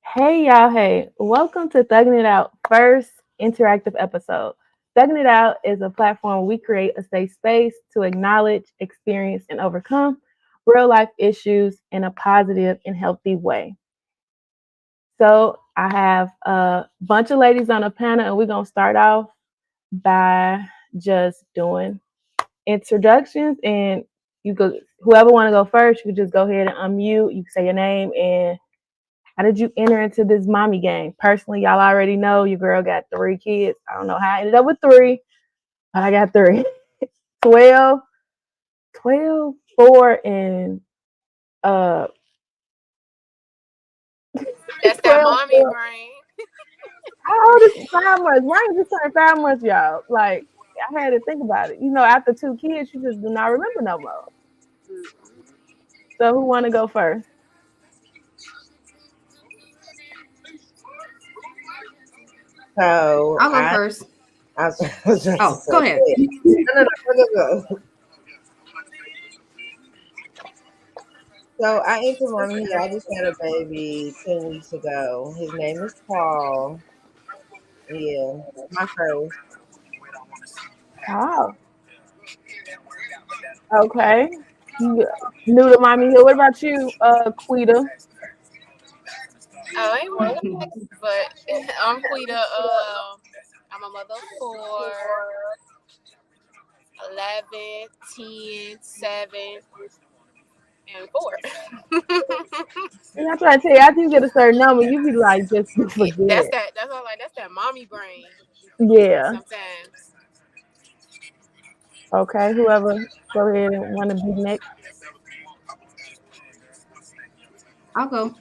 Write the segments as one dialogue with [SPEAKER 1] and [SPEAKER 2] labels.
[SPEAKER 1] Hey y'all, hey, welcome to Thuggin' It Out first interactive episode. Thuggin' It Out is a platform where we create a safe space to acknowledge, experience, and overcome real life issues in a positive and healthy way. So I have a bunch of ladies on a panel, and we're gonna start off by just doing introductions. And you go, whoever want to go first, you can just go ahead and unmute. You can say your name and how did you enter into this mommy game? Personally, y'all already know your girl got 3 kids. I don't know how I ended up with three, but I got three. 12, 12, 4, and uh
[SPEAKER 2] That's that
[SPEAKER 1] 12,
[SPEAKER 2] mommy
[SPEAKER 1] 4.
[SPEAKER 2] brain.
[SPEAKER 1] How old is 5 months? Ryan just turned 5 months, y'all. Like, I had to think about it. After 2 kids, you just do not remember no more. So who wanna go first?
[SPEAKER 3] So
[SPEAKER 4] I'll go
[SPEAKER 3] I,
[SPEAKER 4] first.
[SPEAKER 3] I was just to
[SPEAKER 4] Oh,
[SPEAKER 3] say,
[SPEAKER 4] go ahead.
[SPEAKER 3] no, go. So I entered mommy here. I just had a baby 10 weeks ago. His name is Paul. Yeah, my first.
[SPEAKER 1] Oh, okay. You new to mommy here. What about you, Quita?
[SPEAKER 2] Oh, I ain't one next, but I'm Quita. I'm a mother of four, 11, 10, 7, and 4.
[SPEAKER 1] And I'm trying to tell you, after you get a certain number, you be like, just you
[SPEAKER 2] Yeah, that's
[SPEAKER 1] forget.
[SPEAKER 2] that. That's all. Like that's that mommy brain. You forget
[SPEAKER 1] Yeah.
[SPEAKER 2] sometimes.
[SPEAKER 1] Okay. Whoever go ahead and want to be next.
[SPEAKER 4] I'll go.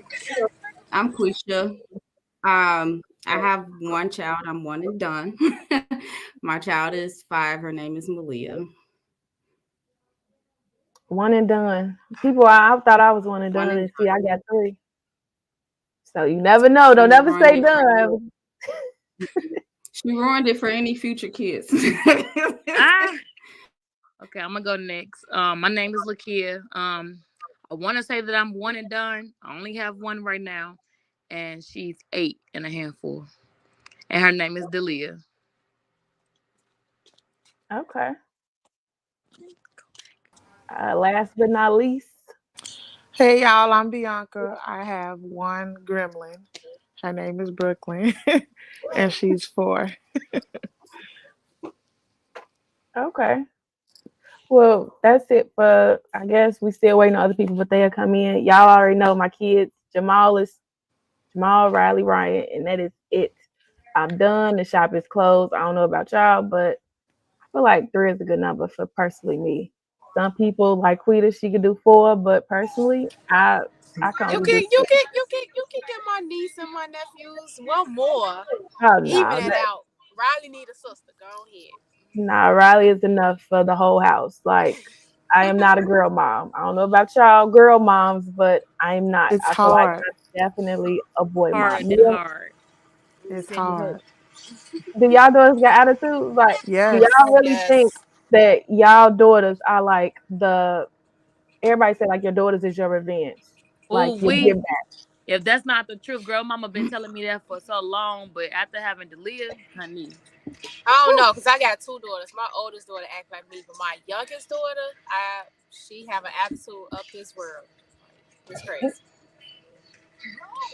[SPEAKER 4] I'm Quisha. I have one child. I'm one and done. My child is 5. Her name is Malia.
[SPEAKER 1] One and done. People, I thought I was one and
[SPEAKER 4] One
[SPEAKER 1] done,
[SPEAKER 4] and
[SPEAKER 1] and see, I got three. So you never know. Don't
[SPEAKER 4] she
[SPEAKER 1] ever
[SPEAKER 4] ruined
[SPEAKER 1] say
[SPEAKER 4] it for
[SPEAKER 1] done.
[SPEAKER 4] she ruined it for any future kids.
[SPEAKER 5] Ah, okay, I'm gonna go next. My name is Lakia. I want to say that I'm one and done. I only have one right now, and she's 8 and a handful, and her name is Delia.
[SPEAKER 1] Okay. Last but not least.
[SPEAKER 6] Hey y'all, I'm Bianca. I have one gremlin. Her name is Brooklyn, and she's 4.
[SPEAKER 1] Okay. Well, that's it for. I guess we still waiting on other people, but they'll come in. Y'all already know my kids. Jamal, Riley, Ryan, and that is it. I'm done. The shop is closed. I don't know about y'all, but I feel like three is a good number for personally me. Some people like Quita, she could do four, but personally, I can
[SPEAKER 2] You
[SPEAKER 1] only
[SPEAKER 2] can
[SPEAKER 1] do
[SPEAKER 2] you
[SPEAKER 1] three.
[SPEAKER 2] can you can you can get my niece and my nephews one more.
[SPEAKER 1] Oh
[SPEAKER 2] Even
[SPEAKER 1] no,
[SPEAKER 2] it out. Riley need a sister. Go
[SPEAKER 1] nah, Riley is enough for the whole house. Like I am not a girl mom. I don't know about y'all girl moms, but I am not.
[SPEAKER 6] It's
[SPEAKER 1] I feel like
[SPEAKER 6] hard.
[SPEAKER 1] I'm definitely a boy mom.
[SPEAKER 5] Hard and hard.
[SPEAKER 6] It's
[SPEAKER 2] ahead.
[SPEAKER 5] Send it up.
[SPEAKER 6] hard.
[SPEAKER 1] Do y'all daughters got attitude? Like, do
[SPEAKER 6] Yes.
[SPEAKER 1] y'all really think
[SPEAKER 2] Yes.
[SPEAKER 1] that y'all daughters are like the everybody say like your daughters is your revenge, like
[SPEAKER 5] Ooh,
[SPEAKER 1] your give
[SPEAKER 5] we.
[SPEAKER 1] back.
[SPEAKER 5] If that's not the truth, girl, mama been telling me that for so long. But after having Delia, honey,
[SPEAKER 2] I don't
[SPEAKER 5] whew,
[SPEAKER 2] know, cause I got two daughters. My oldest daughter act like me, but my youngest daughter, she have an attitude up this world. It's crazy.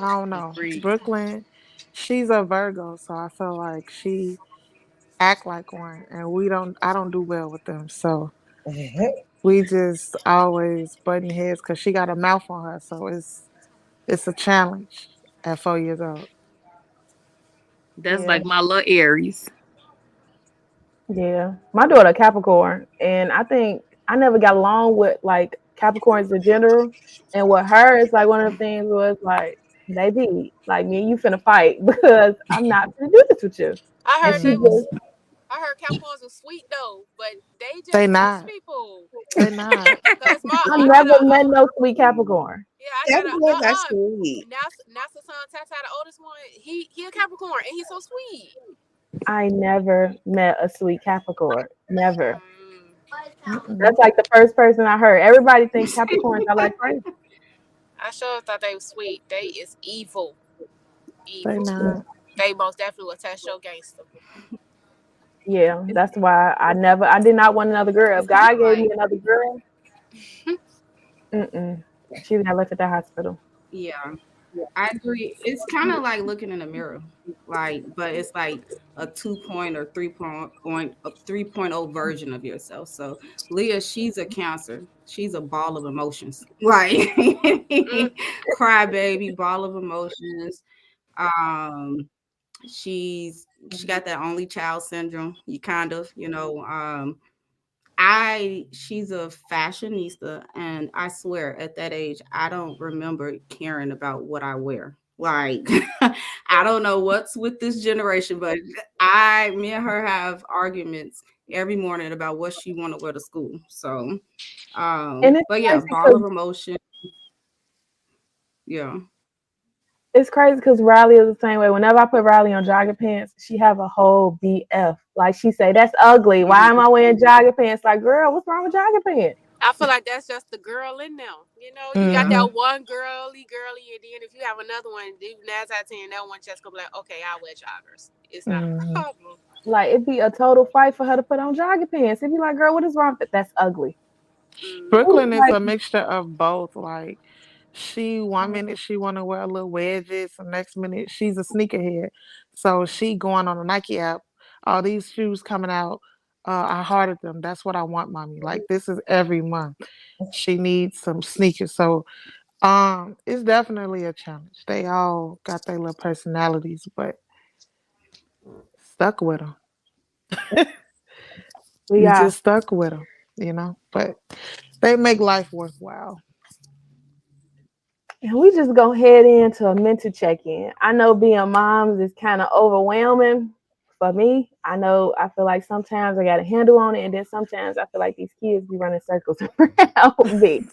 [SPEAKER 6] I don't know.
[SPEAKER 5] agreed.
[SPEAKER 6] Brooklyn, she's a Virgo, so I feel like she act like one, and we don't. I don't do well with them, so we just always butting heads because she got a mouth on her, so it's a challenge at 4 years old.
[SPEAKER 5] That's
[SPEAKER 1] Yeah,
[SPEAKER 5] like my little Aries.
[SPEAKER 1] yeah. My daughter Capricorn, and I think I never got along with like Capricorns in general. And with her, it's like one of the things was like, baby, like me and you finna fight because I'm not gonna do this with you.
[SPEAKER 2] I
[SPEAKER 1] And
[SPEAKER 2] heard
[SPEAKER 1] she
[SPEAKER 2] they
[SPEAKER 6] Hmm.
[SPEAKER 2] was.
[SPEAKER 1] just,
[SPEAKER 2] I heard Capricorns was sweet though, but they
[SPEAKER 6] They
[SPEAKER 2] just push
[SPEAKER 6] not.
[SPEAKER 2] people.
[SPEAKER 6] They not.
[SPEAKER 2] Cause
[SPEAKER 1] I
[SPEAKER 2] I got
[SPEAKER 1] never
[SPEAKER 2] a
[SPEAKER 1] met no sweet Capricorn.
[SPEAKER 2] yeah, I got a
[SPEAKER 3] Capricorns are sweet.
[SPEAKER 2] Now the son Tata, the oldest one. He a Capricorn and he's so sweet.
[SPEAKER 1] I never met a sweet Capricorn. Never.
[SPEAKER 2] Mm.
[SPEAKER 6] Mm-mm.
[SPEAKER 1] That's like the first person I heard. Everybody think Capricorns are like crazy.
[SPEAKER 2] I sure thought they was sweet. They is evil.
[SPEAKER 6] They
[SPEAKER 2] evil.
[SPEAKER 6] not.
[SPEAKER 2] They most definitely will test your gangster.
[SPEAKER 1] Yeah,
[SPEAKER 4] It's
[SPEAKER 1] that's why I did not want another girl. If
[SPEAKER 4] it's kind
[SPEAKER 1] God
[SPEAKER 4] of
[SPEAKER 1] gave me
[SPEAKER 4] like,
[SPEAKER 1] another girl, she would have left at the hospital.
[SPEAKER 4] yeah, I agree. It's kind of like looking in a mirror, like, but it's like a 2 or 3.0 version of yourself. So Leah, she's a Cancer. She's a ball of emotions, like
[SPEAKER 2] Mm,
[SPEAKER 4] crybaby, ball of emotions. Um, she got that only child syndrome. You kind of, I she's a fashionista, and I swear at that age I don't remember caring about what I wear. Like I don't know what's with this generation, but me and her have arguments every morning about what she want to wear to school. So
[SPEAKER 1] And it's
[SPEAKER 4] but yeah,
[SPEAKER 1] crazy
[SPEAKER 4] ball
[SPEAKER 1] because
[SPEAKER 4] of emotion. Yeah.
[SPEAKER 1] Riley is the same way. Whenever I put Riley on jogging pants, she have a whole BF. Like she say, "That's ugly. Why am
[SPEAKER 4] Mhm.
[SPEAKER 1] I wearing jogging pants?" Like, girl, what's wrong with jogging pants?
[SPEAKER 2] I feel like that's just the girl in them. You know, you got
[SPEAKER 6] Hmm.
[SPEAKER 2] that one girly, and then if you have another one, you 9 out of 10, that one just gonna be like, okay, I'll wear joggers. It's not a
[SPEAKER 6] Hmm.
[SPEAKER 2] problem.
[SPEAKER 1] Like it'd be a total fight for her to put on jogging pants. It'd be like, girl, what is wrong with that's ugly.
[SPEAKER 2] Mm-hmm.
[SPEAKER 6] Brooklyn is
[SPEAKER 1] Like,
[SPEAKER 6] a mixture of both. Like she one minute she wanna wear a little wedges, the next minute she's a sneakerhead. So she going on a Nike app, all these shoes coming out. I hearted them. That's what I want, mommy. Like this is every month. She needs some sneakers. So it's definitely a challenge. They all got their little personalities, but stuck with them.
[SPEAKER 1] we
[SPEAKER 6] You
[SPEAKER 1] got
[SPEAKER 6] just stuck with them, But they make life worthwhile.
[SPEAKER 1] and we just go head into a mental check-in. I know being moms is kind of overwhelming for me. I feel like sometimes I got a handle on it, and then sometimes I feel like these kids be running circles around me.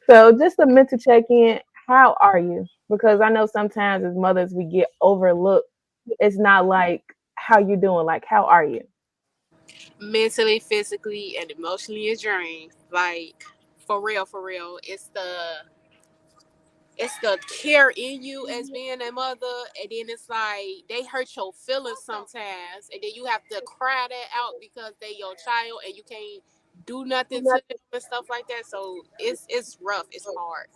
[SPEAKER 1] So just a mental check-in. How are you? Because I know sometimes as mothers we get overlooked. It's not like how you doing. Like how are you?
[SPEAKER 2] Mentally, physically, and emotionally drained. Like for real. It's the care in you as being a mother, and then it's like they hurt your feelings sometimes, and then you have to cry that out because they your child and you can't do nothing to them and stuff like that. So it's rough. It's hard.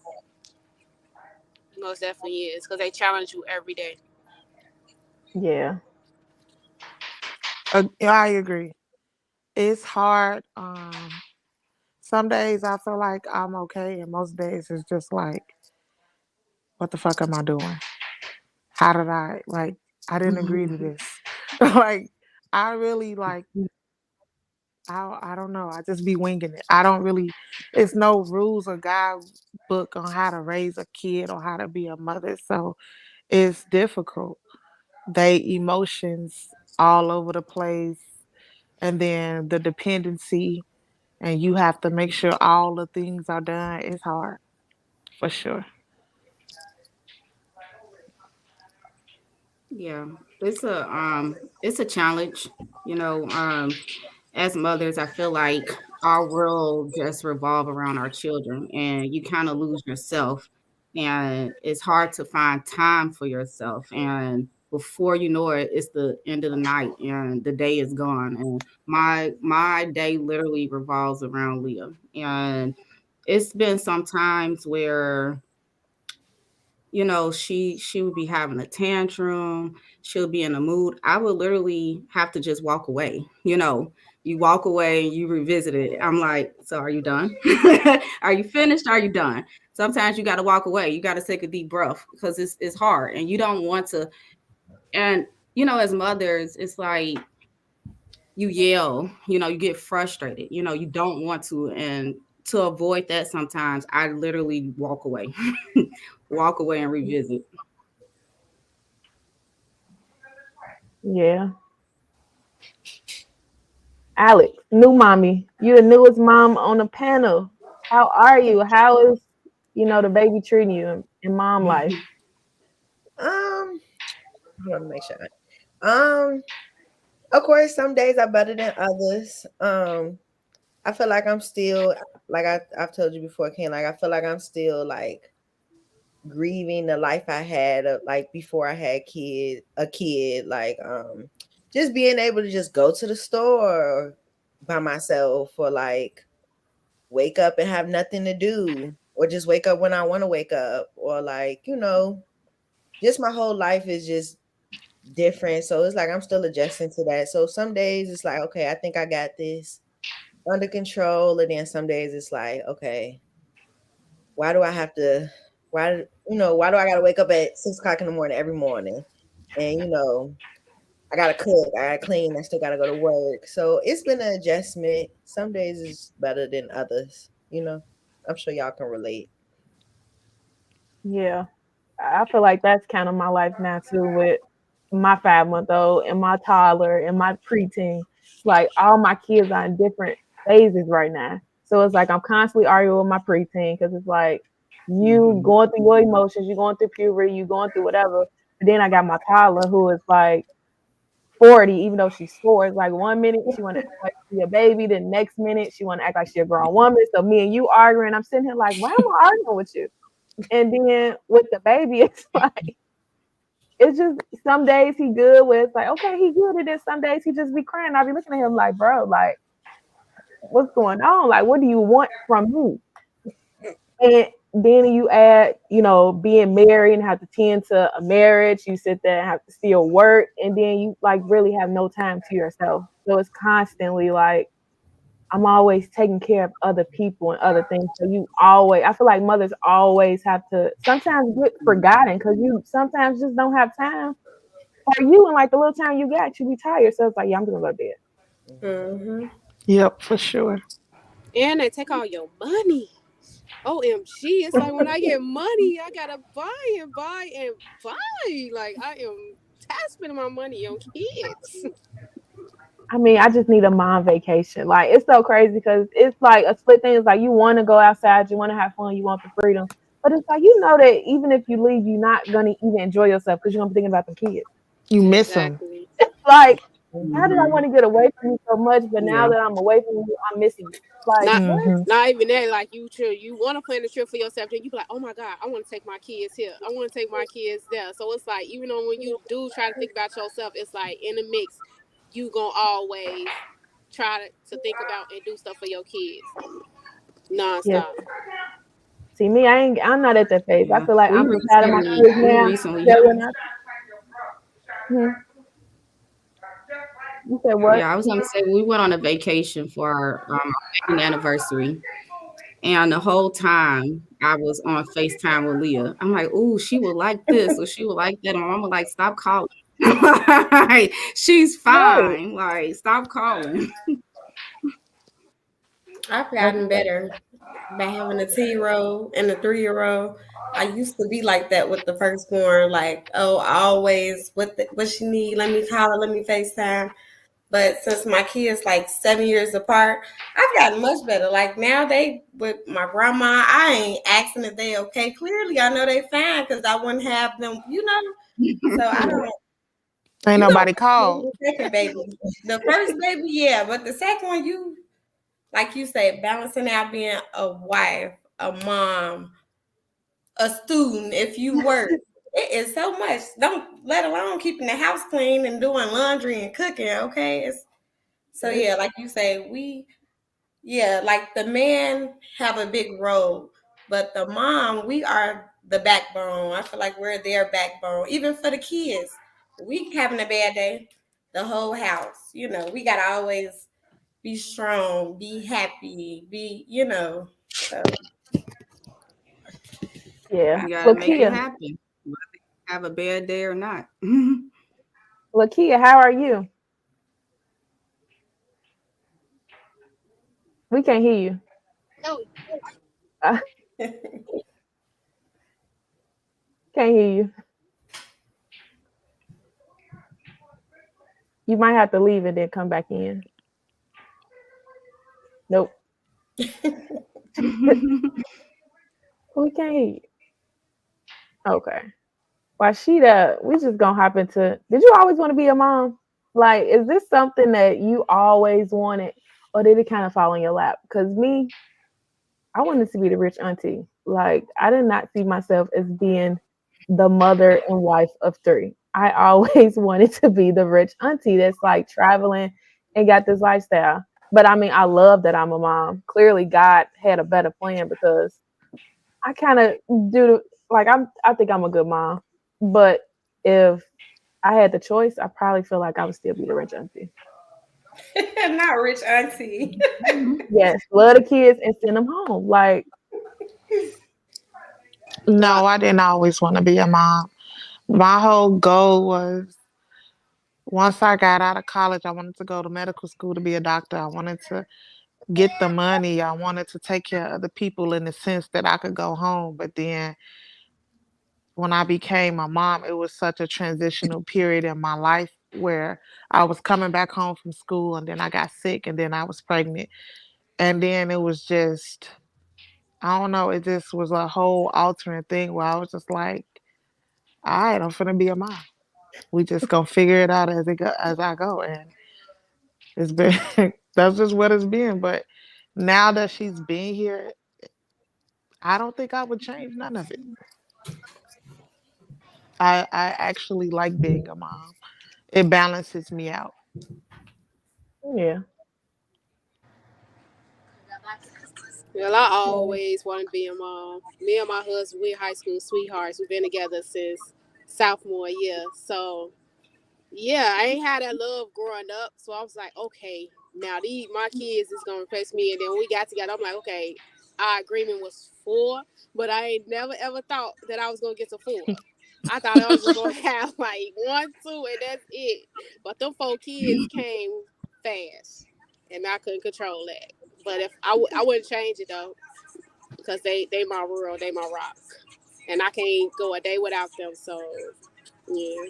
[SPEAKER 2] It most definitely is because they challenge you every day.
[SPEAKER 1] Yeah.
[SPEAKER 6] I agree. It's hard. Some days I feel like I'm okay, and most days it's just like, what the fuck am I doing? How did I didn't agree to this. Like, I really like, I don't know. I just be winging it. I don't really, it's no rules or guidebook on how to raise a kid or how to be a mother. So it's difficult. They emotions all over the place. And then the dependency, and you have to make sure all the things are done. It's hard for sure.
[SPEAKER 4] Yeah, it's a challenge, you know. As mothers, I feel like our world just revolve around our children, and you kind of lose yourself, and it's hard to find time for yourself. And before you know it, it's the end of the night, and the day is gone. And my day literally revolves around Leah, and it's been some times where she would be having a tantrum, she'll be in a mood. I would literally have to just walk away. You walk away and you revisit it. I'm like, so are you done? Are you finished? Are you done? Sometimes you got to walk away. You got to take a deep breath because it's hard and you don't want to. And as mothers, it's like you yell, you get frustrated, you don't want to. And to avoid that, sometimes I literally walk away. Walk away and revisit.
[SPEAKER 1] Yeah. Alex, new mommy. You the newest mom on the panel. How are you? How is the baby treating you in mom life?
[SPEAKER 3] Um, hold on to make sure. Um, of course, some days are better than others. I feel like I'm still like I've told you before, Ken. Like I feel like I'm still like grieving the life I had like before I had a kid, like just being able to just go to the store by myself, or like wake up and have nothing to do, or just wake up when I want to wake up, or like, just my whole life is just different. So it's like I'm still adjusting to that. So some days it's like, okay, I think I got this under control, and then some days it's like, okay, why do I have to why do I gotta wake up at 6 o'clock in the morning every morning? And I gotta cook, I gotta clean, I still gotta go to work. So it's been an adjustment. Some days is better than others. I'm sure y'all can relate.
[SPEAKER 1] Yeah. I feel like that's kind of my life now too, with my 5 month old and my toddler and my preteen. It's like all my kids are in different phases right now. So it's like I'm constantly arguing with my preteen because it's like you
[SPEAKER 4] Mhm.
[SPEAKER 1] going through your emotions, you going through puberty, you going through whatever. But then I got my toddler who is like 40, even though she's 4. It's like 1 minute she want to act like she a baby, the next minute she want to act like she a grown woman. So me and you arguing, I'm sitting here like, why am I arguing with you? And then with the baby, it's like it's just some days he good with it's like, okay, he good, and then some days he just be crying. I be looking at him like, bro, like, what's going on? Like, what do you want from me? And then you add, being married and have to tend to a marriage. You sit there and have to still work, and then you like really have no time to yourself. So it's constantly like I'm always taking care of other people and other things. So I feel like mothers always have to sometimes get forgotten because you sometimes just don't have time. Or you and like the little time you got, you be tired. So it's like, yeah, I'm gonna go to bed.
[SPEAKER 3] Mhm.
[SPEAKER 7] Mm-hmm.
[SPEAKER 6] Yep, for sure.
[SPEAKER 2] And they take all your money. OMG. It's like when I get money, I gotta buy and buy and buy. Like I am spending my money on kids.
[SPEAKER 1] I mean, I just need a mom vacation. Like it's so crazy because it's like a split thing. It's like you want to go outside, you want to have fun, you want the freedom, but it's like that even if you leave, you're not gonna even enjoy yourself because you're gonna be thinking about the kids.
[SPEAKER 6] You miss them.
[SPEAKER 2] Exactly.
[SPEAKER 1] Like, how did I
[SPEAKER 3] Mhm.
[SPEAKER 1] want to get away from you so much, but now
[SPEAKER 4] Yeah.
[SPEAKER 1] that I'm away from you, I'm missing you. Like
[SPEAKER 2] Not
[SPEAKER 1] what?
[SPEAKER 6] Hmm.
[SPEAKER 2] not even that. Like you want to plan a trip for yourself, then you be like, oh my god, I want to take my kids here. I want to take my kids there. So it's like even though when you do try to think about yourself, it's like in the mix, you gonna always try to think about and do stuff for your kids
[SPEAKER 1] Yes.
[SPEAKER 2] nonstop.
[SPEAKER 1] See me, I'm not at that phase. I
[SPEAKER 4] Yeah.
[SPEAKER 1] feel like
[SPEAKER 4] We
[SPEAKER 1] I'm proud of my
[SPEAKER 4] recently,
[SPEAKER 1] kids
[SPEAKER 4] we
[SPEAKER 1] now.
[SPEAKER 4] recently,
[SPEAKER 1] That when I, you said what?
[SPEAKER 4] yeah, I was gonna say we went on a vacation for our wedding anniversary, and the whole time I was on FaceTime with Leah. I'm like, "Ooh, she would like this, or she would like that." And I'm like, "Stop calling." Like, she's
[SPEAKER 1] Right.
[SPEAKER 4] fine. Like, stop calling.
[SPEAKER 7] I've
[SPEAKER 1] Like,
[SPEAKER 7] gotten better by having a 2-year-old and a 3-year-old. I used to be like that with the firstborn, like, oh, always what she need, let me call her, let me FaceTime. But since my kids like 7 years apart, I've gotten much better. Like now they with my grandma, I ain't asking if they okay. Clearly I know they fine because I wouldn't have them. So I don't
[SPEAKER 6] Ain't
[SPEAKER 7] you don't
[SPEAKER 6] nobody called.
[SPEAKER 7] the second baby. The first baby, yeah, but the second one you like you say, balancing out being a wife, a mom, a student, if you work. It is so much. Don't let alone keeping the house clean and doing laundry and cooking. Okay, so yeah, like you say, like the men have a big role, but the mom, we are the backbone. I feel like we're their backbone, even for the kids. We having a bad day, the whole house. We gotta always be strong, be happy, So
[SPEAKER 1] yeah.
[SPEAKER 7] I,
[SPEAKER 4] You gotta make it
[SPEAKER 1] Lakia,
[SPEAKER 4] happen. Have a bad day or not.
[SPEAKER 1] Lakia, how are you? We can't hear you.
[SPEAKER 2] No,
[SPEAKER 1] Uh, can't hear you. You might have to leave and then come back in. Nope. We can't hear you. Okay. Washida, we just gonna hop into. Did you always want to be a mom? Like, is this something that you always wanted, or did it kind of fall in your lap? Because me, I wanted to be the rich auntie. Like, I did not see myself as being the mother and wife of three. I always wanted to be the rich auntie that's like traveling and got this lifestyle. But I mean, I love that I'm a mom. Clearly, God had a better plan because I kind of do like I think I'm a good mom. But if I had the choice, I probably feel like I would still be the rich auntie.
[SPEAKER 7] Not rich auntie.
[SPEAKER 1] Yes, love the kids and send them home. Like,
[SPEAKER 2] Nah,
[SPEAKER 6] No, I didn't always want to be a mom. My whole goal was once I got out of college, I wanted to go to medical school to be a doctor. I wanted to get the money. I wanted to take care of the people in the sense that I could go home. But then when I became a mom, it was such a transitional period in my life where I was coming back home from school and then I got sick and then I was pregnant. And then it was just, I don't know, it just was a whole altering thing where I was just like, all right, I'm finna be a mom. We just gonna figure it out as I go. And it's been that's just what it's been. But now that she's been here, I don't think I would change none of it. I actually like being a mom. It balances me out.
[SPEAKER 1] yeah.
[SPEAKER 2] well, I always want to be a mom. Me and my husband, we're high school sweethearts. We've been together since sophomore year. So yeah, I ain't had that love growing up. So I was like, okay, now these my kids is gonna replace me. And then when we got together, I'm like, okay, our agreement was four, but I ain't never ever thought that I was gonna get to four. I thought I was just gonna have like one, two, and that's it. But them four kids came fast, and I couldn't control that. But if I wouldn't change it though, because they my world, they my rock, and I can't go a day without them. So yeah.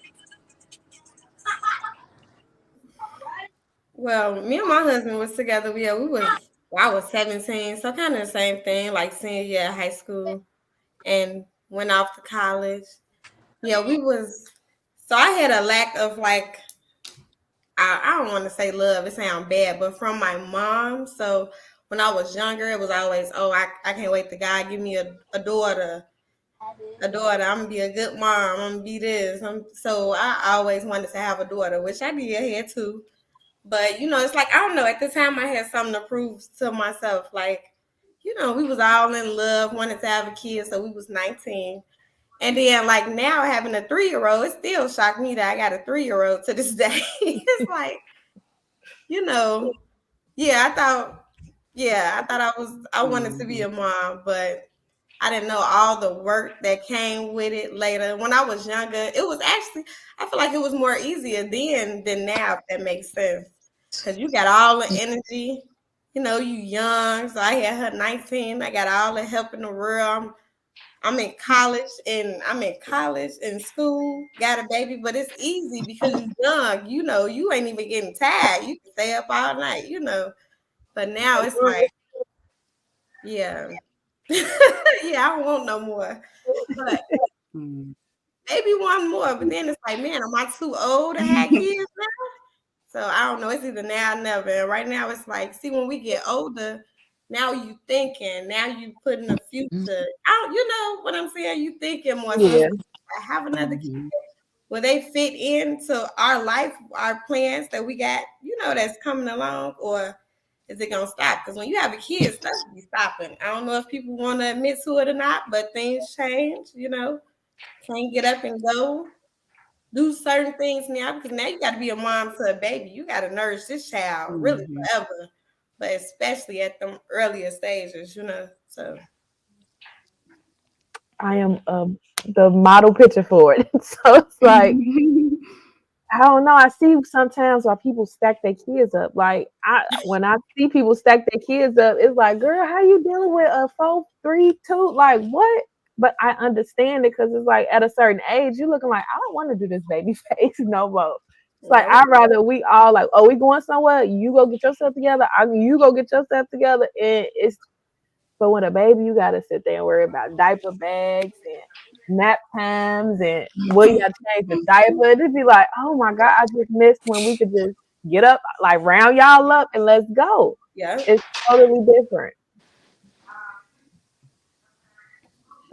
[SPEAKER 7] Well, me and my husband was together. Yeah, we was I was 17, so kind of the same thing, like senior year of high school, and went off to college. Yeah, we was. So I had a lack of like I don't want to say love. It sounds bad, but from my mom. So when I was younger, it was always, oh, I can't wait to God give me a daughter, a daughter. I'm gonna be a good mom. I'm gonna be this. So I always wanted to have a daughter, which I did had too. But it's like I don't know. At the time, I had something to prove to myself. Like, we was all in love, wanted to have a kid, so we was 19. And then like now having a 3-year old, it still shocked me that I got a 3-year old to this day. It's like, you know, yeah, I wanted to be
[SPEAKER 4] Mhm.
[SPEAKER 7] a mom, but I didn't know all the work that came with it later. When I was younger, it was actually I feel like it was more easier then than now, if that makes sense. Cause you got all the energy, you young. So I had her 19. I got all the help in the world. I'm in college and school, got a baby, but it's easy because you're young, you ain't even getting tired. You can stay up all night. But now it's like, yeah. Yeah, I don't want no more. But
[SPEAKER 4] Mhm.
[SPEAKER 7] maybe one more. But then it's like, man, am I too old to have kids now? So I don't know. It's either now or never. And right now it's like, see, when we get older, now you thinking, now you putting the future out. You know what I'm saying? You thinking more. So it's
[SPEAKER 1] Yeah.
[SPEAKER 7] like, I have another kid.
[SPEAKER 4] Mhm.
[SPEAKER 7] Will they fit into our life, our plans that we got, that's coming along, or is it gonna stop? Because when you have a kid, stuff be stopping. I don't know if people want to admit to it or not, but things change. Can't get up and go do certain things now because now you got to be a mom to a baby. You got to nourish this child really
[SPEAKER 4] Mhm.
[SPEAKER 7] forever, but especially at them earlier stages. So
[SPEAKER 1] I am the model picture for it. So it's like, I don't know. I see sometimes why people stack their kids up. Like, when I see people stack their kids up, it's like, girl, how you dealing with a 4, 3, 2? Like, what? But I understand it because it's like at a certain age, you're looking like, I don't want to do this baby face no more. It's like
[SPEAKER 7] no,
[SPEAKER 1] I'd rather we all like, oh, we going somewhere. You go get yourself together. You go get yourself together, and it's but when a baby, you gotta sit there and worry about diaper bags and nap times and what you gotta change the diaper. It'd be like, oh my god, I just missed when we could just get up, like round y'all up and let's go.
[SPEAKER 7] yeah,
[SPEAKER 1] It's totally different.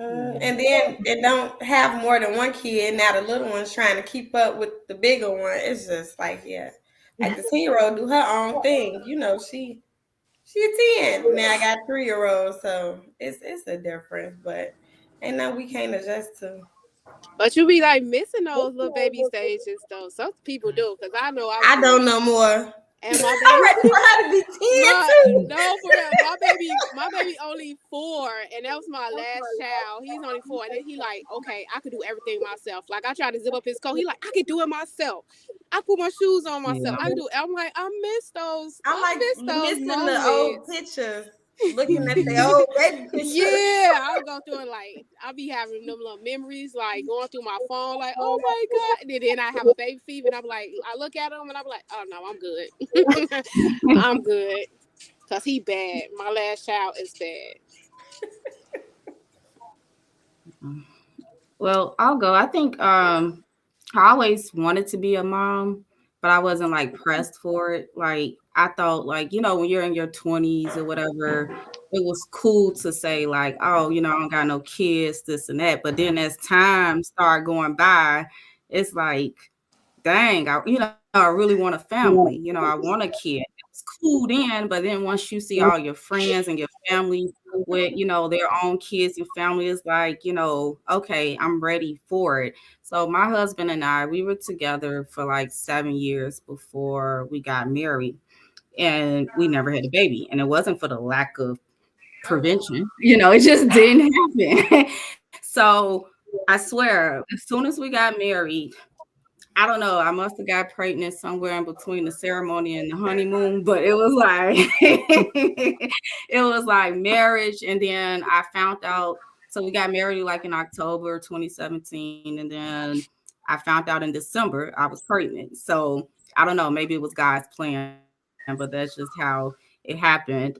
[SPEAKER 7] And then it don't have more than one kid. Now the little one's trying to keep up with the bigger one. It's just like, yeah, like the 10-year-old do her own thing. You know, she a 10. Now I got 3-year olds, so it's a difference. But ain't no we can't adjust to.
[SPEAKER 2] But you be like missing those little baby stages though. Some people do, cause I know I
[SPEAKER 7] I
[SPEAKER 2] do.
[SPEAKER 7] don't know more.
[SPEAKER 2] And my
[SPEAKER 7] I'm
[SPEAKER 2] baby,
[SPEAKER 7] ready for her to be 10 too.
[SPEAKER 2] no, for real. My baby only 4, and that was my last child. He's only 4, and then he like, okay, I could do everything myself. Like I tried to zip up his coat. He like, I could do it myself. I put my shoes on myself. I
[SPEAKER 4] Yeah.
[SPEAKER 2] could do. I'm like, I miss those.
[SPEAKER 7] I'm
[SPEAKER 2] I
[SPEAKER 7] like
[SPEAKER 2] miss those
[SPEAKER 7] missing the old
[SPEAKER 2] moments.
[SPEAKER 7] pictures, looking at the old baby pictures.
[SPEAKER 2] Yeah, I'll go through it like I'll be having them little memories, like going through my phone, like, oh my god. And then I have a baby fever, and I'm like, I look at him, and I'm like, oh no, I'm good. I'm good, cause he bad. My last child is bad.
[SPEAKER 4] Well, I'll go. I think I always wanted to be a mom, but I wasn't like pressed for it. Like I thought like, when you're in your 20s or whatever, it was cool to say like, oh, I don't got no kids, this and that. But then as time started going by, it's like, dang, I really want a family. I want a kid. It's cool then, but then once you see all your friends and your family with, their own kids and family, it's like, okay, I'm ready for it. So my husband and I, we were together for like 7 years before we got married, and we never had a baby. And it wasn't for the lack of prevention, it just didn't happen. So I swear, as soon as we got married, I don't know. I must have got pregnant somewhere in between the ceremony and the honeymoon, but it was like it was like marriage, and then I found out. So we got married like in October 2017, and then I found out in December I was pregnant. So I don't know. Maybe it was God's plan, but that's just how it happened.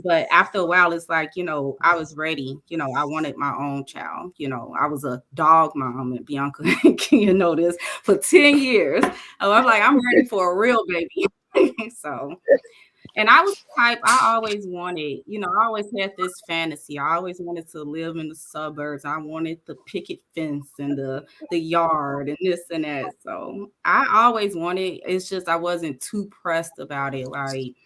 [SPEAKER 4] But after a while, it's like I was ready. I wanted my own child. I was a dog mom, and Bianca, can you know this, for 10 years. Oh, I'm like, I'm ready for a real baby. So, and I was the type, I always wanted, I always had this fantasy. I always wanted to live in the suburbs. I wanted the picket fence and the yard and this and that. So I always wanted, it's just I wasn't too pressed about it. Like,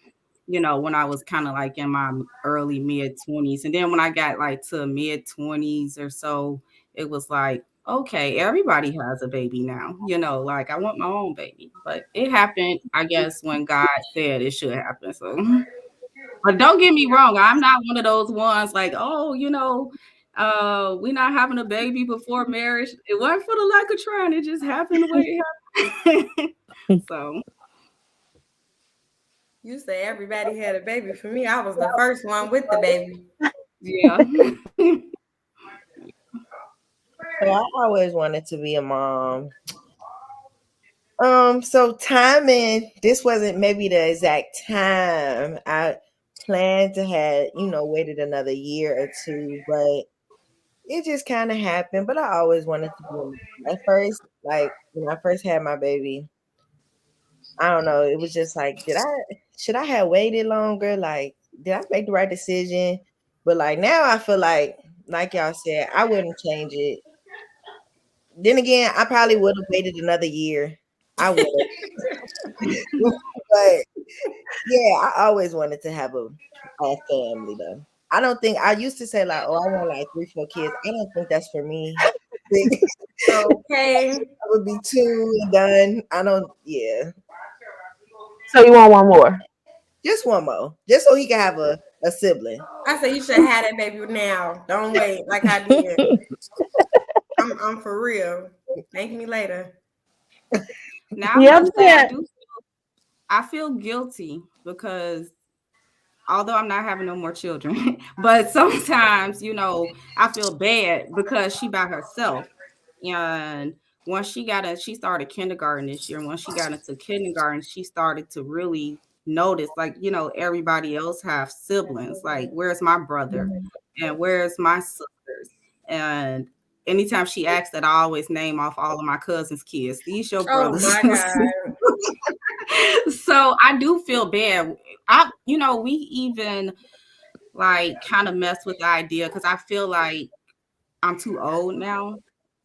[SPEAKER 4] when I was kind of like in my early mid 20s. And then when I got like to mid 20s or so, it was like, okay, everybody has a baby now, like I want my own baby. But it happened, I guess, when God said it should happen. So, but don't get me wrong, I'm not one of those ones like, oh, we're not having a baby before marriage. It wasn't for the lack of trying, it just happened the way it happened. So
[SPEAKER 7] You say everybody had a baby. For me, I was the first one with the baby.
[SPEAKER 4] yeah.
[SPEAKER 3] So I always wanted to be a mom. So timing, this wasn't maybe the exact time. I planned to have, waited another year or two, but it just kind of happened. But I always wanted to be a mom. At first, like when I first had my baby, I don't know, it was just like, should I have waited longer? Like, did I make the right decision? But like now I feel like y'all said, I wouldn't change it. Then again, I probably would have waited another year. I would have. But yeah, I always wanted to have a family though. I don't think I used to say like, oh, I want like 3, 4 kids. I don't think that's for me.
[SPEAKER 7] Okay.
[SPEAKER 3] I would be 2 and done. I don't. Yeah,
[SPEAKER 1] So you want one more?
[SPEAKER 3] just one more, just so he can have a sibling.
[SPEAKER 7] I said you should have that baby now. Don't wait like I did. I'm for real. Thank me later.
[SPEAKER 4] Now I
[SPEAKER 1] Yep.
[SPEAKER 4] must say I feel guilty because although I'm not having no more children, but sometimes, I feel bad because she by herself. And once she started kindergarten this year. And once she got into kindergarten, she started to really notice, like, everybody else have siblings. Like, where's my brother? And where's my sisters? And anytime she asks that, I always name off all of my cousins' kids. These your
[SPEAKER 7] Oh
[SPEAKER 4] brothers.
[SPEAKER 7] my God.
[SPEAKER 4] So I do feel bad. We even like kind of mess with the idea because I feel like I'm too old now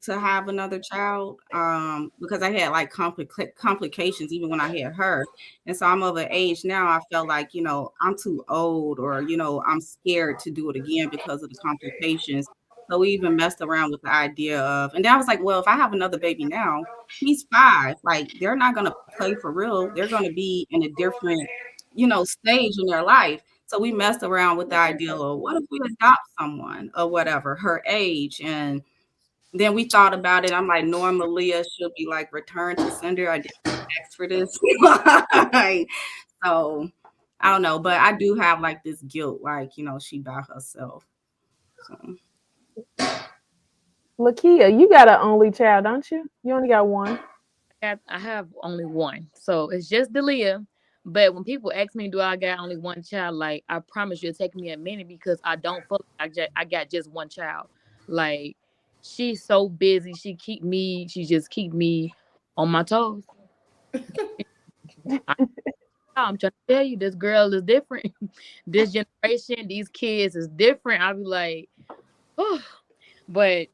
[SPEAKER 4] to have another child, because I had like complications even when I had her. And so I'm of an age now, I felt like, I'm too old, or, I'm scared to do it again because of the complications. So we even messed around with the idea of, and then I was like, well, if I have another baby now, he's 5. Like, they're not going to play for real. They're going to be in a different, stage in their life. So we messed around with the idea of, what if we adopt someone or whatever, her age. And then we thought about it. I'm like, Norma Leah should be like return to sender. I didn't ask for this. Like, so I don't know, but I do have like this guilt, like, she by herself. So
[SPEAKER 1] Lakia, you got an only child, don't you? You only got one.
[SPEAKER 5] I have only one, so it's just Delia. But when people ask me, do I got only one child? Like, I promise you, it take me a minute because I don't feel like I got just one child. Like, she's so busy. She just keep me on my toes. I, I'm trying to tell you, this girl is different. This generation, these kids is different. I'll be like, oh, but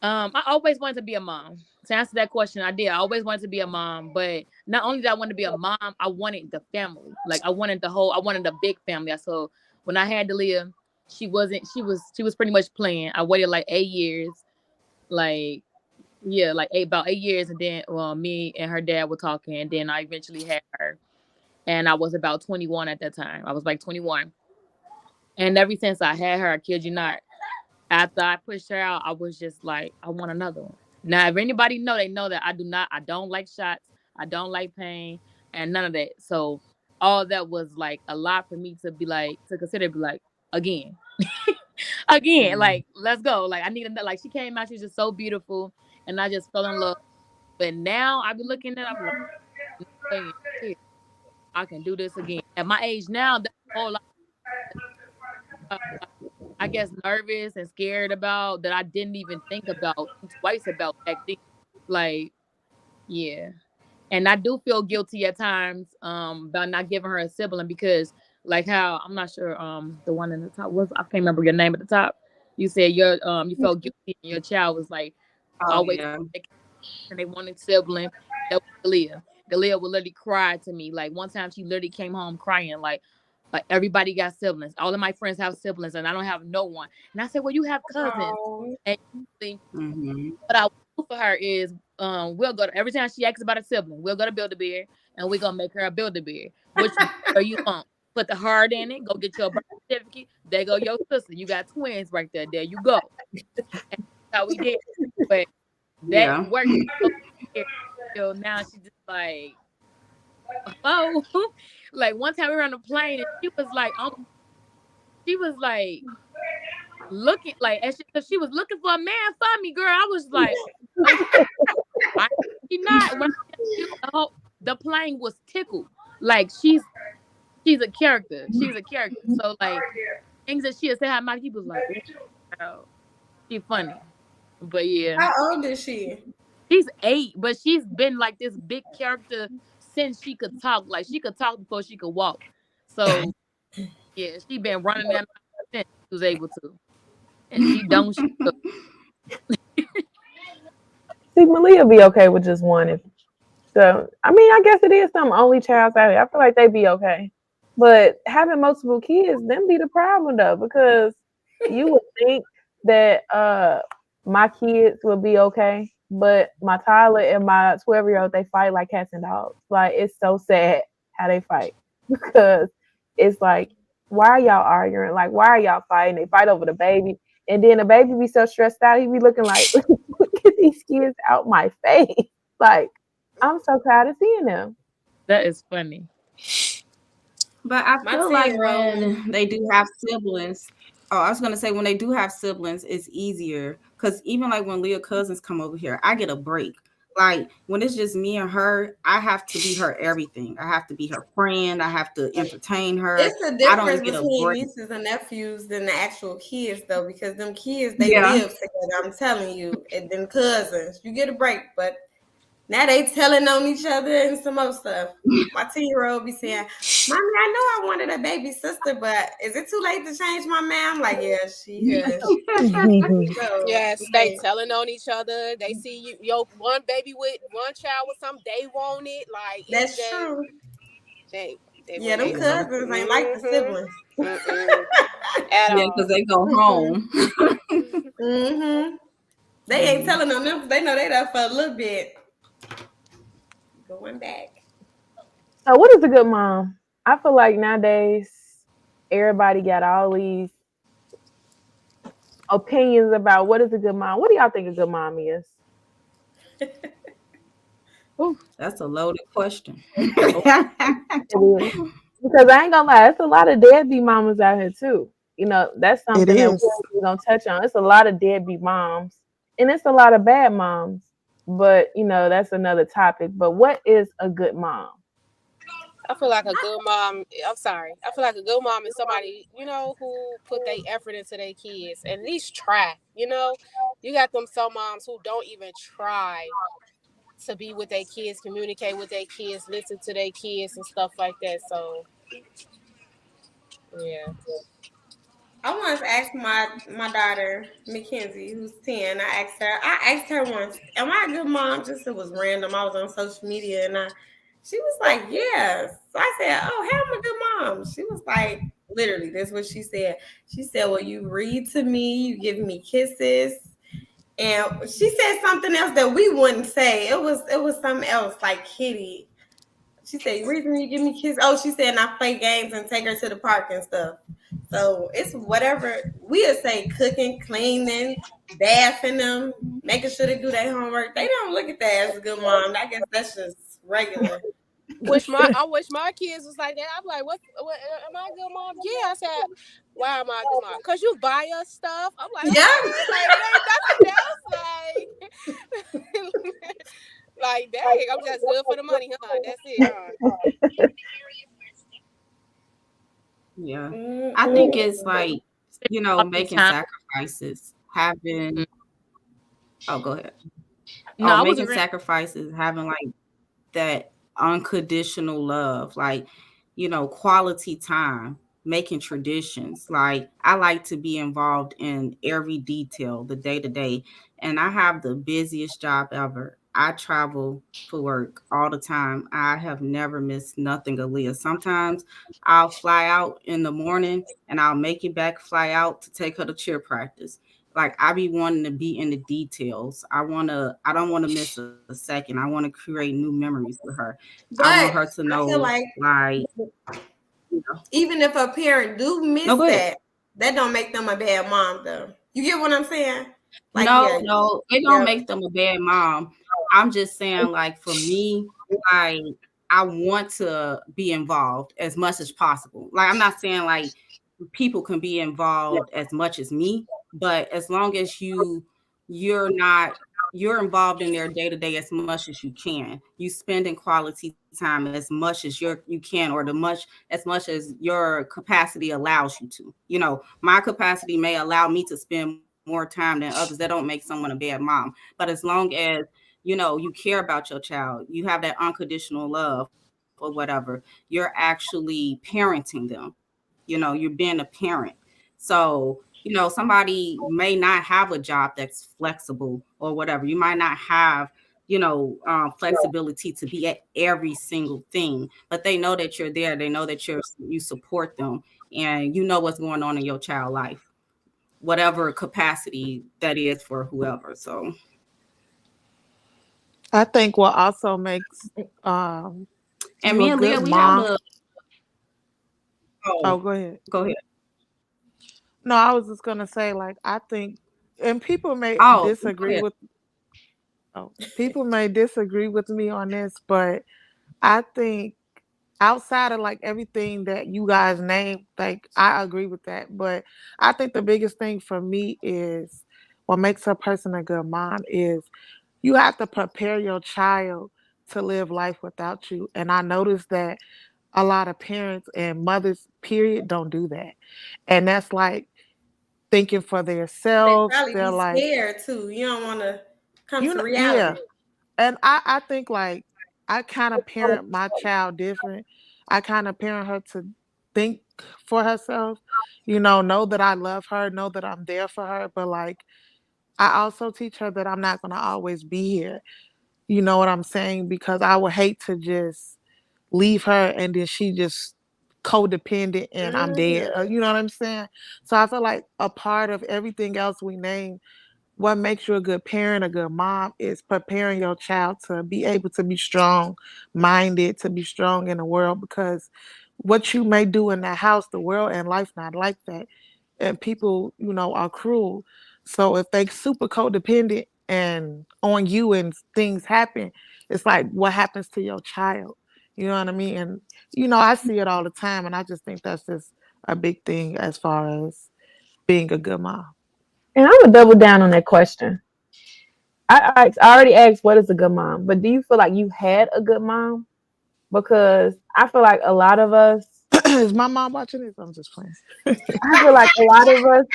[SPEAKER 5] I always wanted to be a mom. To answer that question, I did. I always wanted to be a mom, but not only did I want to be a mom, I wanted the family. Like, I wanted a big family. So when I had Delia, she was pretty much playing. I waited like 8 years, like, yeah, like about 8 years, and then me and her dad were talking, and then I eventually had her, and I was about 21 at that time. I was like 21, and ever since I had her, I kid you not, after I pushed her out, I was just like, I want another one. Now, if anybody know, they know that I don't like shots, I don't like pain, and none of that. So all that was like a lot for me to be like, to consider, be like, again, again,
[SPEAKER 4] mm,
[SPEAKER 5] like, let's go. Like, I need another. Like, she came out, she was just so beautiful, and I just fell in love. But now I be looking at, I'm like, no way in hell I can do this again. At my age now, that's a whole lot. I guess nervous and scared about that I didn't even think about twice about back then. Like, yeah. And I do feel guilty at times about not giving her a sibling because like how I'm not sure the one in the top was, I can't remember your name at the top. You said you felt guilty and your child was like
[SPEAKER 4] oh
[SPEAKER 5] always
[SPEAKER 4] yeah.
[SPEAKER 5] and they wanted sibling. That was Galia. Galia would literally cry to me. Like one time she literally came home crying like everybody got siblings. All of my friends have siblings and I don't have no one. And I said, well, you have cousins.
[SPEAKER 7] Oh,
[SPEAKER 5] And usually
[SPEAKER 4] Hmm.
[SPEAKER 5] what I will do for her is we'll go to every time she asks about a sibling, we'll go to Build a Bear and we're gonna make her a Build a Bear. Which are you want? Put the heart in it, go get your birth certificate. There go your sister. You got twins right there. There you go. And that's how we did. But that
[SPEAKER 4] Yeah.
[SPEAKER 5] worked so weird. So now she just like, hello. Like one time we were on a plane and she was like looking like as she was looking for a man for me, girl. I was like, oh, I she not when I the plane was tickled. Like she's a character. She's a character. So like things that she had said, how my people was like, oh, wow, she funny. But yeah.
[SPEAKER 7] how old is she?
[SPEAKER 5] She's 8, but she's been like this big character since she could talk. Like she could talk before she could walk. So yeah, she been running that mouth since she was able to. And she don't she look.
[SPEAKER 1] See, Malia be okay with just one. If so, I mean, I guess it is some only child out here. I feel like they be okay, but having multiple kids, them be the problem though, because you would think that my kids would be okay, but my Tyler and my 12-year-old they fight like cats and dogs. Like it's so sad how they fight because it's like, why are y'all arguing? Like, why are y'all fighting? They fight over the baby, and then the baby be so stressed out. He be looking like, look at these kids out my face. Like, I'm so proud of seeing them.
[SPEAKER 5] That is funny.
[SPEAKER 4] But I
[SPEAKER 7] My
[SPEAKER 4] feel like
[SPEAKER 7] 10-year-old.
[SPEAKER 4] when they do have siblings, oh, I was gonna say when they do have siblings, it's easier because even like when Leah cousins come over here, I get a break. Like when it's just me and her, I have to be her everything. I have to be her friend. I have to entertain her.
[SPEAKER 7] It's the
[SPEAKER 4] I don't
[SPEAKER 7] difference
[SPEAKER 4] get a
[SPEAKER 7] between
[SPEAKER 4] break.
[SPEAKER 7] nieces and nephews than the actual kids, though, because them kids they
[SPEAKER 4] Yeah.
[SPEAKER 7] live together. I'm telling you, and then cousins, you get a break, but Now they telling on each other and some more stuff. My 10-year-old be saying, "Mommy, I know I wanted a baby sister, but is it too late to change my man?" I'm like, "Yeah, she has." So
[SPEAKER 2] Yes, they
[SPEAKER 7] hey,
[SPEAKER 2] telling on each other. They see you, yo, one baby with one child with some. They want it. Like it's
[SPEAKER 7] that's
[SPEAKER 2] just
[SPEAKER 7] true.
[SPEAKER 2] they
[SPEAKER 7] Yeah,
[SPEAKER 2] when
[SPEAKER 7] them
[SPEAKER 2] they
[SPEAKER 4] Yeah.
[SPEAKER 7] cousins ain't like the siblings.
[SPEAKER 2] mm-mm, at
[SPEAKER 4] Yeah, because
[SPEAKER 2] all.
[SPEAKER 4] they go home.
[SPEAKER 7] Mm-hmm. They ain't
[SPEAKER 4] Mhm.
[SPEAKER 7] telling on them 'cause they know they there for a little bit. Going back.
[SPEAKER 1] So, what is a good mom? I feel like nowadays everybody got all these opinions about what is a good mom. What do y'all think a good mom is?
[SPEAKER 5] Ooh,
[SPEAKER 4] That's a loaded question.
[SPEAKER 1] Oh, it is. Because I ain't gonna lie, it's a lot of deadbeat mamas out here too. You know, that's
[SPEAKER 6] It
[SPEAKER 1] something that
[SPEAKER 6] is.
[SPEAKER 1] we're gonna touch on. It's a lot of deadbeat moms, and it's a lot of bad moms. But you know, that's another topic. But what is a good mom?
[SPEAKER 2] I feel like a good mom. I'm sorry. I feel like a good mom is somebody who put their effort into their kids and at least try. You got them some moms who don't even try to be with their kids, communicate with their kids, listen to their kids and stuff like that. So yeah.
[SPEAKER 7] I once asked my daughter Mackenzie, who's 10. I asked her once, "Am I a good mom?" Just it was random. I was on social media and she was like, "Yes." So I said, "Oh, how am I a good mom?" She was like, literally, that's what she said. She said, "Well, you read to me, you give me kisses." And she said something else that we wouldn't say. It was something else like kitty. She said, "Reason you give me kiss." Oh, she said, "And I play games and take her to the park and stuff." So it's whatever we would say, cooking, cleaning, bathing them, making sure they do their homework. They don't look at that as a good mom. I guess that's just regular.
[SPEAKER 2] I wish my kids was like that. I'm like, what am I a good mom? Yeah, I said, why am I a good mom? Cause you buy us stuff. I'm like,
[SPEAKER 7] Yeah.
[SPEAKER 2] okay, like it ain't nothing else. Like, like dang, I'm just good for the money, huh? That's it, huh?
[SPEAKER 4] Yeah. I think
[SPEAKER 7] Mm-mm.
[SPEAKER 4] it's like,
[SPEAKER 5] quality
[SPEAKER 4] making
[SPEAKER 5] time.
[SPEAKER 4] sacrifices, having, oh, go ahead.
[SPEAKER 5] No,
[SPEAKER 4] Oh,
[SPEAKER 5] I was
[SPEAKER 4] making
[SPEAKER 5] agreeing.
[SPEAKER 4] sacrifices, having like that unconditional love, like, quality time, making traditions. Like, I like to be involved in every detail, the day to day. And I have the busiest job ever. I travel for work all the time. I have never missed nothing, Aaliyah. Sometimes I'll fly out in the morning and I'll make it back, fly out to take her to cheer practice. Like, I be wanting to be in the details. I don't want to miss a second. I want to create new memories with her. I
[SPEAKER 7] But
[SPEAKER 4] want her to
[SPEAKER 7] I feel
[SPEAKER 4] know,
[SPEAKER 7] like
[SPEAKER 4] like,
[SPEAKER 7] even if a parent do
[SPEAKER 4] no,
[SPEAKER 7] miss
[SPEAKER 4] go ahead.
[SPEAKER 7] that don't make them a bad mom though. You get what I'm saying? Like, yeah,
[SPEAKER 4] No, it don't
[SPEAKER 7] yeah.
[SPEAKER 4] make them a bad mom. I'm just saying, like, for me, like, I want to be involved as much as possible. Like, I'm not saying like people can be involved as much as me, but as long as you're not you're involved in their day to day as much as you can. You spending quality time as much as you can, or as much as your capacity allows you to. My capacity may allow me to spend more time than others. That don't make someone a bad mom. But as long as you care about your child, you have that unconditional love or whatever, you're actually parenting them. You're being a parent. So, somebody may not have a job that's flexible or whatever. You might not have, flexibility to be at every single thing, but they know that you're there. They know that you support them, and you know what's going on in your child life, whatever capacity that is for whoever. So,
[SPEAKER 6] I think what also makes um,
[SPEAKER 4] and
[SPEAKER 6] you a
[SPEAKER 4] me and
[SPEAKER 6] good
[SPEAKER 4] Leah, we have
[SPEAKER 6] mom.
[SPEAKER 4] a, oh,
[SPEAKER 6] Oh, go ahead.
[SPEAKER 4] go ahead.
[SPEAKER 6] No, I was just gonna say, like, I think, and people may
[SPEAKER 4] Oh, go
[SPEAKER 6] disagree
[SPEAKER 4] ahead.
[SPEAKER 6] with. Oh, people may disagree with me on this, but I think outside of like everything that you guys named, like I agree with that. But I think the biggest thing for me is what makes a person a good mom is you have to prepare your child to live life without you. And I noticed that a lot of parents and mothers, period, don't do that. And that's like thinking for
[SPEAKER 7] They
[SPEAKER 6] themselves.
[SPEAKER 7] probably
[SPEAKER 6] They're
[SPEAKER 7] be
[SPEAKER 6] like,
[SPEAKER 7] scared too. You don't want to come to
[SPEAKER 6] yeah,
[SPEAKER 7] reality.
[SPEAKER 6] And I think like I kind of parent my child different. I kind of parent her to think for herself, know that I love her, know that I'm there for her, but like I also teach her that I'm not going to always be here. You know what I'm saying? Because I would hate to just leave her and then she just codependent and I'm dead.
[SPEAKER 7] Mhm.
[SPEAKER 6] You know what I'm saying? So I feel like a part of everything else we name, what makes you a good parent, a good mom, is preparing your child to be able to be strong minded, to be strong in the world. Because what you may do in that house, the world and life not like that. And people, are cruel. So if they super codependent and on you and things happen, it's like what happens to your child. You know what I mean? And I see it all the time, and I just think that's just a big thing as far as being a good mom.
[SPEAKER 1] And I'm gonna double down on that question. I already asked what is a good mom, but do you feel like you had a good mom? Because I feel like a lot of us,
[SPEAKER 6] Is my mom watching this? I'm just playing.
[SPEAKER 1] I feel like a lot of us,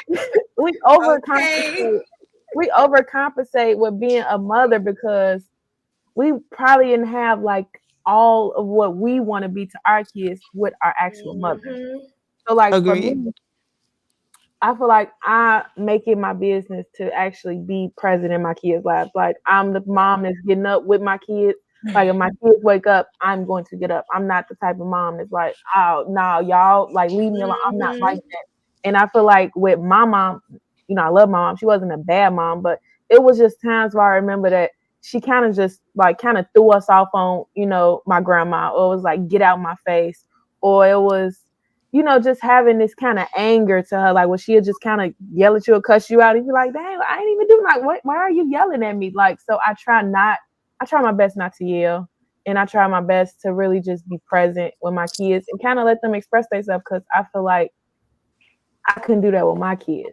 [SPEAKER 1] we
[SPEAKER 7] Okay.
[SPEAKER 1] overcompensate. We overcompensate with being a mother because we probably didn't have like all of what we want to be to our kids with our actual mothers.
[SPEAKER 7] Mhm.
[SPEAKER 1] So like for
[SPEAKER 6] Agreed.
[SPEAKER 1] me, I feel like I make it my business to actually be present in my kids' lives. Like I'm the mom that's getting up with my kids. Like if my kids wake up, I'm going to get up. I'm not the type of mom that's like, oh no, y'all like leave me alone. I'm not like
[SPEAKER 7] Mhm.
[SPEAKER 1] that. And I feel like with my mom, I love my mom. She wasn't a bad mom, but it was just times where I remember that she kind of just like kind of threw us off on, my grandma, or it was like get out my face, or it was just having this kind of anger to her, like when she'll just kind of yell at you or cuss you out, and you're like, dang, I ain't even do like, what? Why are you yelling at me? Like, so I try my best not to yell, and I try my best to really just be present with my kids and kind of let them express themselves because I feel like I couldn't do that with my kids.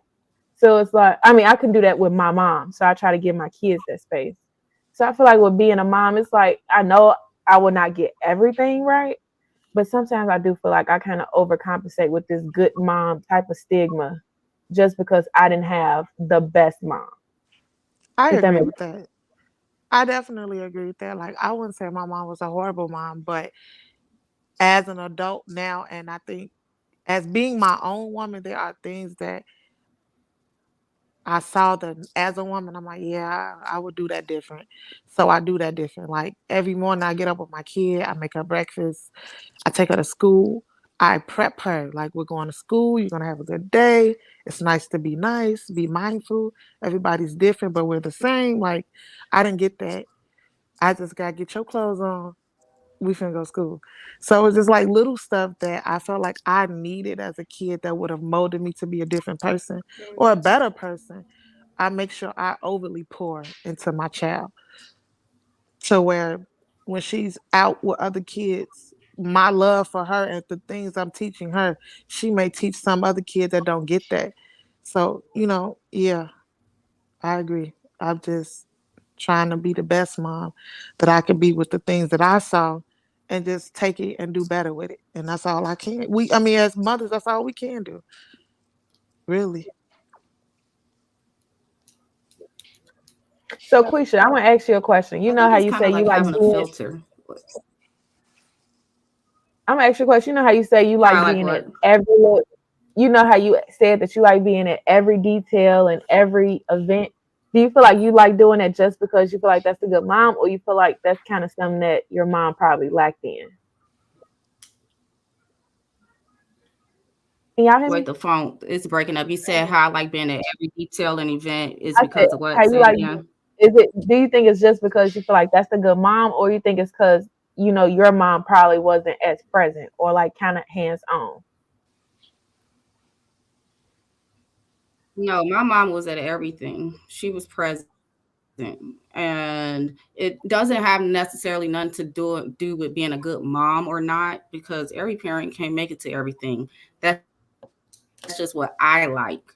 [SPEAKER 1] So it's like, I mean, I can do that with my mom, so I try to give my kids that space. So I feel like with being a mom, it's like I know I will not get everything right, but sometimes I do feel like I kind of overcompensate with this good mom type of stigma just because I didn't have the best mom.
[SPEAKER 6] I
[SPEAKER 1] If that
[SPEAKER 6] agree
[SPEAKER 1] makes
[SPEAKER 6] with that. I definitely agree with that. Like, I wouldn't say my mom was a horrible mom, but as an adult now, and I think as being my own woman, there are things that I saw that as a woman, I'm like, yeah, I would do that different. So I do that different. Like every morning I get up with my kid, I make her breakfast, I take her to school, I prep her. Like we're going to school, you're gonna have a good day. It's nice to be nice, be mindful. Everybody's different, but we're the same. Like I didn't get that. I just gotta get your clothes on. We finna go to school. So it's just like little stuff that I felt like I needed as a kid that would have molded me to be a different person or a better person. I make sure I overly pour into my child to where when she's out with other kids, my love for her and the things I'm teaching her, she may teach some other kids that don't get that. So, yeah, I agree. I'm just trying to be the best mom that I could be with the things that I saw and just take it and do better with it. And that's all I can. I mean, as mothers, that's all we can do, really.
[SPEAKER 1] so. Quisha, I want to ask you a question. You
[SPEAKER 4] I
[SPEAKER 1] know
[SPEAKER 4] think
[SPEAKER 1] how
[SPEAKER 4] it's
[SPEAKER 1] you
[SPEAKER 4] kind
[SPEAKER 1] say
[SPEAKER 4] of
[SPEAKER 1] you
[SPEAKER 4] like
[SPEAKER 1] like
[SPEAKER 4] having a
[SPEAKER 1] being.
[SPEAKER 4] filter.
[SPEAKER 1] I'm gonna ask you a question. You know how you say you
[SPEAKER 4] How I
[SPEAKER 1] like
[SPEAKER 4] like
[SPEAKER 1] being
[SPEAKER 4] what?
[SPEAKER 1] at every. You know how you said that you like being at every detail and every event. Do you feel like you like doing it just because you feel like that's a good mom, or you feel like that's kind of something that your mom probably lacked in? Can y'all hear
[SPEAKER 4] Wait,
[SPEAKER 1] me?
[SPEAKER 4] the phone is breaking up. You said how I like being at every detail and event is
[SPEAKER 1] I said,
[SPEAKER 4] because of
[SPEAKER 1] how
[SPEAKER 4] what?
[SPEAKER 1] you
[SPEAKER 4] Say it
[SPEAKER 1] like?
[SPEAKER 4] again.
[SPEAKER 1] Is it? Do you think it's just because you feel like that's a good mom, or you think it's because your mom probably wasn't as present or like kind of hands on?
[SPEAKER 4] No, my mom was at everything. She was present. And it doesn't have necessarily nothing to do with being a good mom or not, because every parent can't make it to everything. That's just what I like.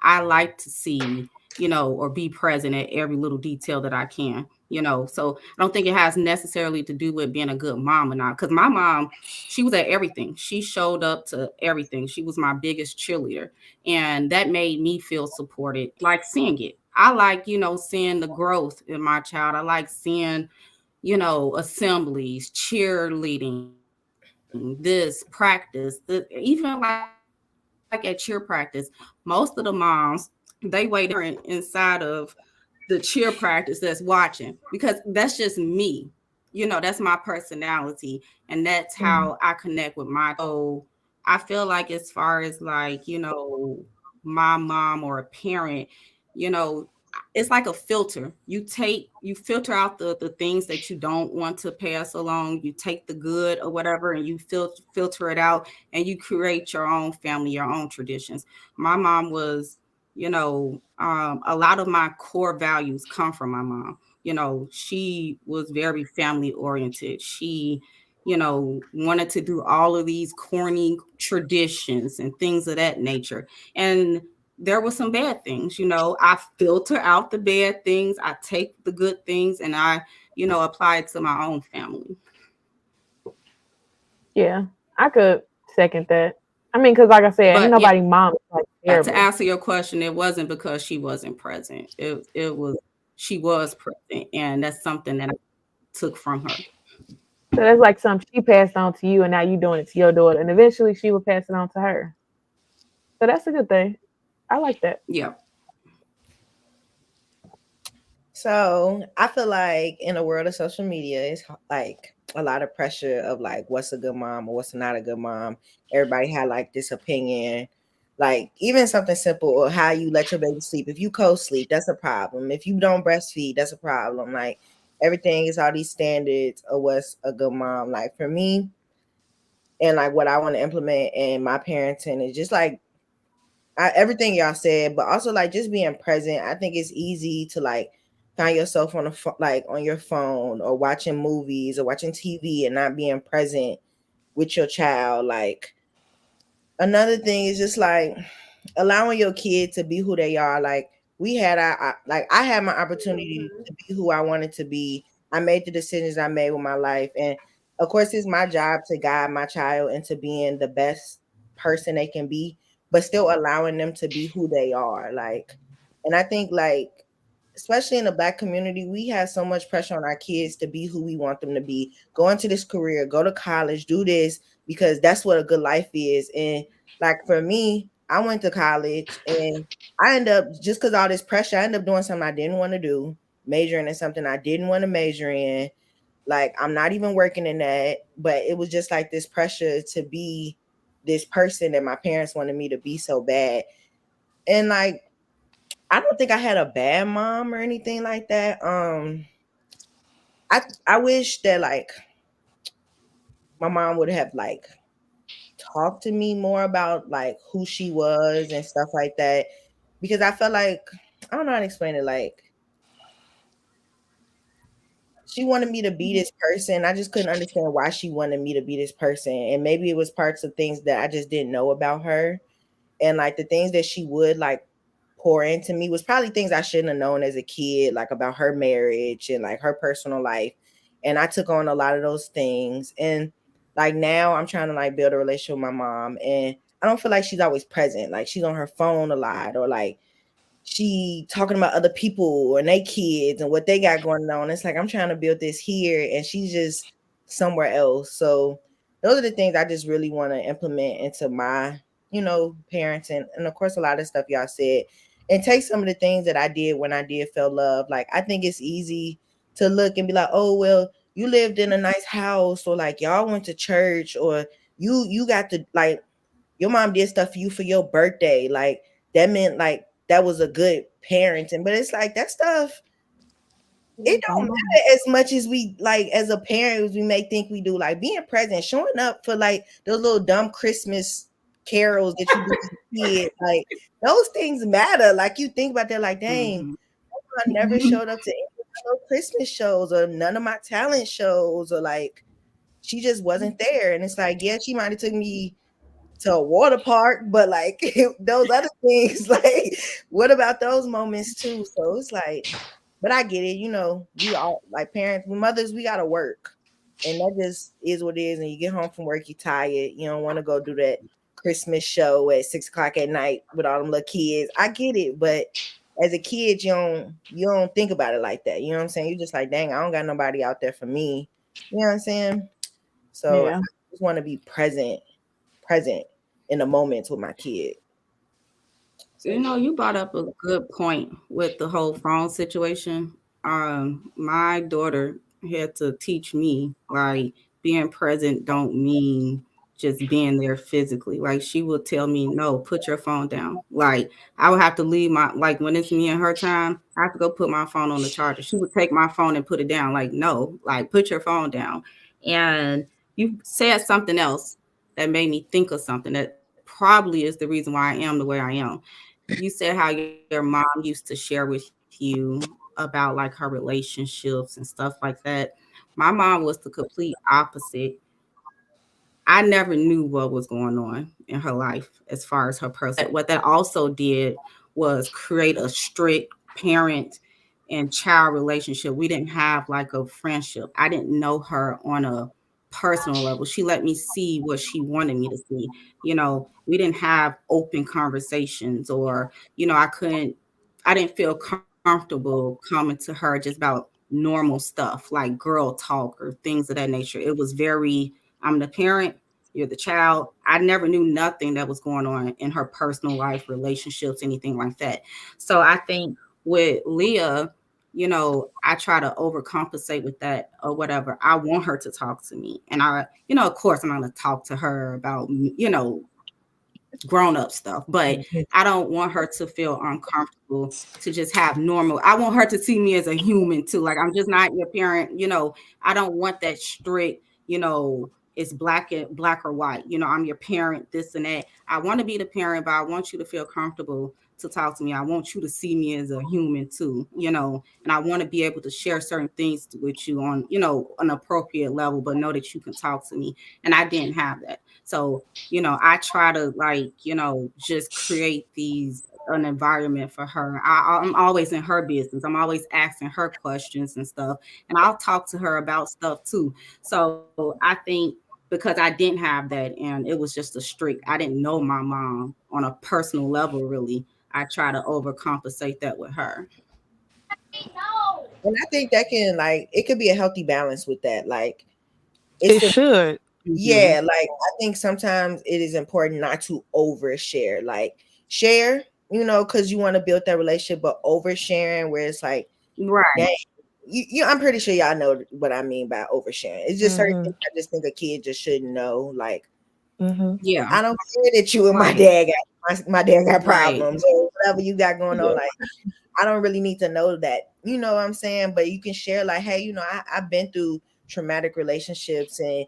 [SPEAKER 4] I like to see, or be present at every little detail that I can. So I don't think it has necessarily to do with being a good mom or not. Because my mom, she was at everything. She showed up to everything. She was my biggest cheerleader. And that made me feel supported, like seeing it. I like, seeing the growth in my child. I like seeing, assemblies, cheerleading, this practice, even like at cheer practice, most of the moms, they wait in the parent inside of the cheer practice that's watching, because that's just me. That's my personality, and that's how I
[SPEAKER 1] Mhm.
[SPEAKER 4] connect with my child. So I feel like, as far as like, my mom or a parent, you know, it's like a filter. You filter out the things that you don't want to pass along. You take the good or whatever, and you filter it out, and you create your own family, your own traditions. My mom was, a lot of my core values come from my mom. She was very family oriented. She, wanted to do all of these corny traditions and things of that nature. And there were some bad things. I filter out the bad things, I take the good things, and I, apply it to my own family.
[SPEAKER 1] Yeah, I could second that. I mean, because like I said, ain't
[SPEAKER 4] But yeah,
[SPEAKER 1] nobody mom is like
[SPEAKER 4] to
[SPEAKER 1] terrible.
[SPEAKER 4] answer your question, it wasn't because she wasn't present. It was, she was present, and that's something that I took from her.
[SPEAKER 1] So that's like something she passed on to you, and now you doing it to your daughter, and eventually she will pass it on to her. So that's a good thing. I like that.
[SPEAKER 4] Yeah.
[SPEAKER 3] So I feel like in a world of social media, it's like a lot of pressure of like what's a good mom or what's not a good mom. Everybody had like this opinion, like even something simple or how you let your baby sleep. If you co-sleep, that's a problem. If you don't breastfeed, that's a problem. Like everything is all these standards of what's a good mom. Like for me, and like what I want to implement in my parenting is just like everything y'all said, but also like just being present. I think it's easy to like find yourself on like on your phone or watching movies or watching TV and not being present with your child. Like another thing is just like allowing your kid to be who they are. Like we had like I had my opportunity
[SPEAKER 7] Mhm.
[SPEAKER 3] to be who I wanted to be. I made the decisions I made with my life, and of course it's my job to guide my child into being the best person they can be, but still allowing them to be who they are. Like, and I think like especially in the black community, we have so much pressure on our kids to be who we want them to be. Go into this career, go to college, do this because that's what a good life is. And like for me, I went to college and I end up just because all this pressure, I end up doing something I didn't want to do, majoring in something I didn't want to major in. Like I'm not even working in that, but it was just like this pressure to be this person that my parents wanted me to be so bad. And like I don't think I had a bad mom or anything like that. I wish that like my mom would have like talked to me more about like who she was and stuff like that because I felt like I don't know how to explain it. Like she wanted me to be this person. I just couldn't understand why she wanted me to be this person, and maybe it was parts of things that I just didn't know about her, and like the things that she would like pour into me was probably things I shouldn't have known as a kid, like about her marriage and like her personal life. And I took on a lot of those things. And like now I'm trying to like build a relationship with my mom. And I don't feel like she's always present. Like she's on her phone a lot or like she talking about other people and they kids and what they got going on. It's like I'm trying to build this here and she's just somewhere else. So those are the things I just really want to implement into my, parenting. And of course a lot of stuff y'all said. And take some of the things that I did when I did feel love. Like I think it's easy to look and be like, oh well, you lived in a nice house or like y'all went to church or you got to like your mom did stuff for you for your birthday. Like that meant like that was a good parenting. But it's like that stuff, it
[SPEAKER 1] It's
[SPEAKER 3] don't
[SPEAKER 1] on mom.
[SPEAKER 3] matter as much as we like as a parent as we may think we do. Like being present, showing up for like those little dumb Christmas carols that you do as a kid, like those things matter. Like you think about that, like, dang,
[SPEAKER 4] Hmm.
[SPEAKER 3] I never showed up to any of my little Christmas shows or none of my talent shows, or like she just wasn't there. And it's like, yeah, she might have took me to a water park, but like those other things, like what about those moments too? So it's like, but I get it, we all like parents, we mothers, we gotta work. And that just is what it is. And you get home from work, you tired, you don't want to go do that Christmas show at 6 o'clock at night with all them little kids. I get it, but as a kid, you don't think about it like that. You know what I'm saying? You just like, dang, I don't got nobody out there for me. You know what I'm saying? So I
[SPEAKER 1] Yeah.
[SPEAKER 3] just want to be present in the moments with my kid. So
[SPEAKER 4] You
[SPEAKER 3] yeah.
[SPEAKER 4] know, you brought up a good point with the whole phone situation. My daughter had to teach me like being present don't mean just being there physically. Like she would tell me, no, put your phone down. Like I would have to leave my like when it's me and her time, I have to go put my phone on the charger. She would take my phone and put it down. Like, no, like put your phone down. And you said something else that made me think of something that probably is the reason why I am the way I am. You said how your mom used to share with you about like her relationships and stuff like that. My mom was the complete opposite. I never knew what was going on in her life as far as her personal. What that also did was create a strict parent and child relationship. We didn't have like a friendship. I didn't know her on a personal level. She let me see what she wanted me to see. You know, we didn't have open conversations or, you know, I didn't feel comfortable coming to her just about normal stuff like girl talk or things of that nature. It was very, I'm the parent, you're the child. I never knew nothing that was going on in her personal life, relationships, anything like that. So I think with Leah, you know, I try to overcompensate with that or whatever. I want her to talk to me. And you know, of course, I'm going to talk to her about, you know, grown up stuff, but I don't want her to feel uncomfortable to just have normal. I want her to see me as a human too. Like I'm just not your parent, you know. I don't want that strict, you know, it's black or white. You know, I'm your parent, this and that. I want to be the parent, but I want you to feel comfortable to talk to me. I want you to see me as a human too, you know, and I want to be able to share certain things with you on, you know, an appropriate level, but know that you can talk to me. And I didn't have that. So you know, I try to like, you know, just create these an environment for her. I'm always in her business. I'm always asking her questions and stuff, and I'll talk to her about stuff too. So I think because I didn't have that, and it was just a strict. I didn't know my mom on a personal level really. I try to overcompensate that with her.
[SPEAKER 3] And I think that can like it could be a healthy balance with that. Like
[SPEAKER 6] It
[SPEAKER 3] it's a
[SPEAKER 6] should.
[SPEAKER 3] yeah,
[SPEAKER 4] Hmm.
[SPEAKER 3] like I think sometimes it is important not to overshare. Like share, because you want to build that relationship, but oversharing where it's like,
[SPEAKER 4] Right.
[SPEAKER 3] dang, I'm pretty sure y'all know what I mean by oversharing. It's just certain things
[SPEAKER 6] Mhm.
[SPEAKER 3] I just think a kid just shouldn't know. Like
[SPEAKER 6] Mhm.
[SPEAKER 4] Yeah.
[SPEAKER 3] I don't care that you and my
[SPEAKER 4] Right.
[SPEAKER 3] dad got my dad got
[SPEAKER 4] Right.
[SPEAKER 3] problems or whatever you got going on.
[SPEAKER 4] Yeah.
[SPEAKER 3] Like I don't really need to know that. You know what I'm saying? But you can share like, hey, I've been through traumatic relationships and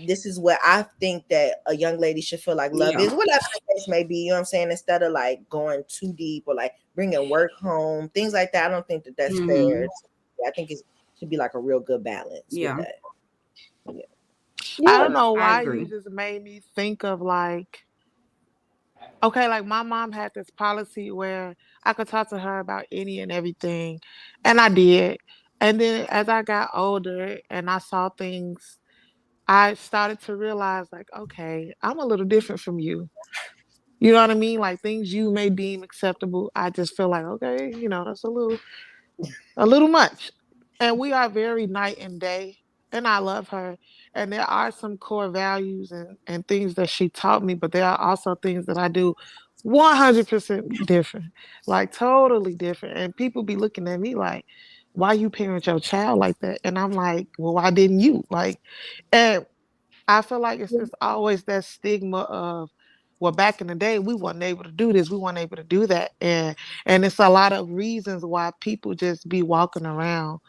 [SPEAKER 3] this is what I think that a young lady should feel like love
[SPEAKER 4] Yeah.
[SPEAKER 3] is, whatever the case may be. You know what I'm saying? Instead of like going too deep or like bringing work home, things like that. I don't think that that's fair.
[SPEAKER 4] Hmm.
[SPEAKER 3] I think it should be like a real good balance with
[SPEAKER 4] Yeah.
[SPEAKER 3] that. Yeah.
[SPEAKER 6] I
[SPEAKER 1] Yeah.
[SPEAKER 6] don't know
[SPEAKER 4] I
[SPEAKER 6] why you
[SPEAKER 4] agree.
[SPEAKER 6] just made me think of like, okay, like my mom had this policy where I could talk to her about any and everything, and I did. And then as I got older and I saw things, I started to realize like, okay, I'm a little different from you. You know what I mean? Like things you may deem acceptable, I just feel like, okay, that's a little much. And we are very night and day. And I love her. And there are some core values and things that she taught me, but there are also things that I do 100% different, like totally different. And people be looking at me like, why you parent your child like that? And I'm like, well, why didn't you? Like, and I feel like it's just always that stigma of, well, back in the day, we weren't able to do this, we weren't able to do that, and it's a lot of reasons why people just be walking around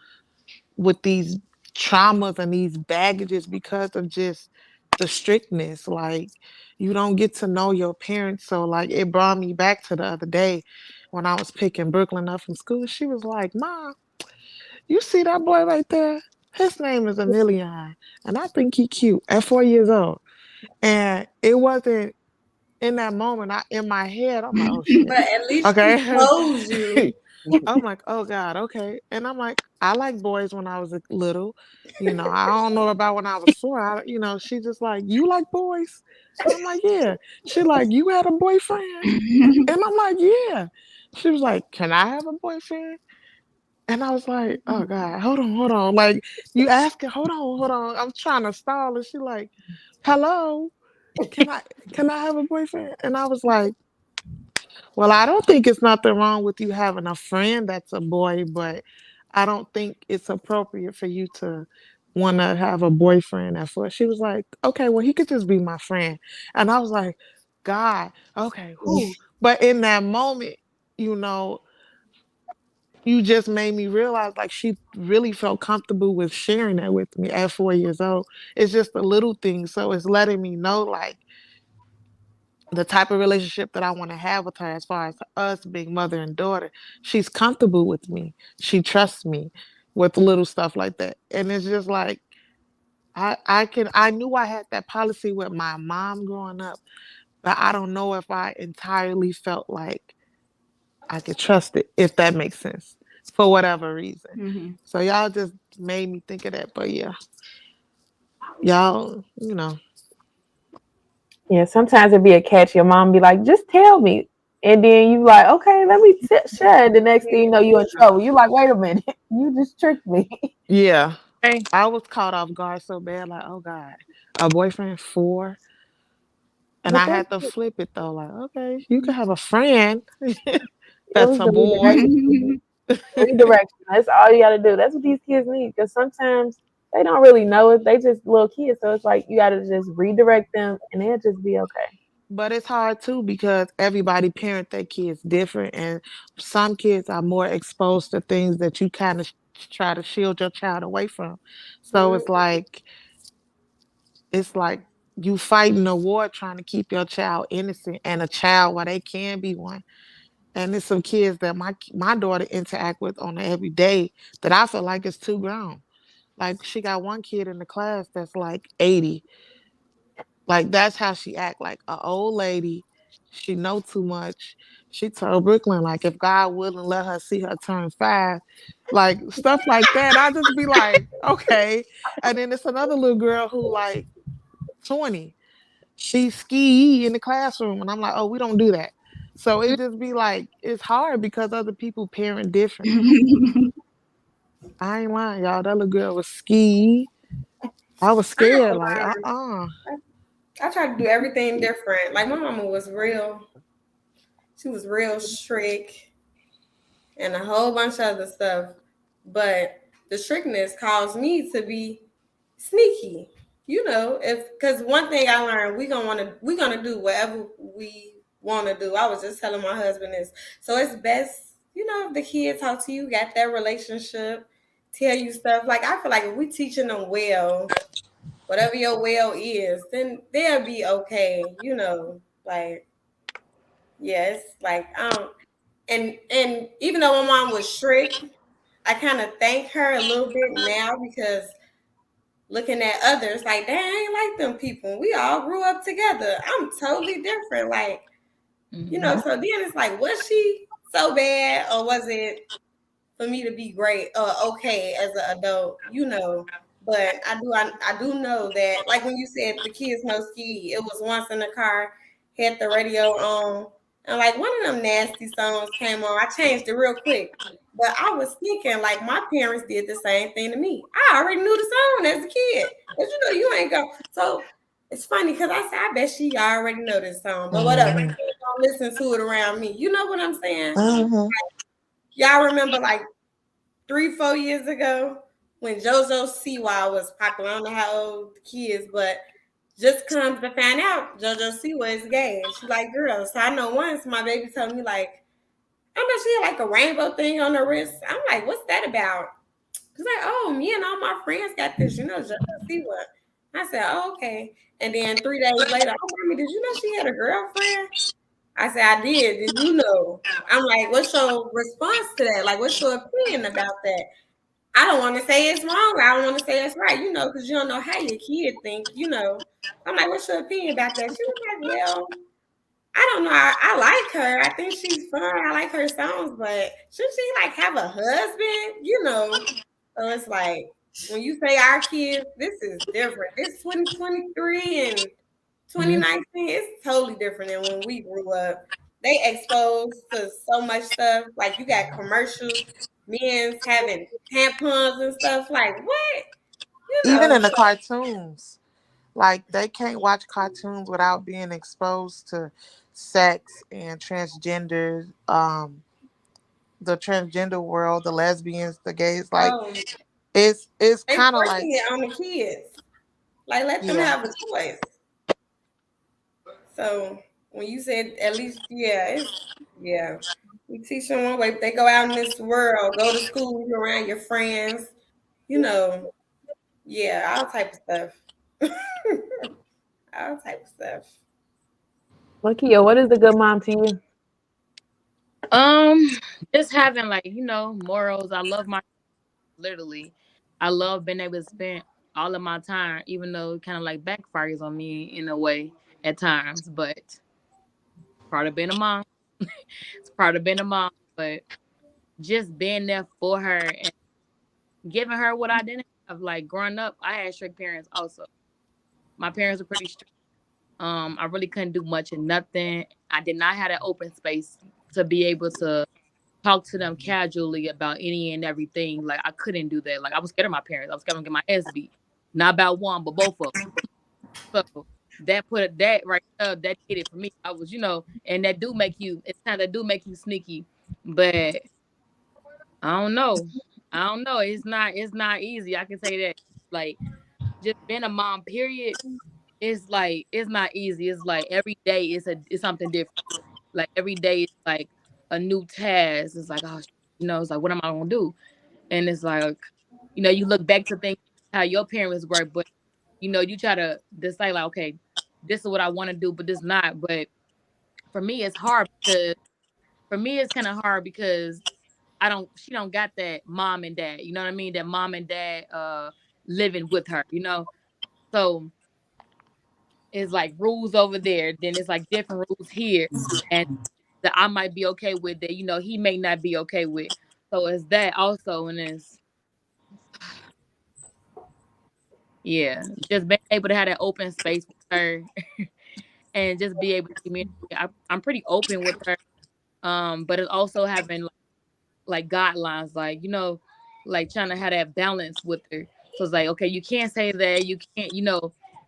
[SPEAKER 6] with these traumas and these baggages because of just the strictness. Like you don't get to know your parents, so like it brought me back to the other day when I was picking Brooklyn up from school. She was like, "Mom, you see that boy right there? His name is Emilion, and I think he cute at 4 years old." And it wasn't in that moment. In my head, I'm like, "Oh shit,
[SPEAKER 7] But at least she
[SPEAKER 6] okay."
[SPEAKER 7] told you.
[SPEAKER 6] I'm like, "Oh God, okay." And I'm like, I like boys when I was little. I don't know about when I was 4. She just like, "You like boys?" And I'm like, "Yeah." She like, "You had a boyfriend?" And I'm like, "Yeah." She was like, "Can I have a boyfriend?" And I was like, "Oh God, hold on." Like you asking, hold on. I'm trying to stall, and she like, "Hello, can I can I have a boyfriend?" And I was like, "Well, I don't think it's nothing wrong with you having a friend that's a boy, but I don't think it's appropriate for you to want to have a boyfriend at first." She was like, "Okay, well, he could just be my friend." And I was like, "God, okay, who?" But in that moment, you know, you just made me realize like she really felt comfortable with sharing that with me at 4 years old. It's just a little thing. So it's letting me know like the type of relationship that I want to have with her as far as us being mother and daughter. She's comfortable with me. She trusts me with little stuff like that. And it's just like I knew I had that policy with my mom growing up, but I don't know if I entirely felt like I could trust it, if that makes sense, for whatever reason.
[SPEAKER 4] Mhm.
[SPEAKER 6] So y'all just made me think of that. But yeah, y'all,
[SPEAKER 1] Yeah, sometimes it'd be a catch. Your mom be like, just tell me. And then you like, okay, let me share. The next thing you know, you in trouble. You like, wait a minute, you just tricked me.
[SPEAKER 6] yeah,
[SPEAKER 5] Hey,
[SPEAKER 6] I was caught off guard so bad, like, oh God, a boyfriend four. And
[SPEAKER 1] But
[SPEAKER 6] I
[SPEAKER 1] that's
[SPEAKER 6] had to flip it though, like, okay, you can have a friend
[SPEAKER 1] it
[SPEAKER 6] that's
[SPEAKER 1] was
[SPEAKER 6] a
[SPEAKER 1] the
[SPEAKER 6] boy.
[SPEAKER 1] redirection. Redirection. That's all you got to do. That's what these kids need. Because sometimes they don't really know it. They just little kids. So it's like you got to just redirect them, and they'll just be okay.
[SPEAKER 6] But it's hard too because everybody parent their kids different, and some kids are more exposed to things that you kind of try to shield your child away from. So it's like you fighting a war trying to keep your child innocent and a child while they can be one. And there's some kids that my daughter interact with on a every day that I feel like is too grown. Like she got one kid in the class that's like 80. Like that's how she act, like an old lady. She know too much. She told Brooklyn like if God wouldn't let her see her turn 5, like stuff like that. I just be like, okay. And then it's another little girl who like 20. She ski in the classroom, and I'm like, oh, we don't do that. So it just be like it's hard because other people parent differently. I ain't lying, y'all. That little girl was ski. I was
[SPEAKER 7] I ain't
[SPEAKER 6] scared,
[SPEAKER 7] gonna
[SPEAKER 6] like,
[SPEAKER 7] lie.
[SPEAKER 6] uh-uh.
[SPEAKER 7] I tried to do everything different. Like my mama was real. She was real strict and a whole bunch of other stuff. But the strictness caused me to be sneaky. You know, if because one thing I learned, we gonna do whatever we want to do. I was just telling my husband this, so it's best, if the kids talk to you, got that relationship, tell you stuff. Like I feel like if we teaching them well, whatever your well is, then they'll be okay. Like yes, like and even though my mom was strict, I kind of thank her a little bit now because looking at others, like, they ain't like them people. We all grew up together. I'm totally different. Like, so then it's like, was she so bad or was it for me to be great or okay as an adult, But I do know that, like when you said the kids know ski, it was once in the car, had the radio on, and like one of them nasty songs came on. I changed it real quick. But I was thinking, like, my parents did the same thing to me. I already knew the song as a kid. But you ain't go. So it's funny because I said, I bet she already know this song. But whatever.
[SPEAKER 6] Mhm.
[SPEAKER 7] Don't listen to it around me. You know what I'm saying?
[SPEAKER 3] Mhm.
[SPEAKER 7] Y'all remember like 3, 4 years ago when JoJo Siwa was popular. I don't know how old the kids, but just comes to find out JoJo Siwa is gay and she like girls. So I know once my baby told me like, I know she had like a rainbow thing on her wrist. I'm like, what's that about? She's like, oh, me and all my friends got this, JoJo Siwa. I said, oh, okay. And then 3 days later, oh, mommy, did you know she had a girlfriend? I said, I did. Did you know? I'm like, what's your response to that? Like, what's your opinion about that? I don't want to say it's wrong. I don't want to say it's right, because you don't know how your kid think. I'm like, what's your opinion about that? She was like, well, I don't know. I like her. I think she's fun. I like her songs, but should she like have a husband? So it's like when you say our kids, this is different. This 2023 and
[SPEAKER 6] Mhm.
[SPEAKER 7] 2019 is totally different than when we grew up. they exposed to so much stuff. Like you got commercials, men's having tampons and stuff. Like what? You
[SPEAKER 6] Even in
[SPEAKER 7] know.
[SPEAKER 6] the cartoons, like they can't watch cartoons without being exposed to sex and transgender, the transgender world, the lesbians, the gays. Like
[SPEAKER 7] Oh,
[SPEAKER 6] it's
[SPEAKER 7] they
[SPEAKER 6] kind of like,
[SPEAKER 7] forcing it on the kids. Like let them
[SPEAKER 6] yeah.
[SPEAKER 7] have a choice. So when you said at least, yeah, it's yeah. We teach them one way. If they go out in this world, go to school, you're around your friends, you know, yeah, all type of stuff. All type of stuff.
[SPEAKER 1] Lakia, what is a good mom to you?
[SPEAKER 5] Um, just having like morals. I love my literally. I love being able to spend all of my time, even though it kind of like backfires on me in a way at times. But part of being a mom, it's part of being a mom. But just being there for her and giving her what I didn't have. Like growing up, I had strict parents. Also, my parents were pretty strict. I really couldn't do much and nothing. I did not have that open space to be able to talk to them casually about any and everything. Like I couldn't do that. Like I was scared of my parents. I was scared of getting my ass beat. Not about one, but both of them. So that right there, that did it for me. I was, and that do make you. It's kind of do make you sneaky, but I don't know. I don't know. It's not easy. I can say that. Like just being a mom. Period. It's like it's not easy. It's like every day it's something different. Like every day it's like a new task. It's like it's like what am I gonna do? And it's like you look back to think how your parents were, but you try to decide like okay, this is what I want to do, but this not. But for me it's hard because for me it's kind of hard because she don't got that mom and dad. You know what I mean? That mom and dad living with her. So it's like rules over there, then it's like different rules here, and that I might be okay with that, he may not be okay with. So it's that also, and it's yeah, just being able to have that open space with her and just be able to communicate. I'm pretty open with her, but it's also having like guidelines, like like trying to have that balance with her. So it's like okay, you can't say that, you can't,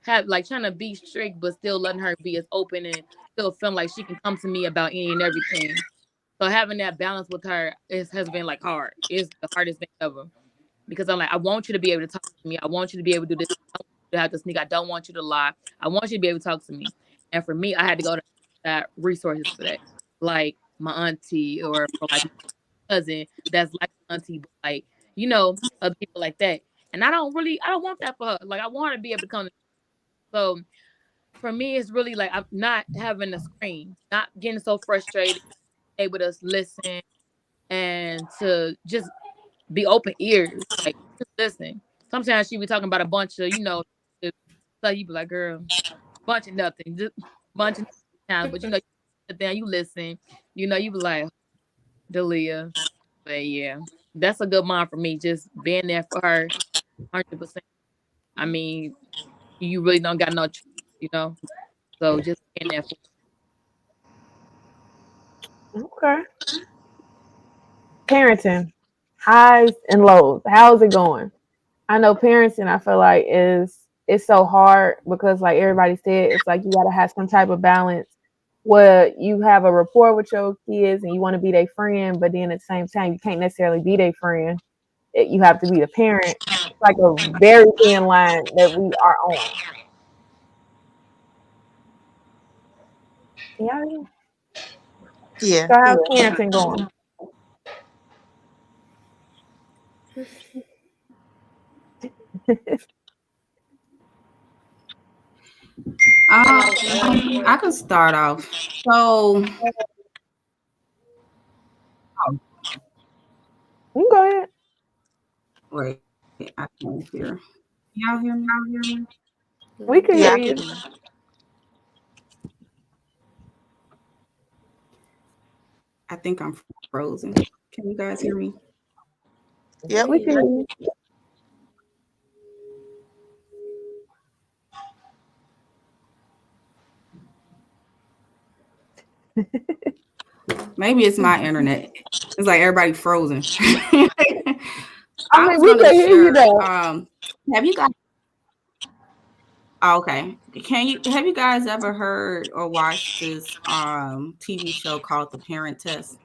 [SPEAKER 5] have like trying to be strict, but still letting her be as open and still feeling like she can come to me about any and everything. So having that balance with her has been like hard. It's the hardest thing ever because I'm like, I want you to be able to talk to me. I want you to be able to do this. I don't want you to have to sneak. I don't want you to lie. I want you to be able to talk to me. And for me, I had to go to that resources for that, like my auntie or for like my cousin that's like auntie, but like other people like that. And I don't want that for her. Like I want her to be able to come to me. So for me, it's really like I'm not having a scream, not getting so frustrated, able to listen and to just be open ears, like just listen. Sometimes she be talking about a bunch of, so you be like, girl, bunch of nothing, just bunch of nothing. But you sit there, you listen, you be like, Dalia. But yeah, that's a good mom for me. Just being there for her, 100%. I mean, you really don't got no choice, you know. So just being there for.
[SPEAKER 1] Okay. Parenting, highs and lows. How's it going? I know parenting, I feel like is it's so hard because like everybody said, it's like you gotta have some type of balance where you have a rapport with your kids and you want to be their friend, but then at the same time you can't necessarily be their friend. You have to be the parent. It's like a very thin line that we are on. Yeah.
[SPEAKER 6] Yeah.
[SPEAKER 1] So how's parenting going?
[SPEAKER 4] I could start off. So
[SPEAKER 1] You can go ahead.
[SPEAKER 4] wait, I can't hear. Y'all hear me?
[SPEAKER 1] We can
[SPEAKER 6] Yeah,
[SPEAKER 1] hear
[SPEAKER 6] I can
[SPEAKER 1] you.
[SPEAKER 6] hear you.
[SPEAKER 4] I think I'm frozen. Can you guys hear me?
[SPEAKER 6] Yep.
[SPEAKER 1] We can hear you.
[SPEAKER 4] Maybe it's my internet. It's like everybody frozen.
[SPEAKER 1] I
[SPEAKER 4] I
[SPEAKER 1] mean,
[SPEAKER 4] was
[SPEAKER 1] we
[SPEAKER 4] gonna
[SPEAKER 1] can hear you
[SPEAKER 4] share.
[SPEAKER 1] though.
[SPEAKER 4] Have you guys? Oh, okay. Can you have you guys ever heard or watched this TV show called The Parent Test?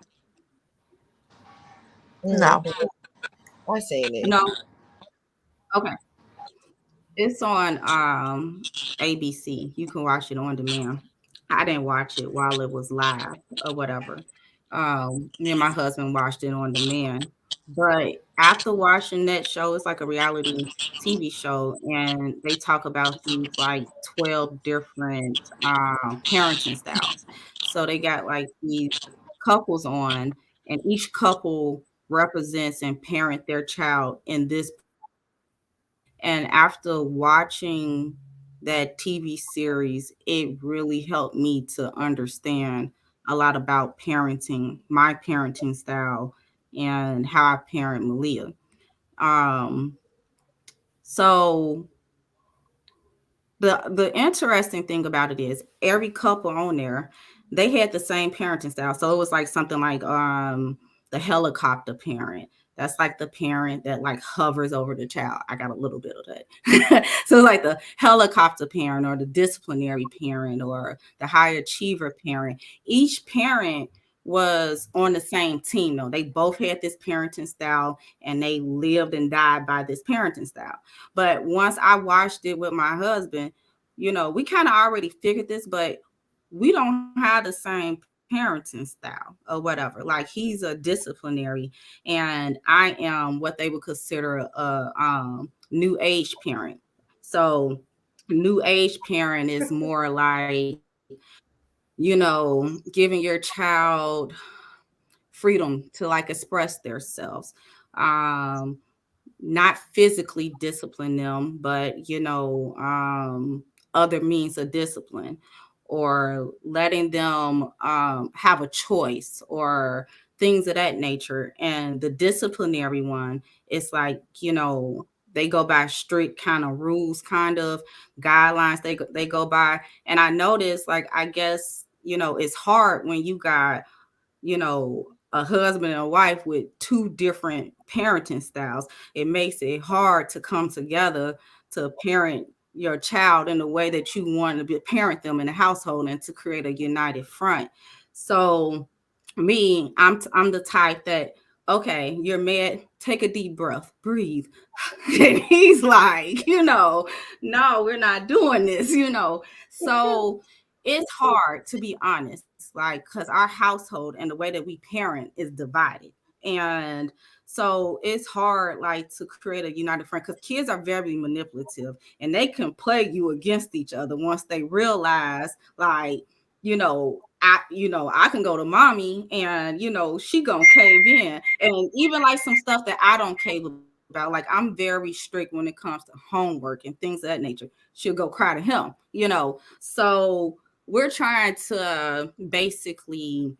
[SPEAKER 6] No.
[SPEAKER 3] Mhm. I seen it.
[SPEAKER 4] No. Okay. It's on ABC. You can watch it on demand. I didn't watch it while it was live or whatever. Me and my husband watched it on demand. But after watching that show, it's like a reality TV show, and they talk about these like 12 different parenting styles. So they got like these couples on, and each couple represents and parent their child in this particular way. And after watching that TV series, it really helped me to understand a lot about parenting, my parenting style, and how I parent Malia. Um, so the interesting thing about it is every couple on there, they had the same parenting style. So it was like something like the helicopter parent. That's like the parent that like hovers over the child. I got a little bit of that. So it's like the helicopter parent or the disciplinary parent or the high achiever parent. Each parent was on the same team though. They both had this parenting style and they lived and died by this parenting style. But once I watched it with my husband, we kind of already figured this, but we don't have the same parenting style or whatever. Like he's a disciplinary and I am what they would consider a new age parent. So new age parent is more like, giving your child freedom to like express themselves. Um, Not physically discipline them, but other means of discipline, or letting them have a choice or things of that nature. And the disciplinary one, it's like they go by strict kind of rules, kind of guidelines they go by. And I noticed, like, I guess it's hard when you got you know, a husband and a wife with two different parenting styles. It makes it hard to come together to parent your child in the way that you want to parent them in the household and to create a united front. So me, I'm the type that, okay, you're mad, take a deep breath, breathe. And he's like, no, we're not doing this. So it's hard, to be honest, like, because our household and the way that we parent is divided. And so it's hard, like, to create a united front, because kids are very manipulative and they can play you against each other once they realize, like, I can go to mommy and she gonna cave in. And even like some stuff that I don't cave about, like, I'm very strict when it comes to homework and things of that nature. She'll go cry to him. So we're trying to basically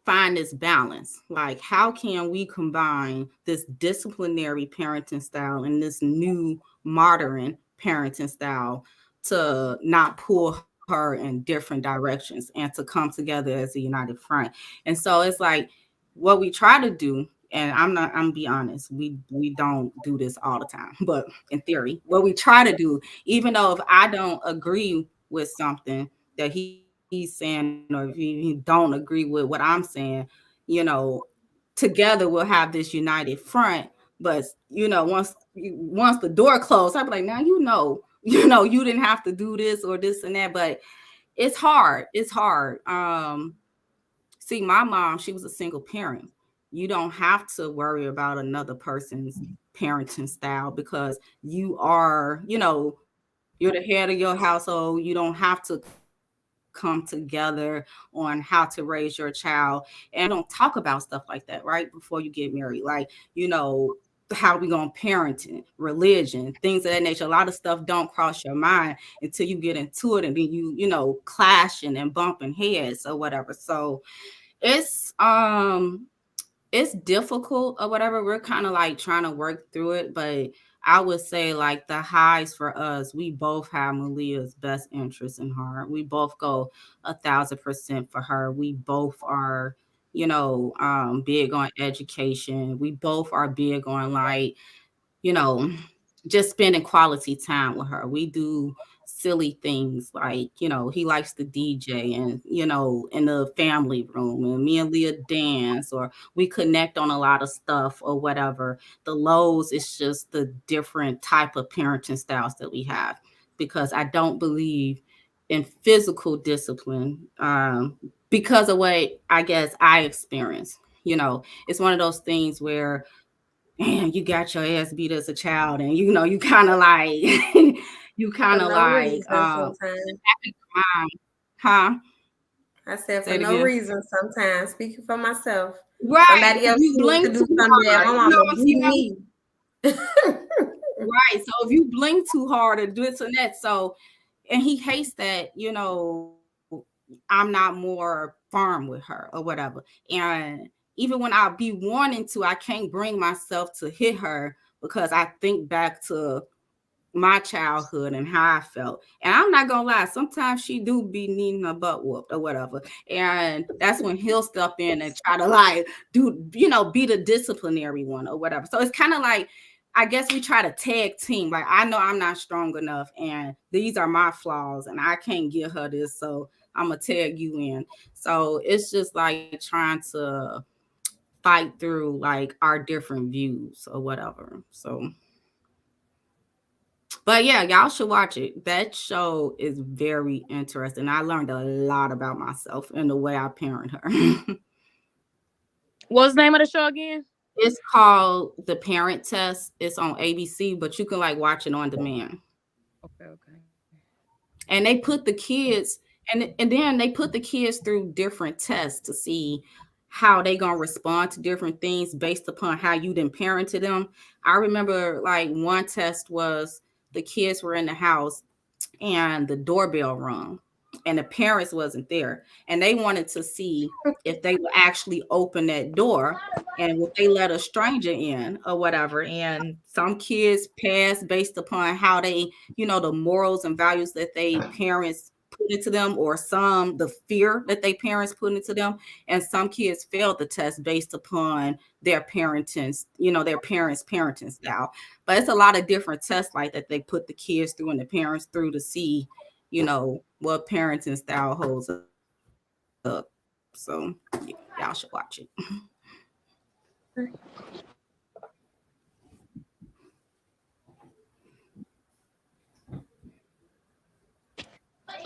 [SPEAKER 4] find this balance. Like, how can we combine this disciplinary parenting style and this new modern parenting style to not pull her in different directions and to come together as a united front? And so it's like, what we try to do, and I'm be honest, we don't do this all the time, but in theory, what we try to do, even though if I don't agree with something that he's saying, or if he don't agree with what I'm saying, you know, together we'll have this united front. But once the door closed, I'd be like, now you didn't have to do this or this and that. But it's hard. It's hard. See, my mom, she was a single parent. You don't have to worry about another person's parenting style, because you're the head of your household. You don't have to come together on how to raise your child. And we don't talk about stuff like that right before you get married. Like, how we gonna parent it, religion, things of that nature. A lot of stuff don't cross your mind until you get into it, and then clashing and bumping heads or whatever. So it's it's difficult or whatever. We're kind of like trying to work through it, but I would say like the highs for us, we both have Malia's best interest in her. We both go 1,000% for her. We both are, big on education. We both are big on like, you know, just spending quality time with her. We do silly things like, he likes to DJ and, in the family room, and me and Leah dance, or we connect on a lot of stuff or whatever. The lows is just the different type of parenting styles that we have, because I don't believe in physical discipline, because of what I guess I experienced. It's one of those things where, man, you got your ass beat as a child, and you kind of like, you
[SPEAKER 7] For
[SPEAKER 4] kind of
[SPEAKER 7] no
[SPEAKER 4] like,
[SPEAKER 7] reason sometimes.
[SPEAKER 4] huh?
[SPEAKER 7] I said for
[SPEAKER 4] Say it
[SPEAKER 7] no
[SPEAKER 4] again.
[SPEAKER 7] reason sometimes. Speaking for myself.
[SPEAKER 4] Right.
[SPEAKER 7] Somebody
[SPEAKER 4] If
[SPEAKER 7] else
[SPEAKER 4] you
[SPEAKER 7] needs to
[SPEAKER 4] blink
[SPEAKER 7] do
[SPEAKER 4] too
[SPEAKER 7] something that
[SPEAKER 4] hard,
[SPEAKER 7] my
[SPEAKER 4] you know
[SPEAKER 7] mama
[SPEAKER 4] what I'm
[SPEAKER 7] beat
[SPEAKER 4] saying?
[SPEAKER 7] me.
[SPEAKER 4] Right. So if you blink too hard or do this and that, and he hates that, I'm not more firm with her or whatever. And even when I be wanting to, I can't bring myself to hit her, because I think back to my childhood and how I felt. And I'm not gonna lie, sometimes she do be needing her butt whooped or whatever. And that's when he'll step in and try to like be the disciplinary one or whatever. So it's kind of like, I guess we try to tag team. Like, I know I'm not strong enough and these are my flaws and I can't give her this. So I'm gonna tag you in. So it's just like trying to fight through like our different views or whatever. So, but yeah, y'all should watch it. That show is very interesting. I learned a lot about myself and the way I parent her.
[SPEAKER 5] What's the name of the show again?
[SPEAKER 4] It's called The Parent Test. It's on ABC, but you can like watch it on demand.
[SPEAKER 5] Okay, okay.
[SPEAKER 4] And they put the kids and then they put the kids through different tests to see how they gonna respond to different things based upon how you done parented them. I remember like one test was the kids were in the house and the doorbell rung and the parents wasn't there, and they wanted to see if they would actually open that door and would they let a stranger in or whatever. And some kids pass based upon how they, the morals and values that they parents put into them, or some the fear that they parents put into them. And some kids failed the test based upon their parenting, their parents parenting style. But it's a lot of different tests like that they put the kids through and the parents through to see, what parenting style holds up. So yeah, y'all should watch it.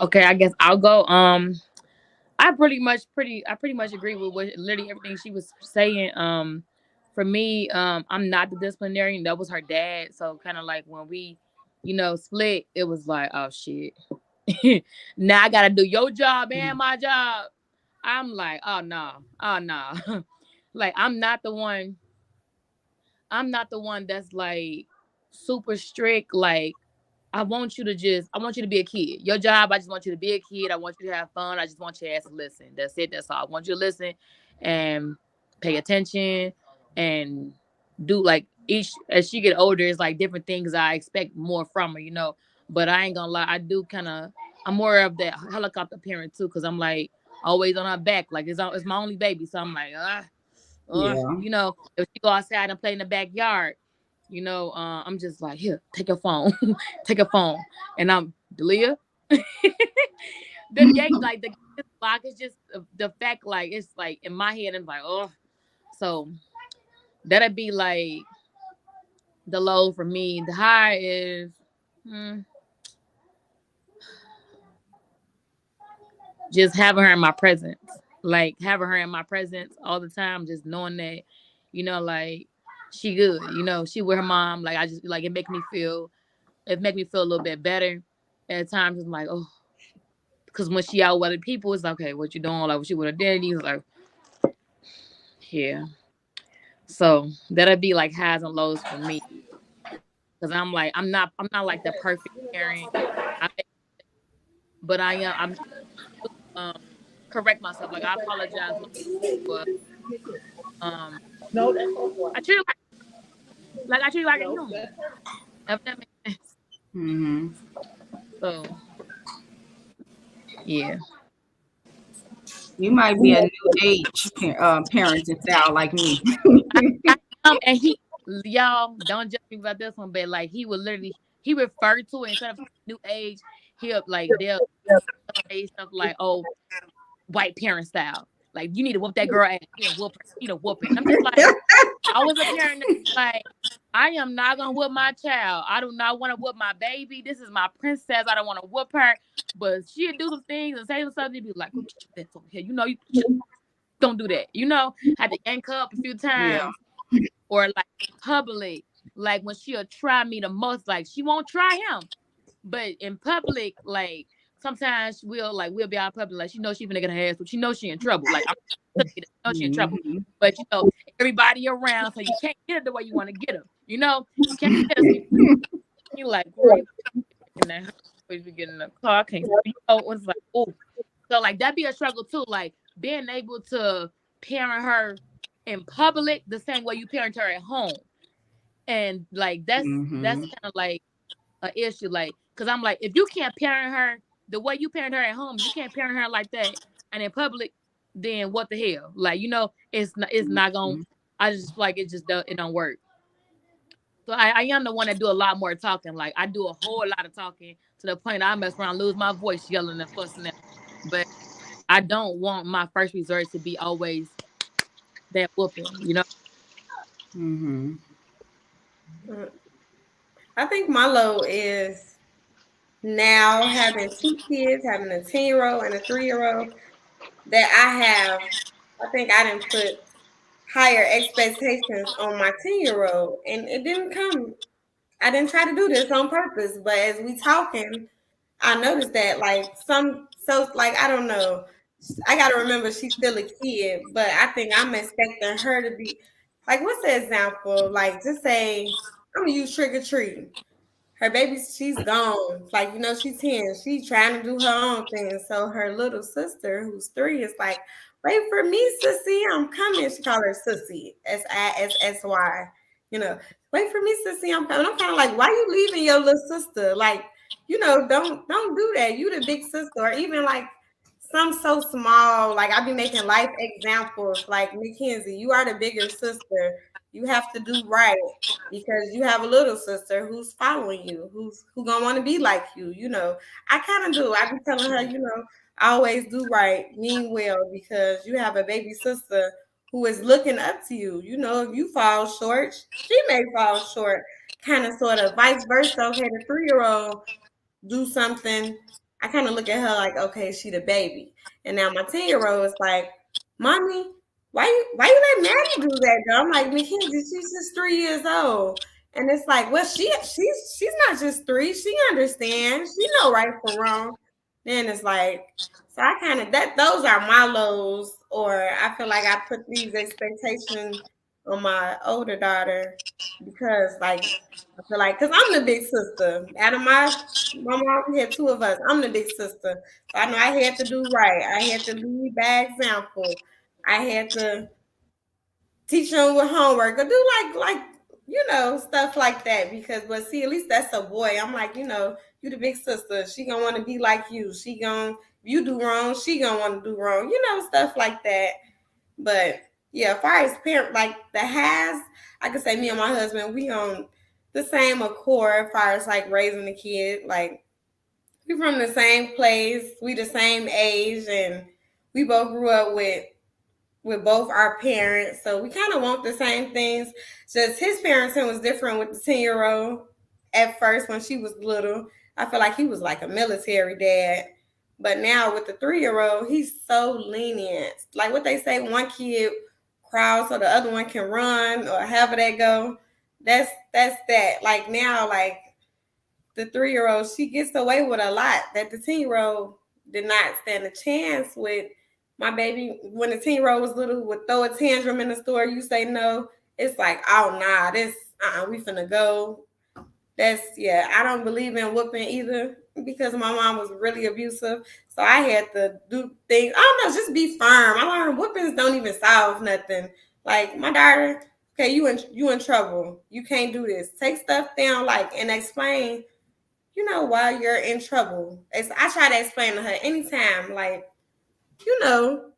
[SPEAKER 5] Okay, I guess I'll go. I pretty much agree with what literally everything she was saying. For me, I'm not the disciplinarian. That was her dad. So kind of like when we, split, it was like, oh shit. Now I gotta do your job and my job. I'm like, oh no, oh no. Like I'm not the one that's like super strict. Like I want you to be a kid. Your job, I just want you to be a kid. I want you to have fun. I just want your ass to listen. That's it. That's all. I want you to listen and pay attention and do like each as she get older, it's like different things I expect more from her. But I ain't gonna lie, I'm more of that helicopter parent too, because I'm like always on her back. Like it's my only baby. So I'm like,
[SPEAKER 4] Yeah.
[SPEAKER 5] if she go outside and play in the backyard, I'm just like, here, take your phone, take your phone, and I'm Delia. The gate, like the gate lock is just the fact, like it's like in my head, I'm like, oh, so that'd be like the low for me. The high is hmm, just having her in my presence, like having her in my presence all the time, just knowing that, like she good, she with her mom. Like I just like it make me feel a little bit better. At times it's like, oh, because when she out with other people, it's like, okay, what you doing? Like, what she with her daddy? It's like, yeah. So that'll be like highs and lows for me. Because I'm not like the perfect parent. I, but I am. Um, correct myself. Like I apologize when but um, I treat her like I treat her like a human. If that makes sense.
[SPEAKER 4] Mm-hmm.
[SPEAKER 5] So yeah.
[SPEAKER 4] You might be a new age parenting style like me.
[SPEAKER 5] I and y'all don't judge me about this one, but like he would literally he referred to it instead of new age, he'll like they'll say stuff like, oh, white parent style. Like you need to whoop that girl ass. You need to whoop her. You need to whoop it. And I'm just like, I was a parent that's like, I am not gonna whoop my child. I do not want to whoop my baby. This is my princess. I don't want to whoop her. But she'll do some things and say something, be like, go get your ass over here. You know, you don't do that. You know, had to yank her up a few
[SPEAKER 4] Yeah.
[SPEAKER 5] times. Or like public, like when she'll try me the most, like she won't try him. But in public, like sometimes we'll be out in public, like she knows she's gonna get her ass, but she knows she in trouble. Like I'm she knows she in trouble.
[SPEAKER 4] Mm-hmm.
[SPEAKER 5] But everybody around, so you can't get her the way you want to get her. You can't get her. So you like, girl, you in that house, you get in the car, I can't. It's like, oh, so like that be a struggle too. Like being able to parent her in public the same way you parent her at home, and like that's
[SPEAKER 4] Mm-hmm.
[SPEAKER 5] kind of like an issue. Like, cause I'm like, if you can't parent her the way you parent her at home, you can't parent her like that, and in public, then what the hell? Like, it's not gonna. I just feel like it don't work. So I am the one that do a lot more talking. Like I do a whole lot of talking to the point I mess around, lose my voice, yelling and fussing at. But I don't want my first resort to be always that whooping.
[SPEAKER 4] Mm-hmm.
[SPEAKER 7] Mm. I think my low is now having two kids, having a 10-year-old and a 3-year-old, that I think I didn't put higher expectations on my 10-year-old, and it didn't come. I didn't try to do this on purpose, but as we talking, I noticed that like I don't know. I gotta remember she's still a kid, but I think I'm expecting her to be like, what's the example? Like, just say I'm gonna use trick or treating. Her baby, she's gone. Like, she's 10. She's trying to do her own thing. So her little sister, who's 3, is like, wait for me, sissy. I'm coming. She called her sissy. Sissy. Wait for me, sissy. I'm coming. I'm kind of like, why you leaving your little sister? Like, don't do that. You the big sister. Or even like some so small. Like I be making life examples. Like Mackenzie, you are the bigger sister. You have to do right because you have a little sister who's following you, who gonna want to be like you. I kind of do. I be telling her, always do right, mean well, because you have a baby sister who is looking up to you. If you fall short, she may fall short. Kind of, sort of, vice versa. Okay, the 3-year-old do something, I kind of look at her like, okay, she the baby. And now my 10-year-old is like, mommy, why you let Maddie do that though? I'm like, Mackenzie, she's just 3 years old. And it's like, well, she's not just 3. She understands. She know right from wrong. Then it's like, so I kind of those are my lows, or I feel like I put these expectations on my older daughter because like I feel like because I'm the big sister. Out of my mom had 2 of us. I'm the big sister. So I know I had to do right. I had to lead by example. I had to teach them with homework or do stuff like that. Because but see, at least that's a boy. I'm like, you the big sister. She gonna want to be like you. If you do wrong, she gonna want to do wrong. Stuff like that. But yeah, as far as parent like the has, I could say me and my husband, we on the same accord as far as like raising a kid. Like we from the same place, we the same age, and we both grew up with both our parents. So we kind of want the same things. Just his parenting was different with the 10-year-old at first when she was little. I feel like he was like a military dad. But now with the 3-year-old, he's so lenient. Like what they say, one kid crawls so the other one can run or however they go. That's that. Like now, like the 3-year-old, she gets away with a lot that the 10-year-old did not stand a chance with. My baby, when the 10-year-old was little, would throw a tantrum in the store. You say no, it's like, oh nah, we finna go. Yeah, I don't believe in whooping either because my mom was really abusive. So I had to do things. I don't know, just be firm. I learned whoopings don't even solve nothing. Like my daughter, Okay, you in trouble. You can't do this. Take stuff down, like, and explain. Why you're in trouble. I try to explain to her anytime, like, you know,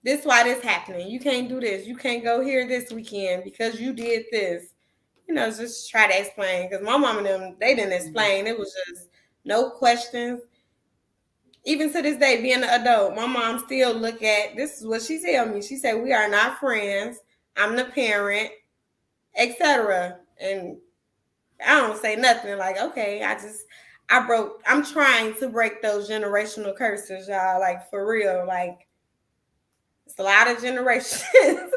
[SPEAKER 7] this why this happening. You can't do this. You can't go here this weekend because you did this. Just try to explain. Because my mom and them, they didn't explain. It was just no questions. Even to this day, being an adult, my mom still look at, this is what she tell me. She said, we are not friends. I'm the parent, etc. And I don't say nothing. Like, okay, I'm trying to break those generational curses, y'all. Like, for real. Like, it's a lot of generations.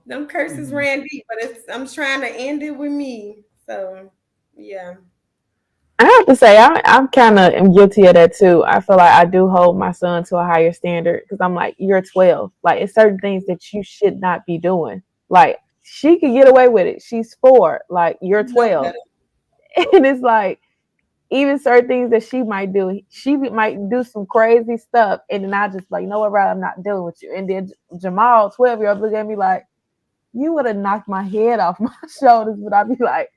[SPEAKER 7] Them curses ran deep, but I'm trying to end it with me. So, yeah.
[SPEAKER 1] I have to say, I'm kind of am guilty of that too. I feel like I do hold my son to a higher standard because I'm like, you're 12. Like, it's certain things that you should not be doing. Like, she could get away with it. She's 4. Like, you're
[SPEAKER 7] You know
[SPEAKER 1] 12.
[SPEAKER 7] better.
[SPEAKER 1] And it's like, even certain things that she might do some crazy stuff. And then I just like, you know what, Riley, I'm not dealing with you. And then Jamal, 12-year-old, look at me like, you would have knocked my head off my shoulders. But I'd be like,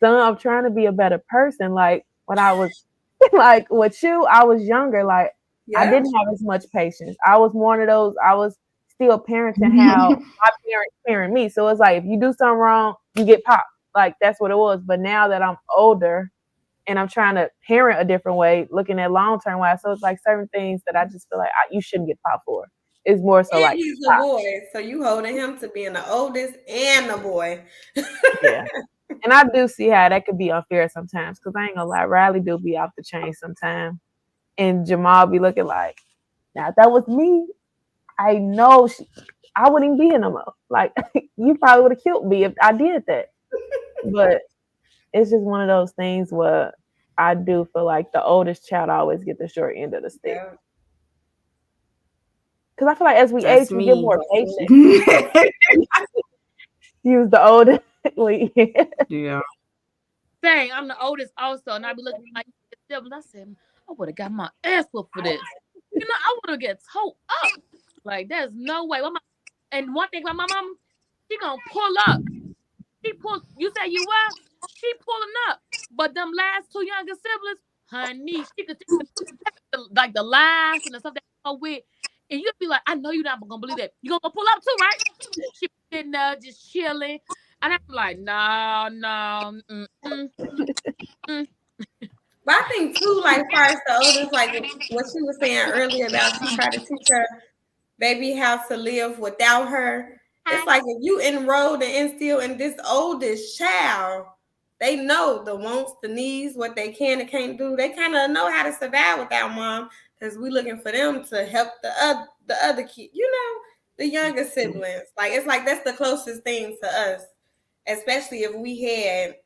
[SPEAKER 1] son, I'm trying to be a better person. Like when I was like with you, I was younger. Like I
[SPEAKER 7] Yep.
[SPEAKER 1] didn't have as much patience. I was one of those, I was still parenting how my parents parent me. So it's like if you do something wrong, you get popped. Like that's what it was. But now that I'm older and I'm trying to parent a different way, looking at long term wise, so it's like certain things that I just feel like you shouldn't get popped for. It's more so
[SPEAKER 7] And
[SPEAKER 1] like
[SPEAKER 7] he's a
[SPEAKER 1] pop.
[SPEAKER 7] boy. So you holding him to being the oldest and the boy.
[SPEAKER 1] Yeah. And I do see how that could be unfair sometimes because I ain't gonna lie, Riley do be off the chain sometimes. And Jamal be looking like, now if that was me, I know I wouldn't be here no more. Like you probably would have killed me if I did that. But it's just one of those things where I do feel like the oldest child always get the short end of the stick.
[SPEAKER 7] Yeah.
[SPEAKER 1] Because I feel like as we
[SPEAKER 4] That's
[SPEAKER 1] age, we get
[SPEAKER 4] me.
[SPEAKER 1] more patient. Use the oldest.
[SPEAKER 4] Yeah.
[SPEAKER 5] Dang, I'm the oldest also, and I be looking at my siblings. I said, I would have got my ass whooped for this. I would have get towed up. Like, there's no way. And one thing about my mom, she gonna pull up. She pull. You say you what? She pulling up. But them last two younger siblings, honey, she could take like the lies and the stuff that go with, and you'd be like, I know you're not gonna believe that. You gonna pull up too, right? She sitting there just chilling, and I'm like, no, no, mm.
[SPEAKER 7] But I think too, like far as the oldest, like what she was saying earlier about she tried to teach her baby how to live without her. It's like if you enrolled and instill in this oldest child, they know the wants, the needs, what they can and can't do. They kind of know how to survive without mom because we looking for them to help the other kid, the younger siblings. Like it's like that's the closest thing to us, especially if we had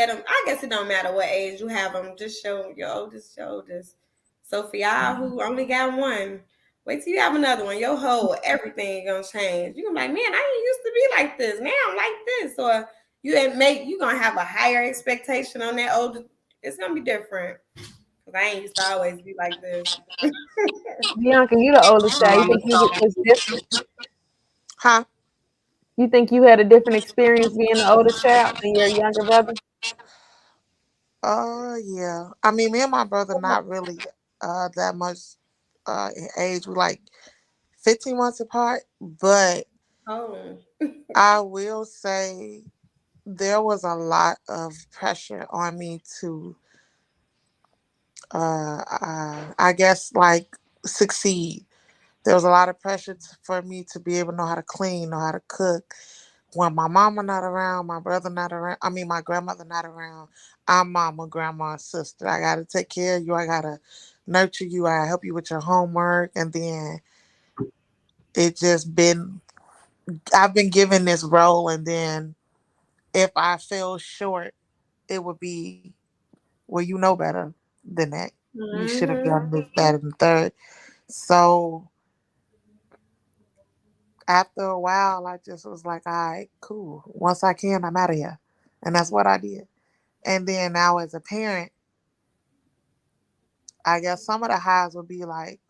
[SPEAKER 7] them. I guess it don't matter what age you have them. Just show your oldest, your oldest. So for y'all who only got one, wait till you have another one. Your whole everything gonna change. You gonna be like, man, I ain't used to be like this. Now I'm like this. Or you gonna have a higher expectation on that older. It's gonna be different. Cause I ain't used to always be like this.
[SPEAKER 1] Bianca, you the oldest child. You think you was different?
[SPEAKER 6] Huh?
[SPEAKER 1] You think you had a different experience being the oldest child than your younger brother?
[SPEAKER 6] Yeah. I mean, me and my brother not really that much in age. We like 15 months apart, but
[SPEAKER 7] Oh,
[SPEAKER 6] I will say there was a lot of pressure on me to I guess like succeed. There was a lot of pressure for me to be able to know how to clean, know how to cook. When my mama not around, my brother not around, I mean my grandmother not around, I'm mama, grandma, and sister. I gotta take care of you. I gotta nurture you. I help you with your homework, and then it just been I've been given this role, and then if I fell short, it would be well, you know better than that. You should have
[SPEAKER 7] mm-hmm.
[SPEAKER 6] done this, that, and the third. So after a while, I just was like, all right, cool. Once I can, I'm out of here. And that's what I did. And then now as a parent, I guess some of the highs would be like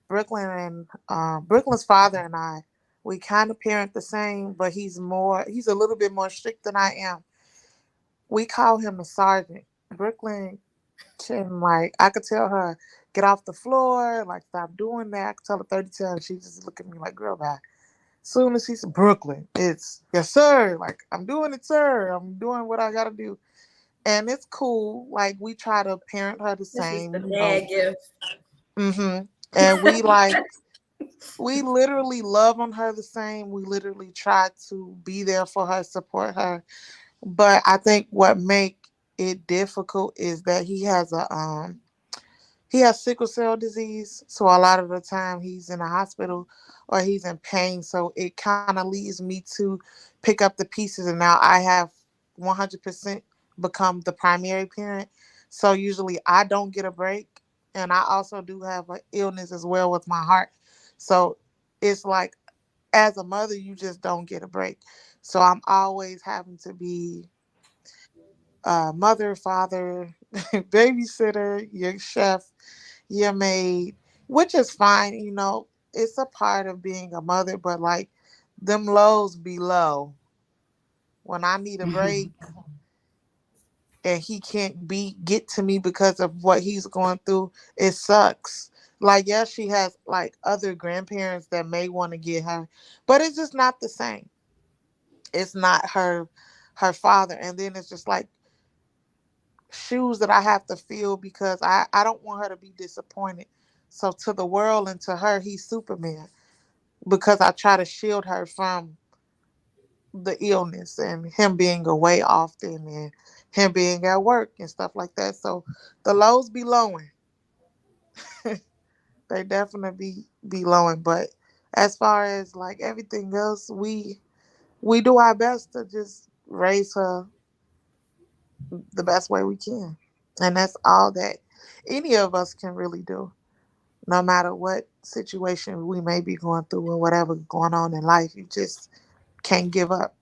[SPEAKER 6] Brooklyn's father and I We kind of parent the same, but he's a little bit more strict than I am. We call him a sergeant. Brooklyn can, like, I could tell her, get off the floor, like, stop doing that. I could tell her 30 times. She just look at me like, girl, bye. Soon as she's Brooklyn, it's yes, sir. Like, I'm doing it, sir. I'm doing what I gotta do. And it's cool. Like, we try to parent her the
[SPEAKER 7] This is
[SPEAKER 6] same,
[SPEAKER 7] the dad gift.
[SPEAKER 6] And we literally love on her the same. We literally try to be there for her, support her. But I think what make it difficult is that he has sickle cell disease, so a lot of the time he's in a hospital or he's in pain. So it kind of leads me to pick up the pieces, and now I have 100% become the primary parent. So usually I don't get a break, and I also do have an illness as well with my heart. So it's like, as a mother, you just don't get a break. So I'm always having to be mother, father, babysitter, your chef, your maid, which is fine. It's a part of being a mother, but like them lows be low. When I need a break and he can't get to me because of what he's going through, it sucks. Like, yes, she has like other grandparents that may want to get her, but it's just not the same. It's not her father. And then it's just like shoes that I have to fill because I don't want her to be disappointed. So to the world and to her, he's Superman because I try to shield her from the illness and him being away often and him being at work and stuff like that. So the lows be lowing. They definitely be lowing. But as far as like everything else, we do our best to just raise her the best way we can. And that's all that any of us can really do. No matter what situation we may be going through or whatever going on in life, you just can't give up.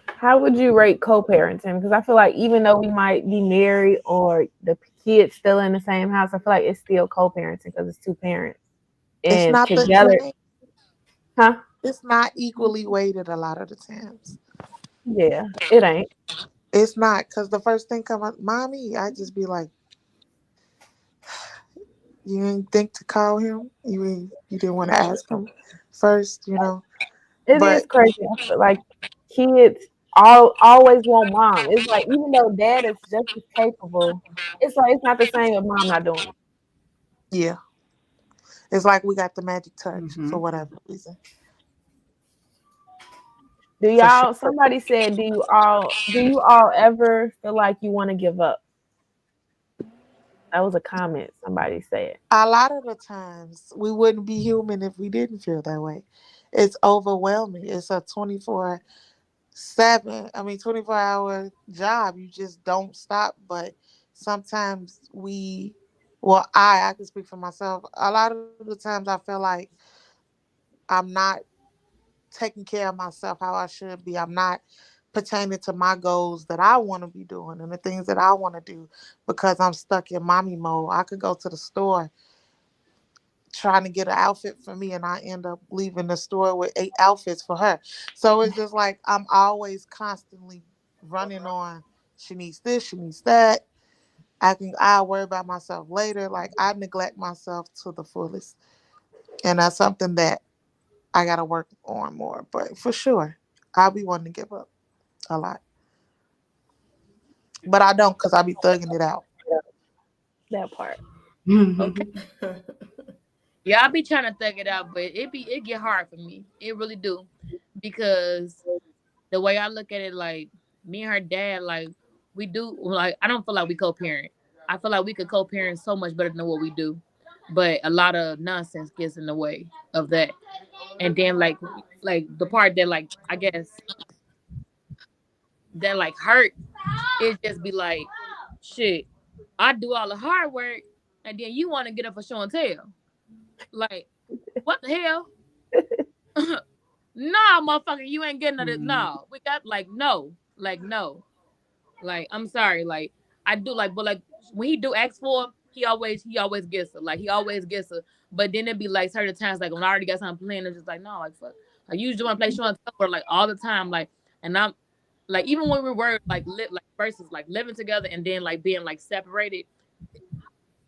[SPEAKER 1] How would you rate co-parenting? Because I feel like even though we might be married or the kids still in the same house, I feel like it's still co-parenting because it's two parents
[SPEAKER 6] It's
[SPEAKER 1] and
[SPEAKER 6] not the
[SPEAKER 1] together.
[SPEAKER 6] same.
[SPEAKER 1] Huh?
[SPEAKER 6] It's not equally weighted a lot of the times.
[SPEAKER 1] Yeah, it ain't.
[SPEAKER 6] It's not because the first thing come up, mommy, I just be like, you didn't think to call him. You didn't want to ask him first.
[SPEAKER 1] It is
[SPEAKER 6] But
[SPEAKER 1] crazy. I feel like kids always want mom. It's like even though dad is just as capable, it's like it's not the same if mom not doing it.
[SPEAKER 6] yeah, it's like we got the magic touch
[SPEAKER 4] Hmm.
[SPEAKER 6] for whatever reason.
[SPEAKER 1] Do
[SPEAKER 6] For sure.
[SPEAKER 1] y'all? Somebody said, do you all ever feel like you want to give up? That was a comment somebody said.
[SPEAKER 6] A lot of the times we wouldn't be human if we didn't feel that way. It's overwhelming. It's a 24/7, 24-hour job. You just don't stop. But sometimes well, I can speak for myself. A lot of the times I feel like I'm not taking care of myself how I should be. I'm not pertaining to my goals that I want to be doing and the things that I want to do because I'm stuck in mommy mode. I could go to the store trying to get an outfit for me and I end up leaving the store with 8 outfits for her. So it's just like I'm always constantly running on she needs this, she needs that. I'll worry about myself later. Like I neglect myself to the fullest. And that's something that I gotta work on more. But for sure, I'll be wanting to give up a lot. But I don't because I be thugging it out.
[SPEAKER 1] That part.
[SPEAKER 5] Okay. Yeah, I be trying to thug it out, but it get hard for me. It really do. Because the way I look at it, like me and her dad, like we do like I don't feel like we co parent. I feel like we could co parent so much better than what we do. But a lot of nonsense gets in the way of that. And then like the part that like I guess that like hurt, it just be like, shit, I do all the hard work and then you wanna get up for show and tell. Like, what the hell? Nah, motherfucker, you ain't getting it.
[SPEAKER 4] Hmm.
[SPEAKER 5] No, we got like no, like no, like I'm sorry, like I do like, but like when he do ask for her, he always gets her. Like he always gets her. But then it'd be like certain times, like when I already got something planned, I'm just like, no, like fuck. Like you just want to play show and tell her like all the time, like, and I'm like even when we were like like versus like living together and then like being like separated,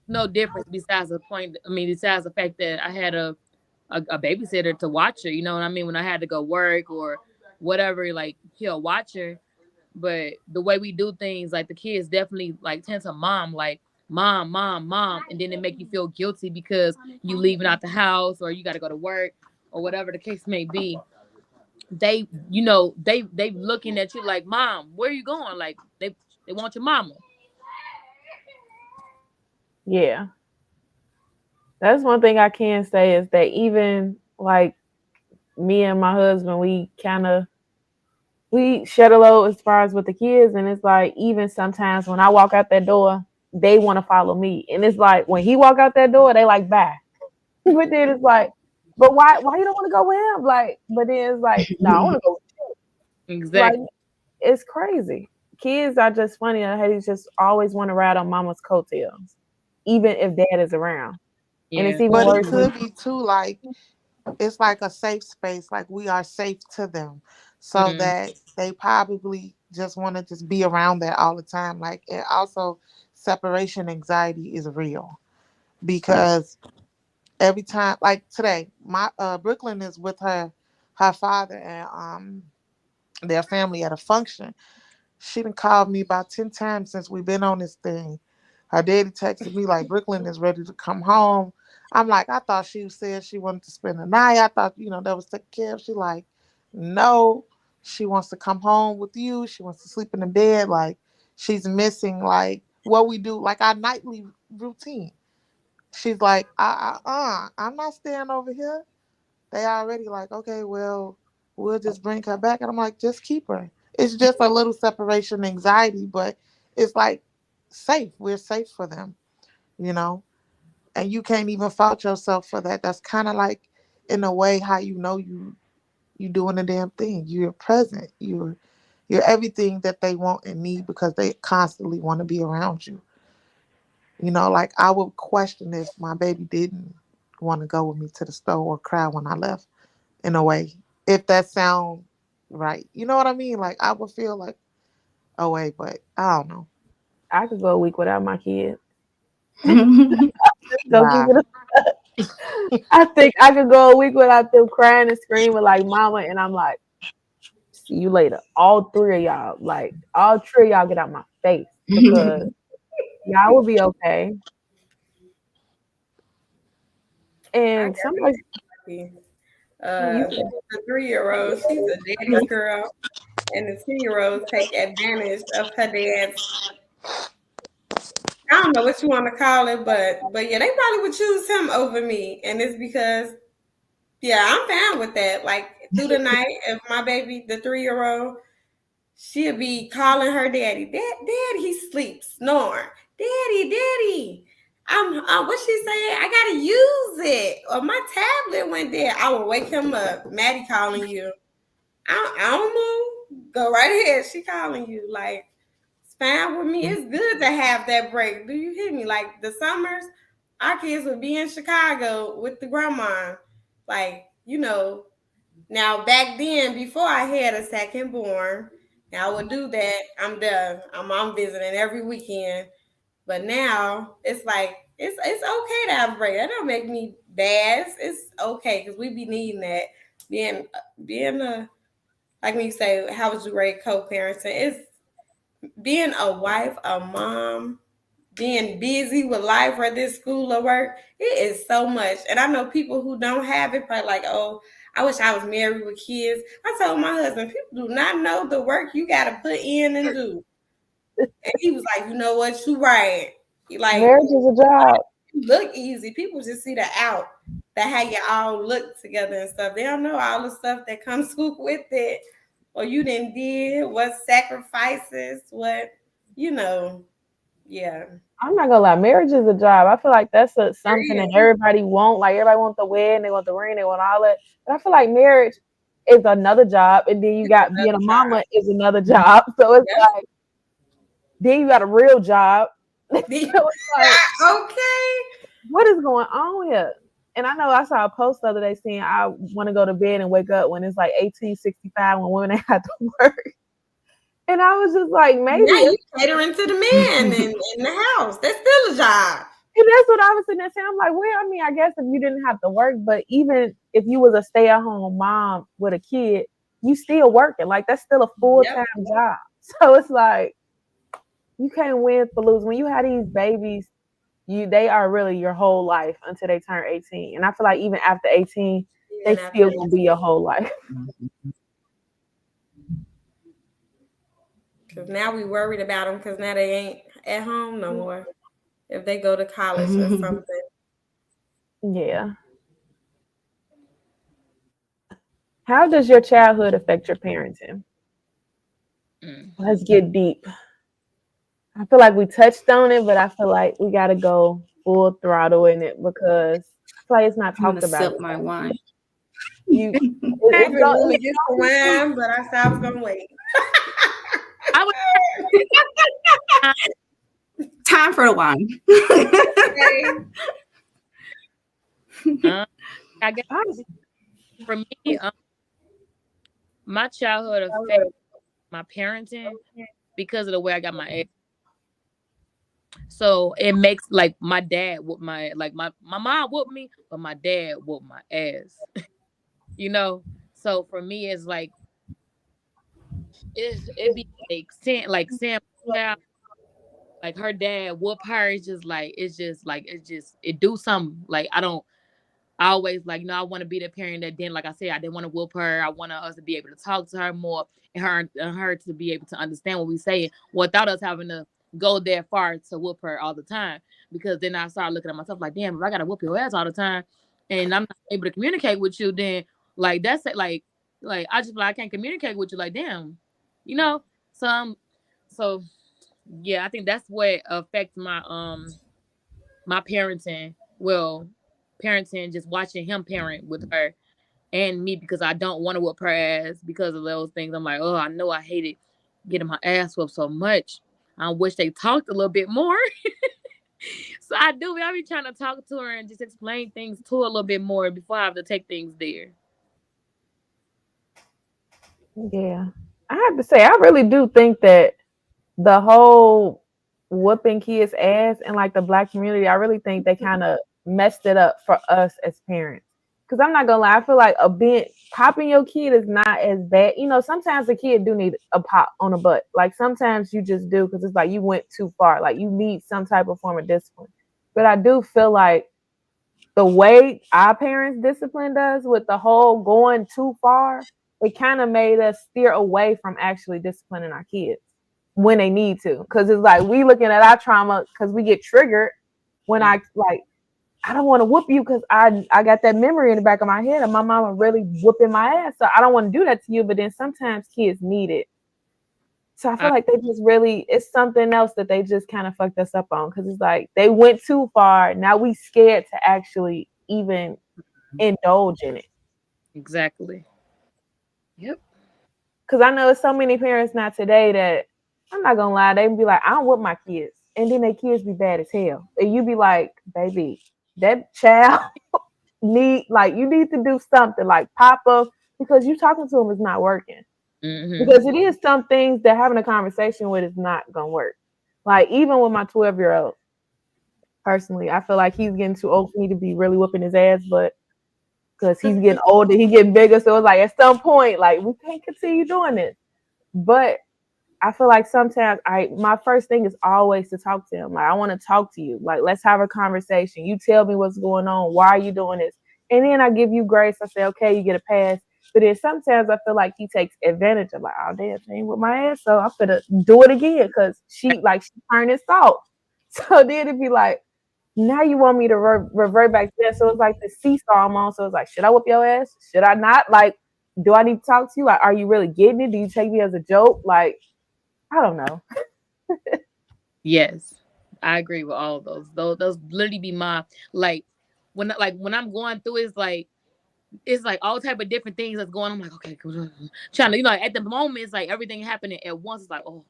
[SPEAKER 5] no difference besides the point. I mean, besides the fact that I had a babysitter to watch her. You know what I mean? When I had to go work or whatever, like he'll watch her. But the way we do things, like the kids definitely like tend to mom, like mom, mom, mom, and then it make you feel guilty because you leaving out the house or you got to go to work or whatever the case may be. They, they looking at you like, mom, where you going? Like they want your mama.
[SPEAKER 1] Yeah. That's one thing I can say is that even like me and my husband, we shed a load as far as with the kids, and it's like even sometimes when I walk out that door, they want to follow me, and it's like when he walk out that door, they like bye, but then it's like, but why you don't want to go with him? Like, but then it's like, no, I want to go with you. Like,
[SPEAKER 5] Exactly.
[SPEAKER 1] it's crazy. Kids are just funny. I had just always want to ride on mama's coattails, even if dad is around, and it's
[SPEAKER 5] Yeah.
[SPEAKER 1] even
[SPEAKER 6] But it
[SPEAKER 1] worse when
[SPEAKER 6] could be too like it's like a safe space, like we are safe to them, so
[SPEAKER 5] Mm,
[SPEAKER 6] that they probably just want to just be around that all the time. Like, and also separation anxiety is real because every time, like today, my Brooklyn is with her father and their family at a function. She done called me about 10 times since we've been on this thing. Her daddy texted me like Brooklyn is ready to come home. I'm like, I thought she said she wanted to spend the night. I thought, that was taken care of. She like, no, she wants to come home with you. She wants to sleep in the bed. Like, she's missing like what we do, like our nightly routine. She's like, I'm not staying over here. They already like, okay, well, we'll just bring her back. And I'm like, just keep her. It's just a little separation anxiety, but it's like safe. We're safe for them, you know? And you can't even fault yourself for that. That's kind of like, in a way, how you doing the damn thing. You're present. You're everything that they want and need because they constantly want to be around you. Like I would question if my baby didn't want to go with me to the store or cry when I left in a way. If that sound right. You know what I mean? Like I would feel like, oh wait, but I don't know.
[SPEAKER 1] I could go a week without my kids.
[SPEAKER 4] Mhm.
[SPEAKER 1] Just go keep
[SPEAKER 6] Bye.
[SPEAKER 1] it. I think I could go a week without them crying and screaming like mama, and I'm like, see you later. All three of y'all, like all three of y'all, get out my face because y'all will be okay.
[SPEAKER 7] I
[SPEAKER 1] And
[SPEAKER 7] got
[SPEAKER 1] somebody,
[SPEAKER 7] to
[SPEAKER 1] you
[SPEAKER 7] the 3-year-old, she's a daddy's girl, and the 2-year-old take advantage of her dad's. I don't know what you want to call it, but yeah, they probably would choose him over me, and it's because yeah, I'm fine with that. Like through the night, if my baby, the 3-year-old, she'll be calling her daddy, Dad, he sleeps, snoring, Daddy. What she saying? I gotta use it, or my tablet went dead. I will wake him up. Maddie calling you. I don't move. Go right ahead. She calling you. Like it's fine with me. It's good to have that break. Do you hear me? Like the summers, our kids would be in Chicago with the grandma. Like now, back then, before I had a second born, now I would do that. I'm done. I'm visiting every weekend. But now it's like it's okay to have a break. That don't make me bad. It's okay because we be needing that. Being a like when you say how would you rate co-parenting? It's being a wife, a mom, being busy with life or this school or work, it is so much. And I know people who don't have it probably like, oh, I wish I was married with kids. I told my husband, people do not know the work you got to put in and do. And he was like, you know what, you right. Like,
[SPEAKER 1] marriage is a job.
[SPEAKER 7] you look easy. People just see the out, that how you all look together and stuff. They don't know all the stuff that comes with it. Or you didn't did, what sacrifices, you know, yeah.
[SPEAKER 1] I'm not gonna lie, marriage is a job. I feel like that's
[SPEAKER 7] There
[SPEAKER 1] something that
[SPEAKER 7] is.
[SPEAKER 1] everybody want. Like everybody want the wedding, they want the ring, they want all that. But I feel like marriage is another job, and then you
[SPEAKER 7] It's
[SPEAKER 1] got being
[SPEAKER 7] another
[SPEAKER 1] a
[SPEAKER 7] job.
[SPEAKER 1] mama is another job. So it's
[SPEAKER 7] Yep.
[SPEAKER 1] like then you got a real job.
[SPEAKER 7] The-
[SPEAKER 1] So it's like,
[SPEAKER 7] okay.
[SPEAKER 1] what is going on here? And I know I saw a post the other day saying I want to go to bed and wake up when it's like 1865 when women ain't have to work. And I was just like, maybe
[SPEAKER 7] Now
[SPEAKER 1] it's,
[SPEAKER 7] you catering to the man in the house. That's still a job.
[SPEAKER 1] and that's what I was sitting there saying. I'm like, well, I mean, I guess if you didn't have to work, but even if you was a stay at home mom with a kid, you still working. Like that's still a full
[SPEAKER 7] Yep.
[SPEAKER 1] time job. So it's like you can't win for lose. When you have these babies, they are really your whole life until they turn 18. And I feel like even after 18, they
[SPEAKER 7] Even after
[SPEAKER 1] still gonna be your whole life.
[SPEAKER 7] because now we worried about them because now they ain't at home no more. If they go to college or something.
[SPEAKER 1] Yeah. How does your childhood affect your parenting?
[SPEAKER 5] Mm.
[SPEAKER 1] Let's get deep. I feel like we touched on it, but I feel like we gotta go full throttle in it because I feel like it's not
[SPEAKER 4] I'm gonna
[SPEAKER 1] talked about
[SPEAKER 4] sip
[SPEAKER 1] enough.
[SPEAKER 4] my wine.
[SPEAKER 1] You,
[SPEAKER 7] I've
[SPEAKER 1] it's
[SPEAKER 7] been
[SPEAKER 1] go,
[SPEAKER 7] wanting to
[SPEAKER 1] it's
[SPEAKER 7] get some
[SPEAKER 1] gonna be too.
[SPEAKER 7] wine, but I said I was gonna wait.
[SPEAKER 5] I would.
[SPEAKER 4] Time for the wine.
[SPEAKER 7] Okay.
[SPEAKER 5] I guess
[SPEAKER 1] I,
[SPEAKER 5] for me, my childhood affected my parenting because of the way I got my egg. So it makes like my dad whooped my mom whooped me, but my dad whooped my ass. You know. So for me, it's like it be like Sam child, like her dad whoop her. It's just it do something like I always like, I want to be the parent that then, like I said, I didn't want to whoop her. I wanted us to be able to talk to her more and her to be able to understand what we say without us having to go that far to whoop her all the time. Because then I started looking at myself like, damn, if I got to whoop your ass all the time and I'm not able to communicate with you, then like that's it. Like I just like I can't communicate with you. Like, damn, you know? So, so yeah, I think that's what affects my parenting. Well, parenting, just watching him parent with her and me because I don't want to whoop her ass because of those things. I'm like, oh, I know I hated getting my ass whooped so much. I wish they talked a little bit more. So I do. I be trying to talk to her and just explain things to her a little bit more before I have to take things there.
[SPEAKER 1] yeah. I have to say, I really do think that the whole whooping kids' ass in like the black community, I really think they kind of messed it up for us as parents. Because I'm not gonna lie, I feel like a bit popping your kid is not as bad. You know, sometimes a kid do need a pop on the butt. Like sometimes you just do because it's like you went too far. Like you need some type of form of discipline. But I do feel like the way our parents disciplined us with the whole going too far, it kind of made us steer away from actually disciplining our kids when they need to. Because it's like we looking at our trauma because we get triggered when I like, I don't want to whoop you because I got that memory in the back of my head of my mama really whooping my ass. So I don't want to do that to you. But then sometimes kids need it. So I feel
[SPEAKER 5] I,
[SPEAKER 1] like they just really, it's something else that they just kind of fucked us up on because it's like they went too far. Now we scared to actually even indulge in it.
[SPEAKER 5] exactly. Yep.
[SPEAKER 1] Because I know so many parents now today that I'm not gonna lie, they be like, I don't want my kids, and then their kids be bad as hell, and you be like, baby, that child you need to do something like pop up because you talking to them is not working.
[SPEAKER 5] Hmm.
[SPEAKER 1] Because it is some things that having a conversation with is not gonna work. Like even with my 12-year-old, personally, I feel like he's getting too old for me to be really whooping his ass, but because he's getting older, he getting bigger. So it's like at some point, like we can't continue doing this. But I feel like sometimes my first thing is always to talk to him. Like I want to talk to you. Like let's have a conversation. You tell me what's going on. Why are you doing this? And then I give you grace. I say, okay, you get a pass. But then sometimes I feel like he takes advantage of like, oh damn, she ain't with my ass, so I'm gonna do it again because she turned it soft. So then it'd be like, now you want me to revert back to that. So it's like the seesaw I'm on. So it's like, should I whoop your ass? Should I not? Like, do I need to talk to you? Like, are you really getting it? Do you take me as a joke? Like, I don't know.
[SPEAKER 5] Yes, I agree with all of those. Those literally be my like when I'm going through it's like all type of different things that's going on. I'm like, okay, trying to at the moment it's like everything happening at once. It's like, oh,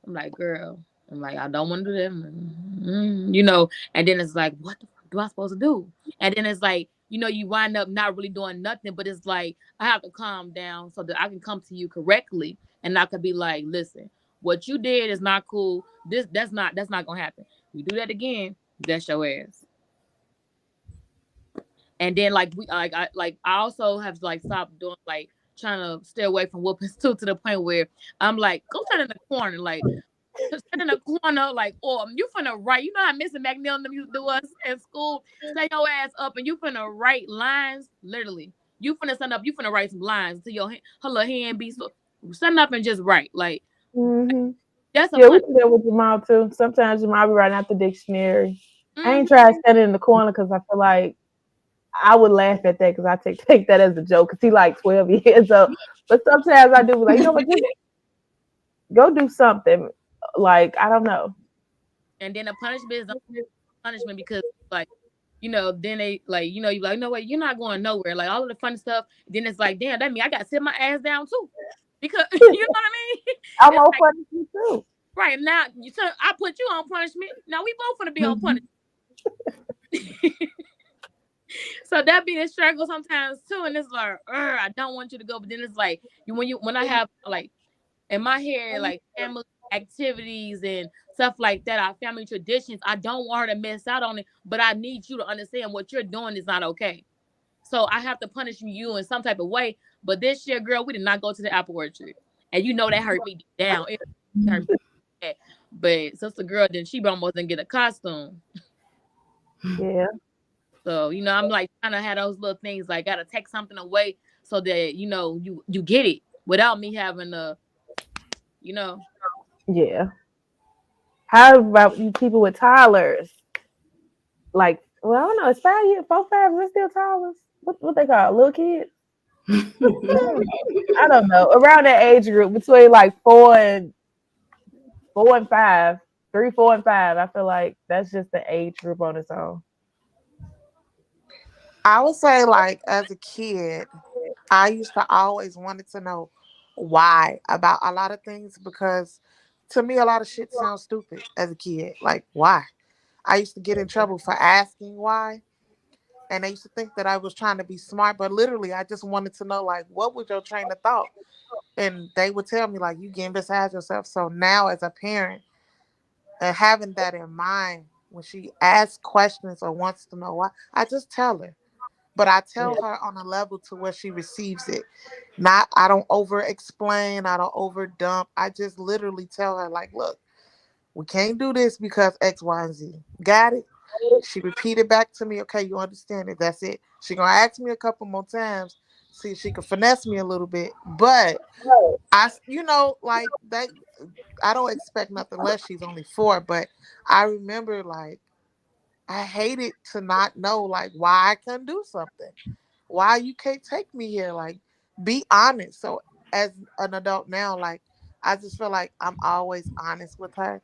[SPEAKER 5] I'm like, girl, I'm like, I don't want to do that. You know, and then it's like, what the fuck do I supposed to do? And then it's like, you know, you wind up not really doing nothing, but it's like I have to calm down so that I can come to you correctly, and I could be like, listen, what you did is not cool. That's not gonna happen. You do that again, that's your ass. And then like I also have like stopped doing like trying to stay away from whoopings too, to the point where I'm like, go stand in the corner, like stand in the corner, like, oh, you finna write. You know how Mr. McNeil and them used to do us at school? Stay your ass up and you finna write lines. Literally. You finna stand up, you finna write some lines until her little hand be so stand up and just write. Like
[SPEAKER 1] Mm-hmm.
[SPEAKER 5] that's a
[SPEAKER 1] Yeah, we
[SPEAKER 5] punch.
[SPEAKER 1] do that with Jamal too. Sometimes Jamal be writing out the dictionary. I ain't
[SPEAKER 5] Hmm.
[SPEAKER 1] trying standing in the corner because I feel like I would laugh at that because I take that as a joke because he like 12 years old. But sometimes I do be like, you know what, just go do something. Like, I don't know.
[SPEAKER 5] And then the punishment is punishment because like, you know, then they like, you know, you like, no way, you're not going nowhere. Like all of the fun stuff. Then it's like, damn, that mean I gotta sit my ass down too. Because you know what I mean?
[SPEAKER 1] I'm
[SPEAKER 5] It's
[SPEAKER 1] on
[SPEAKER 5] like
[SPEAKER 1] punishment too.
[SPEAKER 5] right now, I put you on punishment. Now we both gonna be on punishment. So that be the struggle sometimes too. And it's like, I don't want you to go. But then it's like when I have like in my head, like family activities and stuff like that, our family traditions, I don't want her to miss out on it. But I need you to understand what you're doing is not okay. So I have to punish you in some type of way. But this year, girl, we did not go to the apple orchard. And you know that hurt me deep down. It hurt me bad. But sister girl, then she almost didn't get a costume.
[SPEAKER 1] Yeah.
[SPEAKER 5] So, you know, I'm like trying to have those little things like gotta take something away so that, you know, you get it without me having to, you know.
[SPEAKER 1] Yeah. How about you people with toddlers? Like, well, I don't know. It's 5 years, 4, 5. Is it still toddlers? What they call little kids? I don't know. Around that age group between like 4 and 5, 3, 4, and 5. I feel like that's just the age group on its own.
[SPEAKER 6] I would say, like, as a kid, I used to always wanted to know why about a lot of things because to me, a lot of shit sounds stupid as a kid. Like, why? I used to get in trouble for asking why. And they used to think that I was trying to be smart, but literally, I just wanted to know, like, what was your train of thought? And they would tell me, like, you getting beside yourself. So now, as a parent, and having that in mind, when she asks questions or wants to know why, I just tell her. But I tell her on a level to where she receives it. Not, I don't over explain, I don't over dump. I just literally tell her, like, look, we can't do this because X, Y, and Z. Got it? She repeated back to me, okay, you understand it. That's it. She gonna ask me a couple more times, see if she can finesse me a little bit. But like that, I don't expect nothing less. She's only 4, but I remember like I hated to not know like why I couldn't do something. Why you can't take me here? Like, be honest. So as an adult now, like I just feel like I'm always honest with her.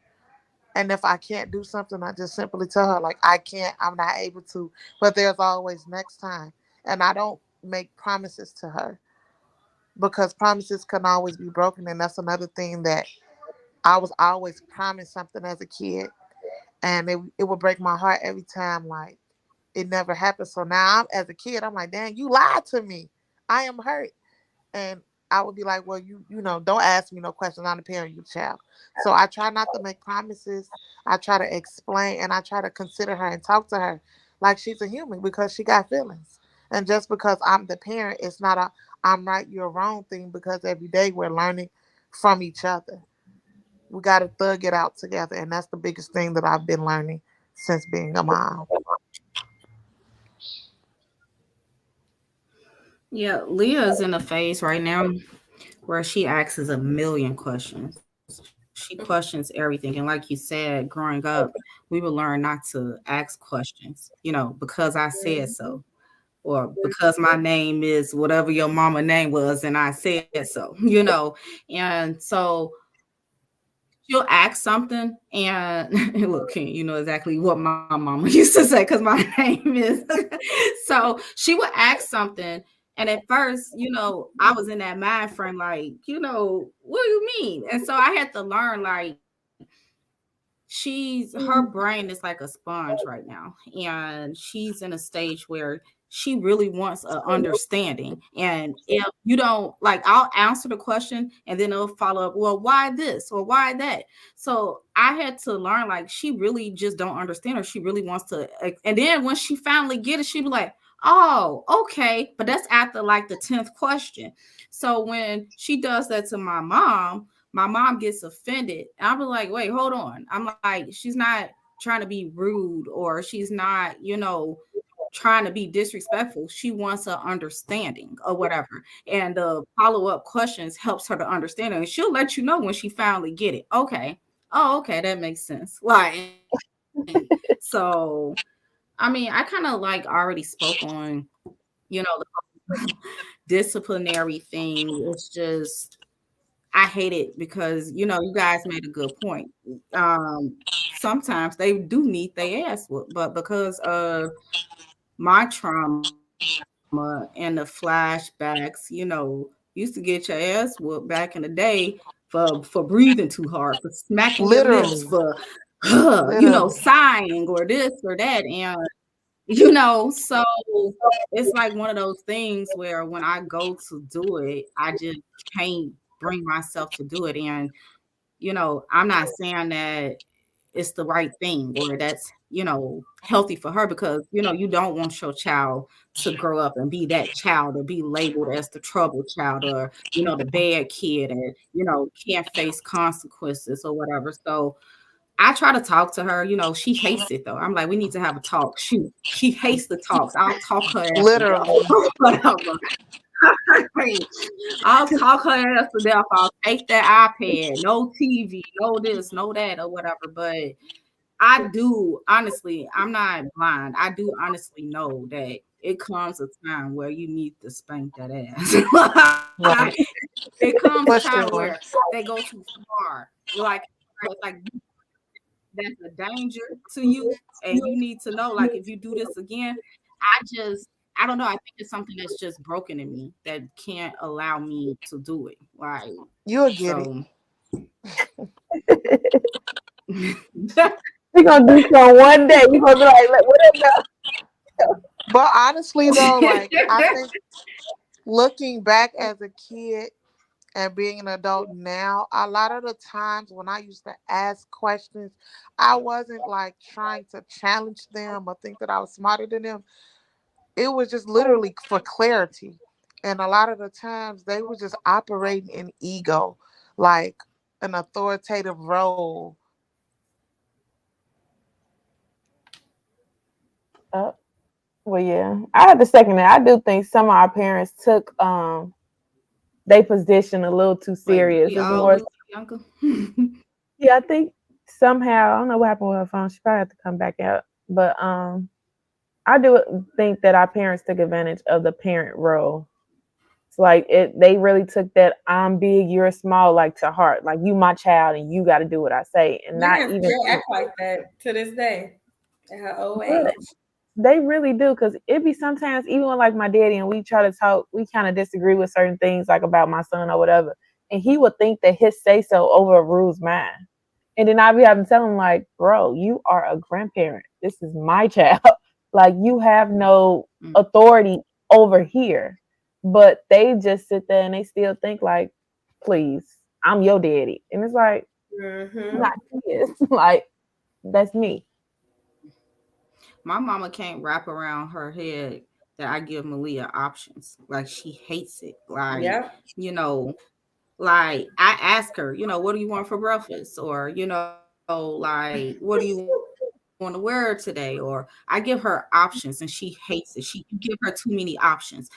[SPEAKER 6] And if I can't do something, I just simply tell her, like, I can't, I'm not able to. But there's always next time. And I don't make promises to her because promises can always be broken. And that's another thing that I was always promised something as a kid. And it would break my heart every time, like, it never happened. So now, as a kid, I'm like, dang, you lied to me. I am hurt. And I would be like, well, don't ask me no questions. I'm the parent, you child. So I try not to make promises. I try to explain and I try to consider her and talk to her like she's a human because she got feelings. And just because I'm the parent, it's not a I'm right, you're wrong thing because every day we're learning from each other. We got to thug it out together. And that's the biggest thing that I've been learning since being a mom.
[SPEAKER 4] Yeah, Leah's in a phase right now where she asks us a million questions. She questions everything. And like you said, growing up, we would learn not to ask questions, because I said so. Or because my name is whatever your mama name was and I said so. And so she'll ask something and look, Ken, you know exactly what my mama used to say because my name is. So she would ask something. And at first, I was in that mind frame, like, what do you mean? And so I had to learn, like, her brain is like a sponge right now, and she's in a stage where she really wants a understanding. And if you don't, like, I'll answer the question and then it'll follow up, well, why this or why that? So I had to learn, like, she really just don't understand, or she really wants to. And then when she finally get it, she be like, oh, okay. But that's after like the 10th question. So when she does that to my mom gets offended. And I'll be like, wait, hold on. I'm like, she's not trying to be rude, or she's not, trying to be disrespectful. She wants an understanding or whatever. And the follow-up questions helps her to understand it. And she'll let you know when she finally get it. Okay. Oh, okay, that makes sense. Like, so I mean, I kind of like already spoke on, the disciplinary thing. It's just I hate it because you guys made a good point. Sometimes they do need their ass whooped, but because of my trauma and the flashbacks, used to get your ass whooped back in the day for breathing too hard, for smacking your lips,
[SPEAKER 6] Literally.
[SPEAKER 4] for
[SPEAKER 6] Literally.
[SPEAKER 4] sighing or this or that, and so it's like one of those things where when I go to do it, I just can't bring myself to do it. And, I'm not saying that it's the right thing or that's, healthy for her, because, you don't want your child to grow up and be that child or be labeled as the trouble child, or, the bad kid, and, can't face consequences or whatever. So I try to talk to her. She hates it though. I'm like, we need to have a talk. She hates the talks. I'll talk her ass to death.
[SPEAKER 6] Literally.
[SPEAKER 4] Whatever. I'll talk her ass to death. I'll take that iPad, no TV, no this, no that, or whatever. But I do honestly, I'm not blind. I do honestly know that it comes a time where you need to spank that ass.
[SPEAKER 6] Right.
[SPEAKER 4] It comes a time
[SPEAKER 6] For
[SPEAKER 4] where
[SPEAKER 6] sure.
[SPEAKER 4] they go too far. It's like that's a danger to you, and you need to know, like, if you do this again, I don't know, I think it's something that's just broken in me that can't allow me to do it, like,
[SPEAKER 6] You'll get it.
[SPEAKER 4] so
[SPEAKER 1] We're gonna do so one day. We're gonna be like, what is that?
[SPEAKER 6] But honestly though, like I think looking back as a kid and being an adult now, a lot of the times when I used to ask questions, I wasn't like trying to challenge them or think that I was smarter than them. It was just literally for clarity. And a lot of the times they were just operating in ego, like an authoritative role.
[SPEAKER 1] Oh, well, yeah. I have to second that. I do think some of our parents took their position a little too
[SPEAKER 4] wait, did
[SPEAKER 1] serious.
[SPEAKER 4] we
[SPEAKER 1] It's
[SPEAKER 4] all
[SPEAKER 1] more,
[SPEAKER 4] lose Bianca?
[SPEAKER 1] yeah. I think somehow I don't know what happened with her phone. She probably had to come back out. But I do think that our parents took advantage of the parent role. It's like they really took that I'm big, you're small, like to heart. Like you my child and you got to do what I say, and not
[SPEAKER 7] Yes,
[SPEAKER 1] even.
[SPEAKER 7] still act like that to this day at her old
[SPEAKER 1] But
[SPEAKER 7] age.
[SPEAKER 1] they really do, because it be sometimes even with like my daddy and we try to talk, we kind of disagree with certain things like about my son or whatever, and he would think that his say so overrules mine, and then I be having to tell him like, bro, you are a grandparent. This is my child. Like you have no
[SPEAKER 4] Mm.
[SPEAKER 1] authority over here, but they just sit there and they still think like, please, I'm your daddy, and it's like,
[SPEAKER 7] Mm-hmm.
[SPEAKER 1] not his. Like that's me.
[SPEAKER 4] My mama can't wrap around her head that I give Malia options. Like, she hates it. Like,
[SPEAKER 7] Yep.
[SPEAKER 4] you know, like I ask her, what do you want for breakfast? Or, like, what do you want to wear today? Or I give her options and she hates it. You give her too many options.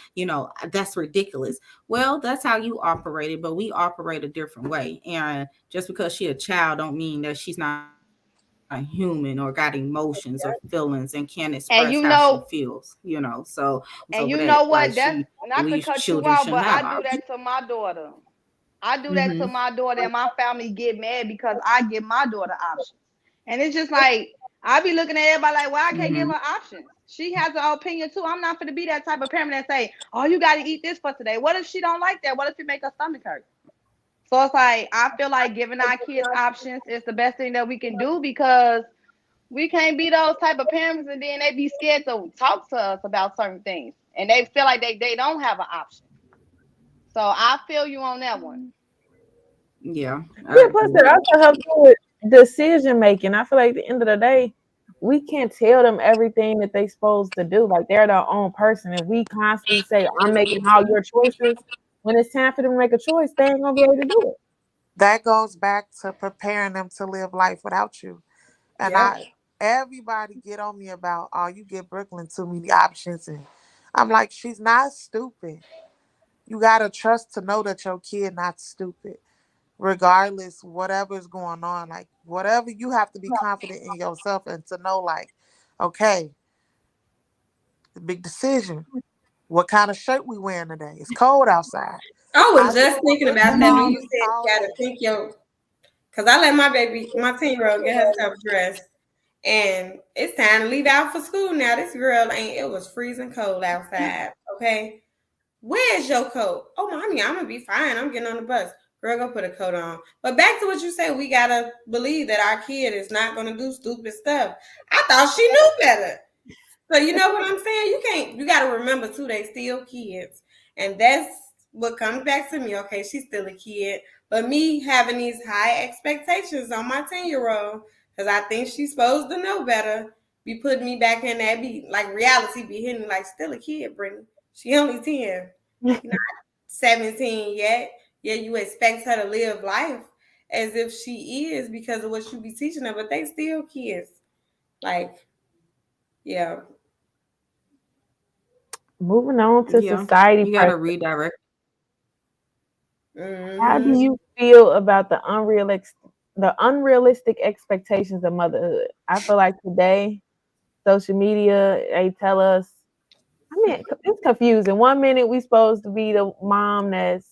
[SPEAKER 4] That's ridiculous. Well, that's how you operated, but we operate a different way. And just because she a child don't mean that she's not human or got emotions or feelings and can't express how she feels,
[SPEAKER 8] And you know,
[SPEAKER 4] So because of that, like,
[SPEAKER 8] and you
[SPEAKER 4] she
[SPEAKER 8] know what? That's
[SPEAKER 4] believes
[SPEAKER 8] not to
[SPEAKER 4] children
[SPEAKER 8] cut
[SPEAKER 4] shouldn't
[SPEAKER 8] you
[SPEAKER 4] have
[SPEAKER 8] out, but I
[SPEAKER 4] options.
[SPEAKER 8] do that to my daughter. I do that
[SPEAKER 4] Mm-hmm.
[SPEAKER 8] to my daughter, and my family get mad because I give my daughter options. And it's just like I be looking at everybody like, well, I can't give
[SPEAKER 4] Mm-hmm.
[SPEAKER 8] her options. She has her opinion too. I'm not going to be that type of parent that say, oh, you got to eat this for today. What if she don't like that? What if it make her stomach hurt? So it's like I feel like giving our kids options is the best thing that we can do because we can't be those type of parents and then they be scared to talk to us about certain things. And they feel like they don't have an option. So I feel you on that one.
[SPEAKER 4] Yeah,
[SPEAKER 1] Yeah,
[SPEAKER 4] I
[SPEAKER 1] plus
[SPEAKER 4] agree.
[SPEAKER 1] it also helps you with decision making. I feel like at the end of the day, we can't tell them everything that they supposed to do. Like they're their own person. If we constantly say, I'm making all your choices, when it's time for them to make a choice, they ain't gonna be able to do it.
[SPEAKER 6] That goes back to preparing them to live life without you. And
[SPEAKER 7] Yep.
[SPEAKER 6] everybody get on me about, oh, you get Brooklyn too many options. And I'm like, she's not stupid. You gotta trust to know that your kid not stupid. Regardless, whatever's going on, like whatever you have to be confident in yourself and to know, like, okay, the big decision. What kind of shirt we wearing today? It's cold outside.
[SPEAKER 7] I
[SPEAKER 6] I
[SPEAKER 7] was
[SPEAKER 6] just
[SPEAKER 7] just thinking
[SPEAKER 6] want
[SPEAKER 7] about that when
[SPEAKER 6] all,
[SPEAKER 7] you said
[SPEAKER 6] all
[SPEAKER 7] you gotta
[SPEAKER 6] that.
[SPEAKER 7] think your, cause I let my 10-year-old get herself dressed, and it's time to leave out for school now. This girl ain't. It was freezing cold outside. Okay, where's your coat? Oh, mommy, I'm gonna be fine. I'm getting on the bus. Girl, go put a coat on. But back to what you said, we gotta believe that our kid is not gonna do stupid stuff. I thought she knew better. So you know what I'm saying? You gotta remember too, they still kids. And that's what comes back to me. Okay, she's still a kid. But me having these high expectations on my 10-year-old, because I think she's supposed to know better, be putting me back in that be like reality be hitting me like still a kid, Brittany. She only 10. She's not 17 yet. Yet you expect her to live life as if she is because of what you be teaching her, but they still kids. Like, yeah.
[SPEAKER 1] Moving on to
[SPEAKER 4] Yeah,
[SPEAKER 1] society
[SPEAKER 4] you gotta
[SPEAKER 1] pressure.
[SPEAKER 4] redirect.
[SPEAKER 1] How do
[SPEAKER 7] Mm-hmm.
[SPEAKER 1] you feel about the unrealistic expectations of motherhood? I feel like today, social media, they tell us, I mean, it's confusing. One minute we supposed to be the mom that's,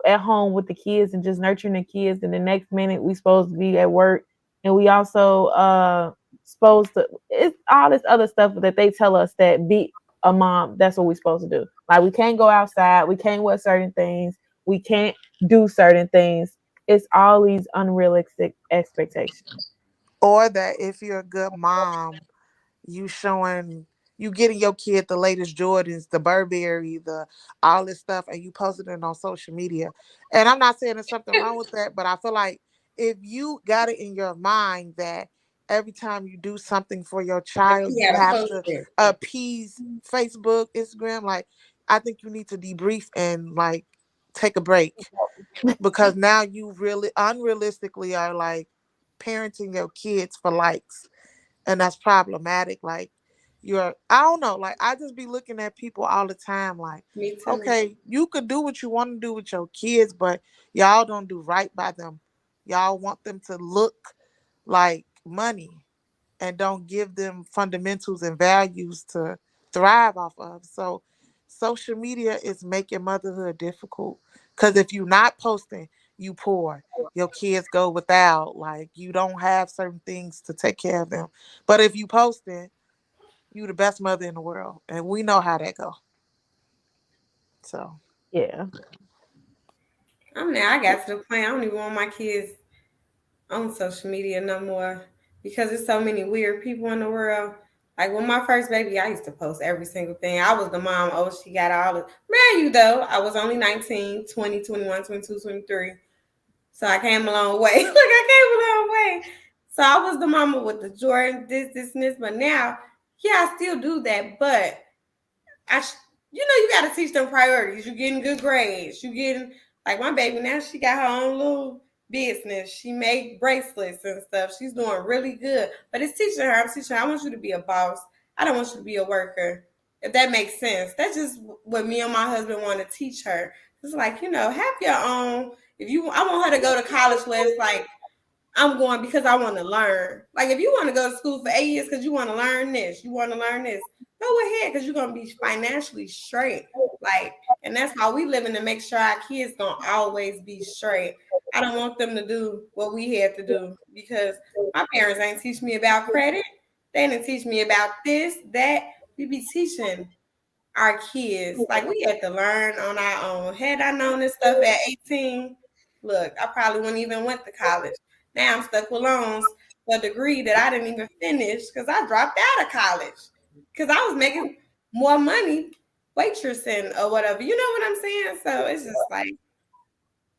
[SPEAKER 1] at home with the kids and just nurturing the kids, and the next minute we supposed to be at work, and we also supposed to. It's all this other stuff that they tell us that be a mom. That's what we supposed to do. Like we can't go outside, we can't wear certain things, we can't do certain things. It's all these unrealistic expectations.
[SPEAKER 6] Or that if you're a good mom, you showing you getting your kid the latest Jordans, the Burberry, the all this stuff, and you posting it on social media. And I'm not saying there's something wrong with that, but I feel like if you got it in your mind that every time you do something for your
[SPEAKER 7] Like
[SPEAKER 6] child,
[SPEAKER 7] you
[SPEAKER 6] you
[SPEAKER 7] gotta
[SPEAKER 6] have
[SPEAKER 7] post
[SPEAKER 6] to
[SPEAKER 7] it.
[SPEAKER 6] appease Facebook, Instagram, like I think you need to debrief and like take a break because now you really unrealistically are like parenting your kids for likes, and that's problematic. Like I don't know, like I just be looking at people all the time like,
[SPEAKER 7] Me too.
[SPEAKER 6] okay, you could do what you want to do with your kids, but y'all don't do right by them. Y'all want them to look like money and don't give them fundamentals and values to thrive off of. So social media is making motherhood difficult because if you're not posting, you poor. Your kids go without, like you don't have certain things to take care of them. But if you posting, you the best mother in the world, and we know how that go. So
[SPEAKER 1] Yeah.
[SPEAKER 7] I'm now. I got to the point I don't even want my kids on social media no more because there's so many weird people in the world. Like when my first baby, I used to post every single thing. I was the mom. Oh, she got all the. Man, you though. I was only 19, 20, 21, 22, 23. So I came a long way. Like I came a long way. So I was the mama with the Jordan, this, and this. But now, yeah, I still do that. But I, you got to teach them priorities. You getting good grades. You getting like my baby now. She got her own little business. She make bracelets and stuff. She's doing really good. But it's teaching her. I'm teaching her. I want you to be a boss. I don't want you to be a worker. If that makes sense. That's just what me and my husband want to teach her. It's like have your own. If you, I want her to go to college where it's like I'm going because I want to learn. Like if you want to go to school for 8 years because you want to learn this, you want to learn this, go ahead because you're gonna be financially straight. Like, and that's how we living to make sure our kids gonna always be straight. I don't want them to do what we had to do because my parents ain't teach me about credit. They didn't teach me about this, that. We be teaching our kids. Like we had to learn on our own. Had I known this stuff at 18, Look, I probably wouldn't even went to college. Now I'm stuck with loans for a degree that I didn't even finish because I dropped out of college because I was making more money waitressing or whatever. You know what I'm saying? So it's just like,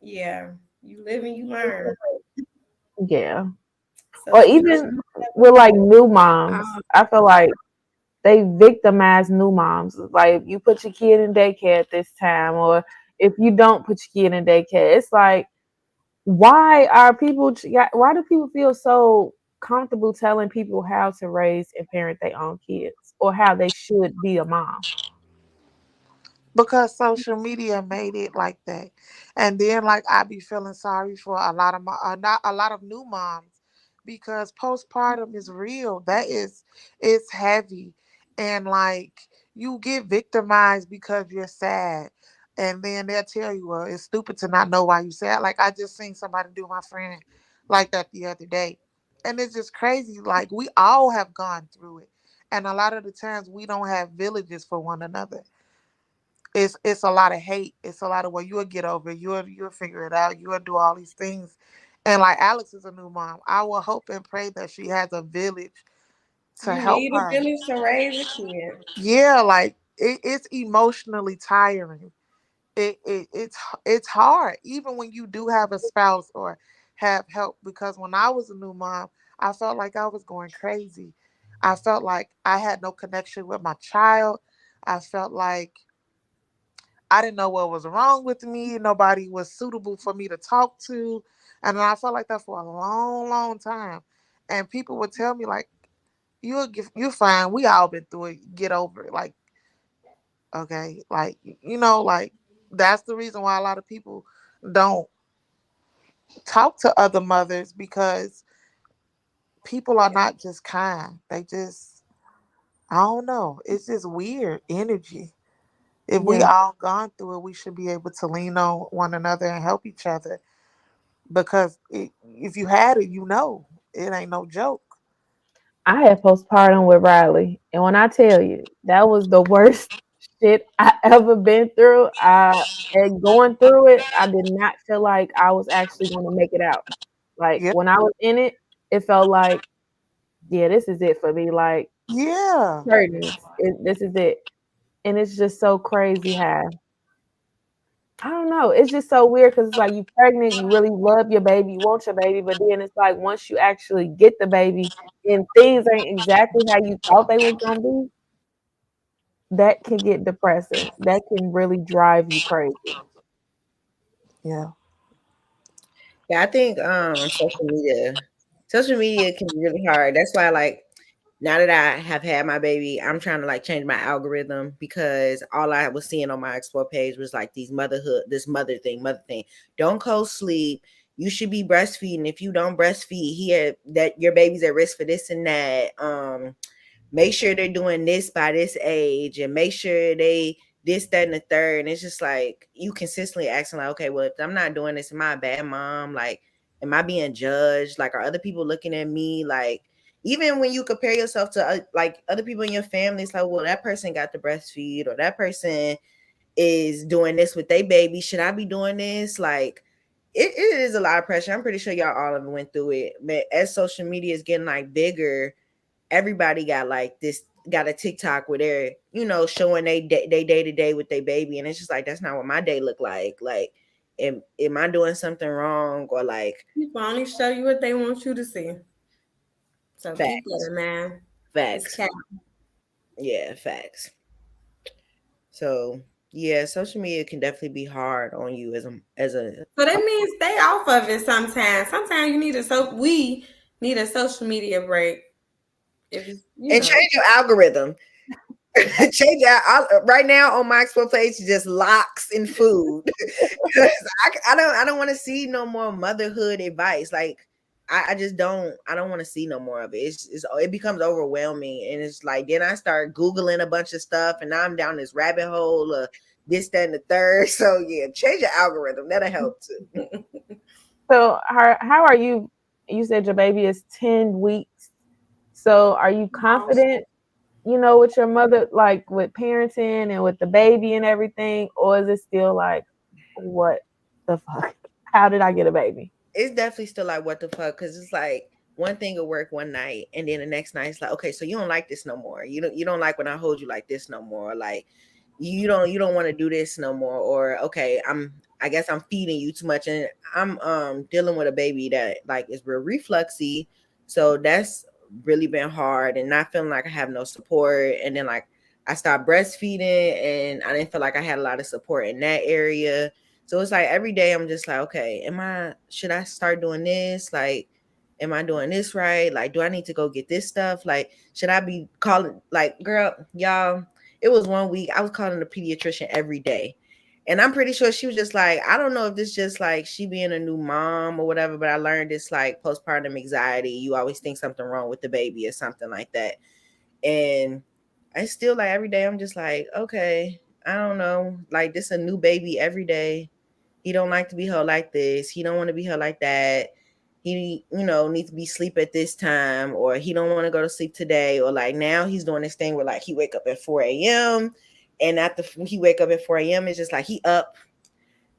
[SPEAKER 7] yeah, you live and you learn.
[SPEAKER 1] Yeah. Or
[SPEAKER 7] Social media.
[SPEAKER 1] even with like new moms,
[SPEAKER 4] Uh,
[SPEAKER 1] I feel like they victimize new moms. Like you put your kid in daycare at this time, or if you don't put your kid in daycare, it's like why do people feel so comfortable telling people how to raise and parent their own kids or how they should be a mom?
[SPEAKER 6] because social media made it like that. And then like I be feeling sorry for a lot of not a lot of new moms because postpartum is real. That is it's heavy. And like you get victimized because you're sad. And then they'll tell you, well, it's stupid to not know why you sad. Like I just seen somebody do my friend like that the other day. And it's just crazy. Like we all have gone through it. And a lot of the times we don't have villages for one another. It's a lot of hate. It's a lot of well, you'll get over it. You'll figure it out. You'll do all these things. And like Alex is a new mom. I will hope and pray that she has a village to
[SPEAKER 7] You
[SPEAKER 6] help
[SPEAKER 7] need a
[SPEAKER 6] her.
[SPEAKER 7] village to raise a kid.
[SPEAKER 6] Yeah, like it's emotionally tiring. It's hard, even when you do have a spouse or have help. Because when I was a new mom, I felt like I was going crazy. I felt like I had no connection with my child. I felt like I didn't know what was wrong with me. Nobody was suitable for me to talk to. And I felt like that for a long, long time. And people would tell me like, you're fine. We all been through it. Get over it. Like, okay. Like, like that's the reason why a lot of people don't talk to other mothers because people are not just kind. They just I don't know. It's just weird energy. If we
[SPEAKER 1] Yeah.
[SPEAKER 6] all gone through it, we should be able to lean on one another and help each other because if you had it, it ain't no joke.
[SPEAKER 1] I had postpartum with Riley, and when I tell you that was the worst shit I ever been through, and going through it, I did not feel like I was actually going to make it out. Like
[SPEAKER 6] Yeah,
[SPEAKER 1] when I was in it, it felt like, yeah, this is it for me. Like
[SPEAKER 6] yeah,
[SPEAKER 1] curtains, this is it, and it's just so crazy how I don't know. It's just so weird because it's like you pregnant, you really love your baby, you want your baby, but then it's like once you actually get the baby and things ain't exactly how you thought they was gonna be, that can get depressing. That can really drive you crazy.
[SPEAKER 6] yeah.
[SPEAKER 3] Yeah, I think social media can be really hard. That's why like now that I have had my baby, I'm trying to like change my algorithm because all I was seeing on my explore page was like these motherhood, this mother thing. Don't co-sleep. You should be breastfeeding. If you don't breastfeed, here that your baby's at risk for this and that. Make sure they're doing this by this age and make sure they this, that, and the third. And it's just like you consistently asking, like, okay, well, if I'm not doing this, am I a bad mom? Like, am I being judged? Like, are other people looking at me? Like, even when you compare yourself to like other people in your family, it's like, well, that person got the breastfeed or that person is doing this with their baby. Should I be doing this? Like, it is a lot of pressure. I'm pretty sure y'all all of went through it. But as social media is getting like bigger, everybody got like this got a TikTok where they're showing they day to day with their baby, and it's just like that's not what my day look like. Like, am I doing something wrong or like
[SPEAKER 7] People only show you what they want you to see. So keep
[SPEAKER 3] facts,
[SPEAKER 7] that, man. It's
[SPEAKER 3] facts,
[SPEAKER 7] cat.
[SPEAKER 3] yeah, facts. So yeah, social media can definitely be hard on you
[SPEAKER 7] So that means stay off of it sometimes. Sometimes you need we need a social media break. If you
[SPEAKER 3] and
[SPEAKER 7] know.
[SPEAKER 3] change your algorithm. Change out right now on my explore page just locks and food. I don't want to see no more motherhood advice. Like I just don't want to see no more of it. It becomes overwhelming, and it's like then I start googling a bunch of stuff, and now I'm down this rabbit hole of this, that, and the third. So yeah, change your algorithm. That'll help too.
[SPEAKER 1] So how are you? You said your baby is 10 weeks. So are you confident, with your mother, like with parenting and with the baby and everything, or is it still like, what the fuck? how did I get a baby?
[SPEAKER 3] It's definitely still like what the fuck, because it's like one thing will work one night and then the next night it's like, okay, so you don't like this no more, you don't like when I hold you like this no more, like you don't want to do this no more, or okay, I guess I'm feeding you too much, and I'm dealing with a baby that like is real refluxy, so that's really been hard, and not feeling like I have no support, and then like I stopped breastfeeding and I didn't feel like I had a lot of support in that area. So it's like every day I'm just like, okay, should I start doing this? Like, am I doing this right? Like, do I need to go get this stuff? Like, should I be calling, like, girl, y'all, it was one week I was calling the pediatrician every day. And I'm pretty sure she was just like, I don't know if this just like she being a new mom or whatever, but I learned it's like postpartum anxiety. You always think something wrong with the baby or something like that. And I still like every day I'm just like, okay, I don't know. Like this a new baby every day. He don't like to be held like this. He don't want to be held like that. He, needs to be sleep at this time, or he don't want to go to sleep today, or like now he's doing this thing where like he wake up at 4 a.m. and after he wake up at 4 a.m. it's just like he up.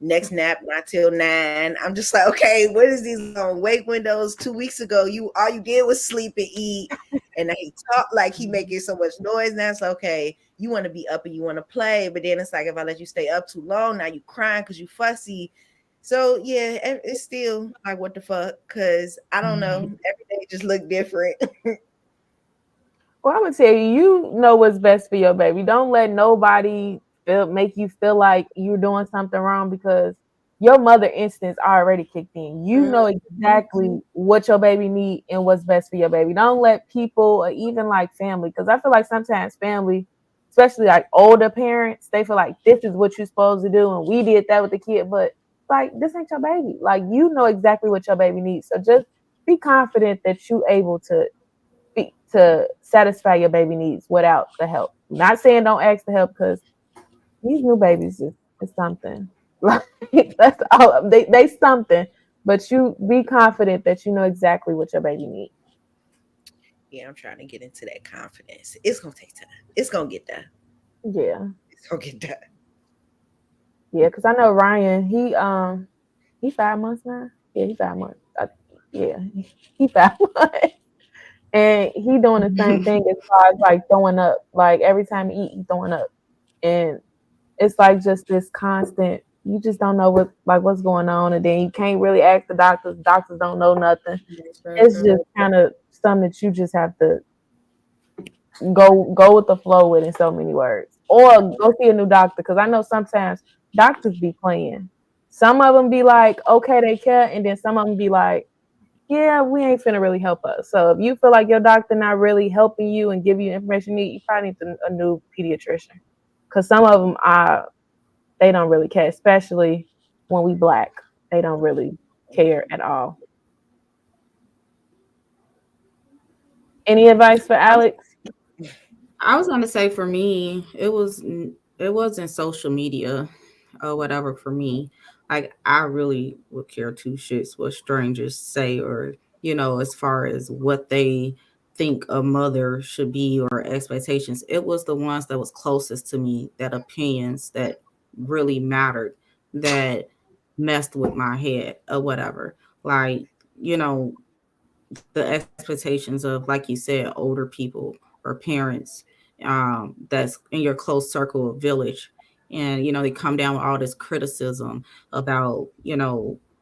[SPEAKER 3] Next nap not till 9. I'm just like, okay, what is these long wake windows? 2 weeks ago, you all you did was sleep and eat, and now he talk like he making so much noise. Now it's like, okay, you want to be up and you want to play, but then it's like if I let you stay up too long, now you crying because you fussy. So yeah, it's still like what the fuck? Because I don't know, every day just look different.
[SPEAKER 1] Well, I'm gonna tell you, you know what's best for your baby. Don't let nobody make you feel like you're doing something wrong because your mother instincts already kicked in. You know exactly what your baby need and what's best for your baby. Don't let people or even like family, because I feel like sometimes family, especially like older parents, they feel like this is what you're supposed to do and we did that with the kid, but like this ain't your baby. Like you know exactly what your baby needs. So just be confident that you able to satisfy your baby needs without the help. Not saying don't ask the help because these new babies is something. Like that's all they something. But you be confident that you know exactly what your baby needs.
[SPEAKER 3] Yeah, I'm trying to get into that confidence. It's gonna take time. It's gonna get there.
[SPEAKER 1] Yeah.
[SPEAKER 3] It's gonna get there.
[SPEAKER 1] Yeah, because I know Ryan, he 5 months now. Yeah, he 5 months. Yeah, he 5 months. And he doing the same thing as far as like throwing up. Like every time he eat, he throwing up. And it's like just this constant, you just don't know what's going on, and then you can't really ask the doctors don't know nothing. It's just kind of something that you just have to go with the flow with in so many words, or go see a new doctor, because I know sometimes doctors be playing. Some of them be like, okay, they care, and then some of them be like, yeah, we ain't finna really help us. So if you feel like your doctor not really helping you and give you information you need, you probably need a new pediatrician, because some of them are, they don't really care, especially when we Black. They don't really care at all. Any advice for Alex?
[SPEAKER 4] I was gonna say for me, it wasn't social media or whatever for me. Like I really would care two shits what strangers say, or as far as what they think a mother should be or expectations. It was the ones that was closest to me, that opinions that really mattered, that messed with my head or whatever. Like, you know, the expectations of, like you said, older people or parents, that's in your close circle of village, and they come down with all this criticism about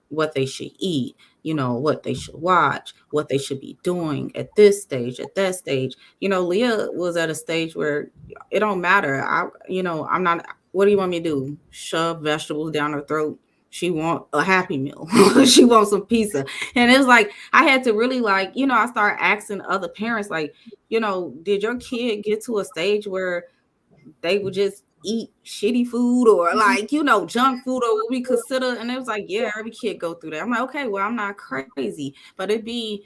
[SPEAKER 4] what they should eat, what they should watch, what they should be doing at this stage, at that stage. Leah was at a stage where it don't matter. I'm not. What do you want me to do? Shove vegetables down her throat? She want a Happy Meal. She wants some pizza. And it was like I had to really, like, I started asking other parents, like, did your kid get to a stage where they would just eat shitty food, or like, junk food, or what we consider? And it was like, yeah, every kid go through that. I'm like, okay, well, I'm not crazy, but it'd be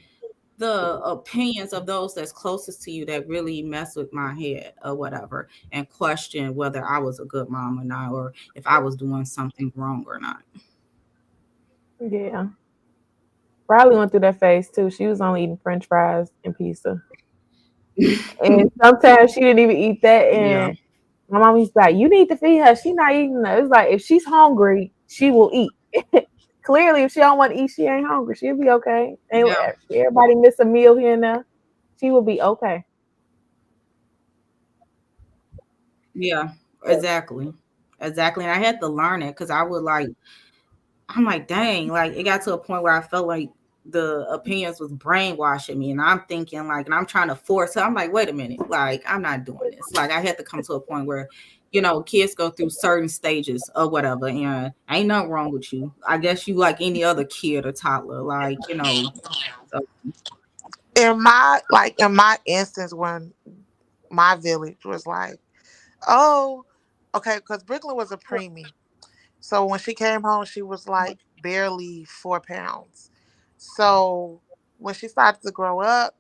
[SPEAKER 4] the opinions of those that's closest to you that really mess with my head or whatever, and question whether I was a good mom or not, or if I was doing something wrong or not.
[SPEAKER 1] Yeah. Riley went through that phase too. She was only eating French fries and pizza. And sometimes she didn't even eat that.
[SPEAKER 4] Yeah.
[SPEAKER 1] And my mom used to be like, you need to feed her. She's not eating that. It's like if she's hungry, she will eat. Clearly, if she don't want to eat, she ain't hungry. She'll be okay. And
[SPEAKER 4] Yeah,
[SPEAKER 1] everybody miss a meal here and there. She will be okay.
[SPEAKER 4] yeah, exactly, exactly. And I had to learn it because I'm like, dang, like it got to a point where I felt like the opinions was brainwashing me, and I'm thinking like, and I'm trying to force it. I'm like, wait a minute, like I'm not doing this. Like I had to come to a point where, kids go through certain stages or whatever, and ain't nothing wrong with you. I guess you like any other kid or toddler, like. So,
[SPEAKER 6] In my instance, when my village was like, oh, okay, because Brooklyn was a preemie. So when she came home, she was like barely 4 pounds. So when she started to grow up,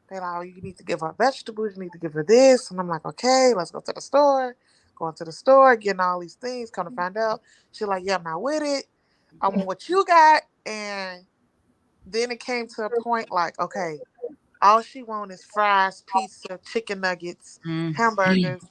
[SPEAKER 6] they're like, oh, you need to give her vegetables, you need to give her this. And I'm like, okay, let's go to the store. Going to the store, getting all these things, kind of find out. She's like, yeah, I'm not with it. I want what you got. And then it came to a point like, okay, all she wants is fries, pizza, chicken nuggets,
[SPEAKER 4] mm, mm,
[SPEAKER 6] hamburgers.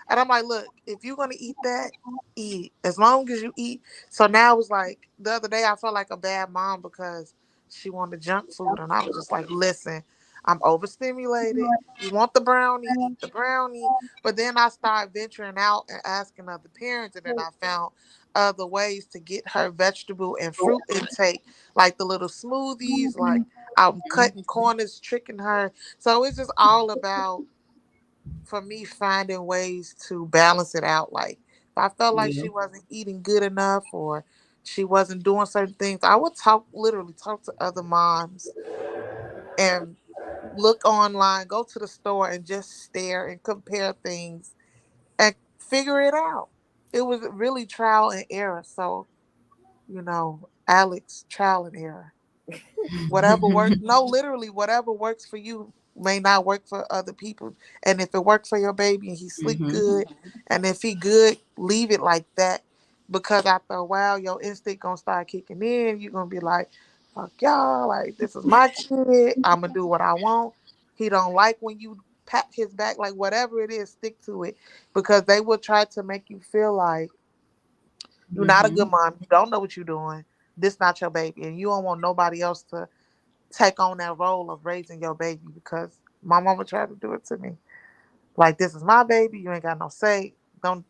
[SPEAKER 6] And I'm like, look, if you're gonna eat that, eat. As long as you eat. So now it was like the other day I felt like a bad mom because she wanted junk food. And I was just like, listen, I'm overstimulated. You want the brownie, eat the brownie. But then I started venturing out and asking other parents, and then I found other ways to get her vegetable and fruit intake, like the little smoothies, like I'm cutting corners, tricking her. So it's just all about, for me, finding ways to balance it out. Like if I felt like
[SPEAKER 4] yeah.
[SPEAKER 6] she wasn't eating good enough or she wasn't doing certain things, I would literally talk to other moms and look online, go to the store and just stare and compare things and figure it out. It was really trial and error. So, Alex, trial and error. Whatever works, no, literally, whatever works for you may not work for other people. And if it worked for your baby and he sleep
[SPEAKER 4] Hmm.
[SPEAKER 6] good, and if he good, leave it like that. Because after a while, your instinct gonna start kicking in. You're gonna be like, fuck y'all, like this is my kid. I'ma do what I want. He don't like when you pat his back, like whatever it is, stick to it. Because they will try to make you feel like you're not a good
[SPEAKER 4] Hmm.
[SPEAKER 6] mom. You don't know what you're doing. This not your baby. And you don't want nobody else to take on that role of raising your baby, because my mama tried to do it to me. Like, this is my baby. You ain't got no say. Don't.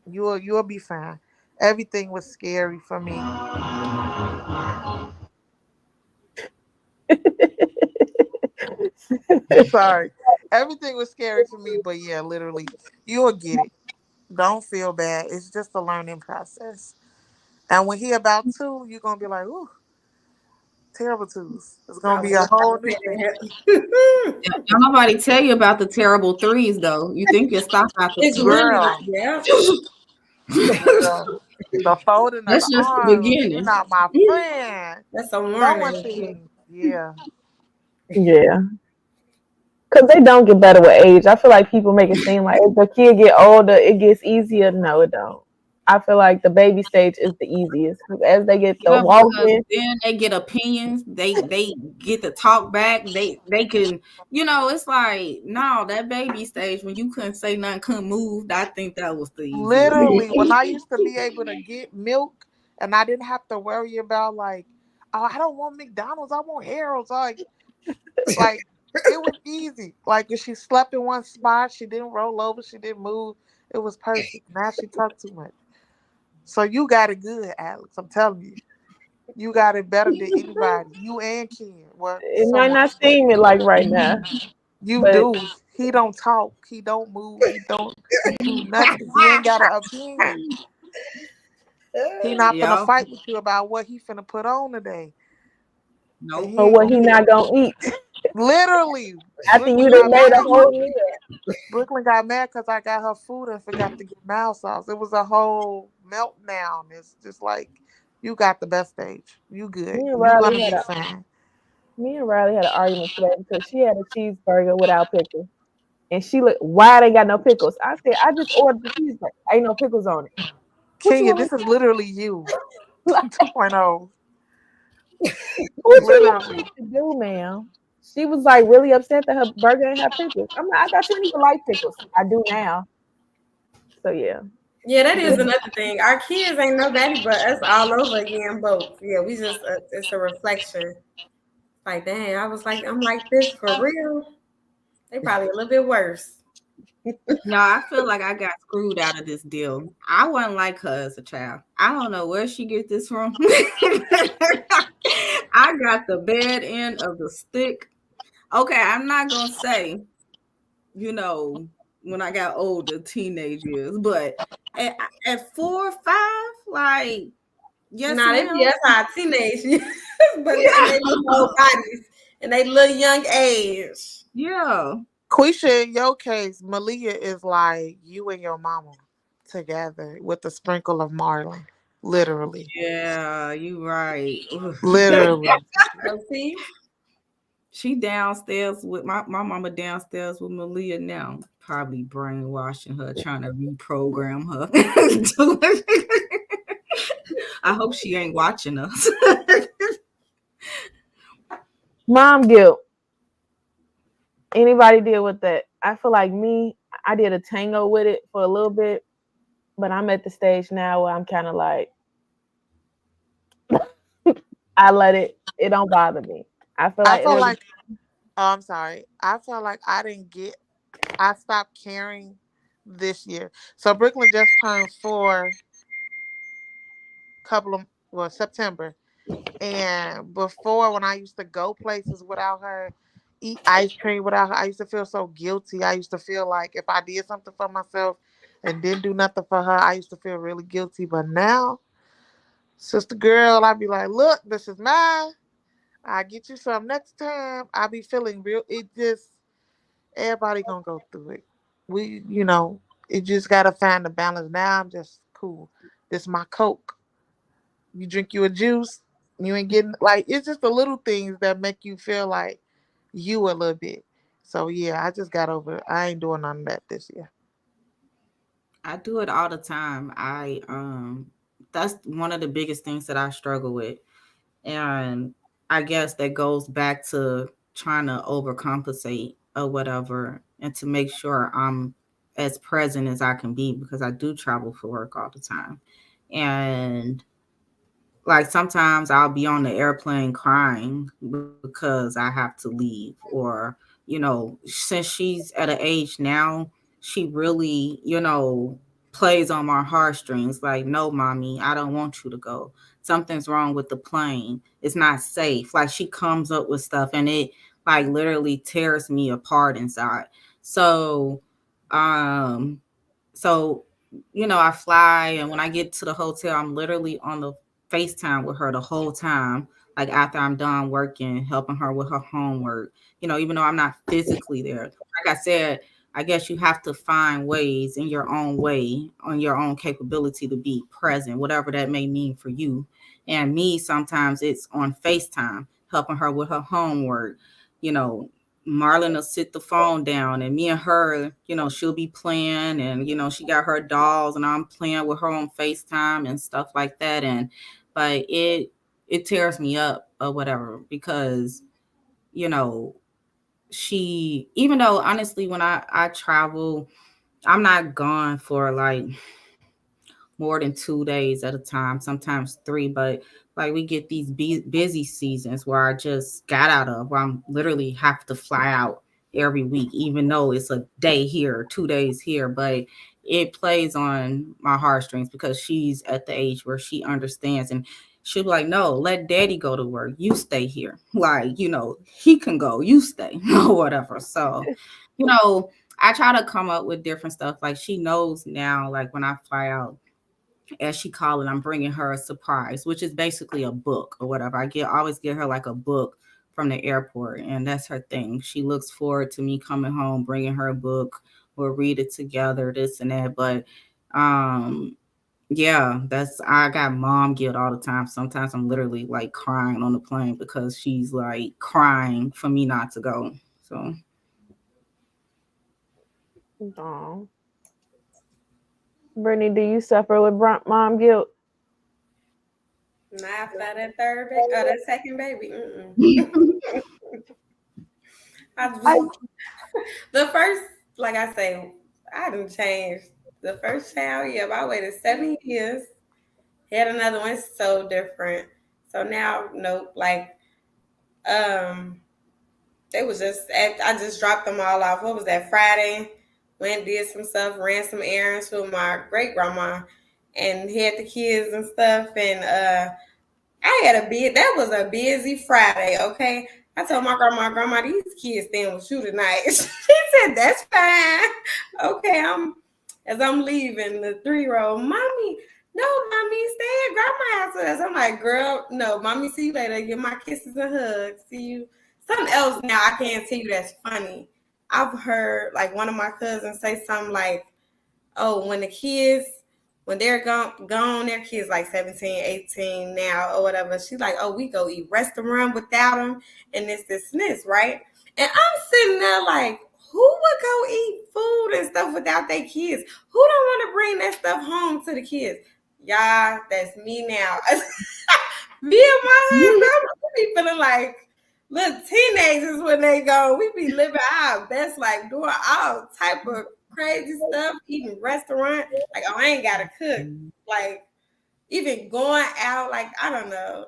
[SPEAKER 6] You'll be fine. Everything was scary for me. Sorry. Everything was scary for me, but yeah, literally, you'll get it. Don't feel bad. It's just a learning process. And when he about 2, you're gonna be like, ooh, terrible twos. It's
[SPEAKER 7] I
[SPEAKER 6] gonna
[SPEAKER 7] was
[SPEAKER 6] be a
[SPEAKER 7] just about
[SPEAKER 6] whole
[SPEAKER 7] to
[SPEAKER 6] new
[SPEAKER 7] say
[SPEAKER 6] thing.
[SPEAKER 7] that.
[SPEAKER 4] Don't nobody tell you about the terrible threes though. You think you stop after
[SPEAKER 7] It's
[SPEAKER 4] two.
[SPEAKER 7] really,
[SPEAKER 6] Girl,
[SPEAKER 7] yeah.
[SPEAKER 6] the folding of
[SPEAKER 4] That's
[SPEAKER 6] the
[SPEAKER 4] just the
[SPEAKER 6] arms. You're
[SPEAKER 4] beginning.
[SPEAKER 6] not my friend.
[SPEAKER 7] That's a
[SPEAKER 6] Throwing
[SPEAKER 7] warning.
[SPEAKER 6] things. Yeah.
[SPEAKER 1] Yeah. Because they don't get better with age. I feel like people make it seem like as the kid get older, it gets easier. No, it don't. I feel like the baby stage is the easiest. 'Cause as they get the
[SPEAKER 4] Yeah, because
[SPEAKER 1] walking,
[SPEAKER 4] then they get opinions. They get to talk back. They can, it's like, no, that baby stage when you couldn't say nothing, couldn't move. I think that was the easiest.
[SPEAKER 6] Literally, when I used to be able to get milk and I didn't have to worry about, like, oh, I don't want McDonald's, I want Harold's. Like it was easy. Like if she slept in one spot, she didn't roll over, she didn't move. It was perfect. Now she talked too much. So you got it good, Alex. I'm telling you. You got it better than anybody. You and Ken. Well,
[SPEAKER 1] it might
[SPEAKER 6] somewhat.
[SPEAKER 1] not seem it like right now,
[SPEAKER 6] You
[SPEAKER 1] but
[SPEAKER 6] do. He don't talk. He don't move. He don't do nothing. He ain't got an opinion. He not finna
[SPEAKER 4] Yeah.
[SPEAKER 6] fight with you about what he finna put on today. And
[SPEAKER 4] Nope.
[SPEAKER 6] he
[SPEAKER 1] or
[SPEAKER 6] ain't
[SPEAKER 1] what
[SPEAKER 6] gonna
[SPEAKER 1] he
[SPEAKER 6] be
[SPEAKER 1] not gonna eat
[SPEAKER 6] literally.
[SPEAKER 1] after
[SPEAKER 6] Brooklyn
[SPEAKER 1] you
[SPEAKER 6] got
[SPEAKER 1] done made a
[SPEAKER 6] mad.
[SPEAKER 1] whole meal.
[SPEAKER 6] Brooklyn got mad because I got her food and forgot to get mild sauce. It was a whole meltdown. It's just like, you got the best stage. You good.
[SPEAKER 1] Me and
[SPEAKER 6] You
[SPEAKER 1] Riley
[SPEAKER 6] gonna
[SPEAKER 1] had
[SPEAKER 6] be
[SPEAKER 1] a
[SPEAKER 6] fine.
[SPEAKER 1] me and Riley had an argument today because she had a cheeseburger without pickles. And she looked, why they got no pickles? I said, I just ordered the cheeseburger. Ain't no pickles on it. What you
[SPEAKER 6] Kenya,
[SPEAKER 1] want me
[SPEAKER 6] this is literally you.
[SPEAKER 1] to like,
[SPEAKER 6] 2.0.
[SPEAKER 1] what you want
[SPEAKER 6] Literally.
[SPEAKER 1] me to do, ma'am? She was like really upset that her burger didn't have pickles. I'm like, I thought you didn't even like pickles. I do now. So yeah.
[SPEAKER 7] Yeah, that is another thing. Our kids ain't no daddy, but us all over again, both. Yeah, we just it's a reflection. Like, dang, I was like, I'm like this for real. They probably a little bit worse.
[SPEAKER 4] No, I feel like I got screwed out of this deal. I wasn't like her as a child. I don't know where she get this from. I got the bad end of the stick. Okay, I'm not gonna say, you know, when I got older, teenage years, but at, at 4 or 5, like, yes,
[SPEAKER 7] Nah, they be
[SPEAKER 4] ma'am.
[SPEAKER 7] us our teenage years, but in their little old bodies, in their little young age.
[SPEAKER 4] Yeah.
[SPEAKER 6] Quisha, in your case, Malia is like you and your mama together with a sprinkle of Marlon. Literally.
[SPEAKER 4] Yeah, you right. Ugh.
[SPEAKER 6] Literally.
[SPEAKER 7] So see,
[SPEAKER 4] She downstairs with my mama downstairs with Malia now, probably brainwashing her, trying to reprogram her. I hope she ain't watching us.
[SPEAKER 1] Mom guilt. Anybody deal with that? I feel like me, I did a tango with it for a little bit, but I'm at the stage now where I'm kind of like, I let it, it don't bother me. I feel
[SPEAKER 6] I
[SPEAKER 1] like
[SPEAKER 6] felt
[SPEAKER 1] there's,
[SPEAKER 6] like I'm sorry. I felt like I didn't get I stopped caring this year. So Brooklyn just turned 4 couple of well September. And before, when I used to go places without her, eat ice cream without her, I used to feel so guilty. I used to feel like if I did something for myself and didn't do nothing for her, I used to feel really guilty. But now, sister girl, I'd be like, look, this is mine. I'll get you some next time. I be feeling real. It just, everybody gonna go through it. It just gotta find the balance. Now I'm just cool. This my Coke. You drink you a juice, you ain't getting like it's just the little things that make you feel like you a little bit. So yeah, I just got over it. I ain't doing none of that this year.
[SPEAKER 4] I do it all the time. That's one of the biggest things that I struggle with. And I guess that goes back to trying to overcompensate or whatever and to make sure I'm as present as I can be because I do travel for work all the time. And like sometimes I'll be on the airplane crying because I have to leave or since she's at an age now, she really, plays on my heartstrings like, no, mommy, I don't want you to go. Something's wrong with the plane. It's not safe. Like she comes up with stuff and it like literally tears me apart inside. So um so, I fly and when I get to the hotel, I'm literally on the FaceTime with her the whole time. Like after I'm done working, helping her with her homework, even though I'm not physically there. Like I said, I guess you have to find ways in your own way, on your own capability to be present, whatever that may mean for you. And me, sometimes it's on FaceTime, helping her with her homework, you know, Marlon will sit the phone down and me and her, she'll be playing and, she got her dolls and I'm playing with her on FaceTime and stuff like that. And, but it tears me up or whatever because, you know, even though honestly, when I travel, I'm not gone for like more than 2 days at a time, sometimes three. But like we get these busy seasons where I just got out of, where I'm literally have to fly out every week, even though it's a day here, 2 days here. But it plays on my heartstrings because she's at the age where she understands and she'll be like, no, let daddy go to work. You stay here. Like, he can go, you stay or whatever. So, I try to come up with different stuff. Like she knows now, like when I fly out, as she call it, I'm bringing her a surprise, which is basically a book or whatever. Always get her like a book from the airport, and that's her thing. She looks forward to me coming home, bringing her a book. We'll read it together, this and that. But um, yeah, I got mom guilt all the time. Sometimes I'm literally like crying on the plane because she's like crying for me not to go. So
[SPEAKER 1] oh. Brittany, do you suffer with mom guilt?
[SPEAKER 7] not after that third baby, that second baby. I just,
[SPEAKER 1] I
[SPEAKER 7] the first, like I say, I didn't change. The first child, yeah, I waited 7 years. Had another one, so different. So now, nope. Like, um, they was just I just dropped them all off. What was that, Friday? Went did some stuff, ran some errands with my great grandma, and had the kids and stuff. And I had that was a busy Friday. Okay, I told my grandma, these kids staying with you tonight. She said, that's fine. Okay, as I'm leaving, the 3-year-old, mommy. No, mommy, stay at grandma's house with us. I'm like, girl, no, mommy, see you later. Give my kisses and hugs. See you. Something else now I can't tell you that's funny. I've heard like one of my cousins say something like, oh, when they're gone, their kids like 17, 18 now or whatever. She's like, oh, we go eat restaurant without them and this, right? And I'm sitting there like, who would go eat food and stuff without their kids? Who don't want to bring that stuff home to the kids? Y'all, that's me now. Me and my husband, we be feeling like little teenagers when they go. We be living our best, like doing all type of crazy stuff, eating restaurant. Like, oh, I ain't gotta cook. Like, even going out, like, I don't know.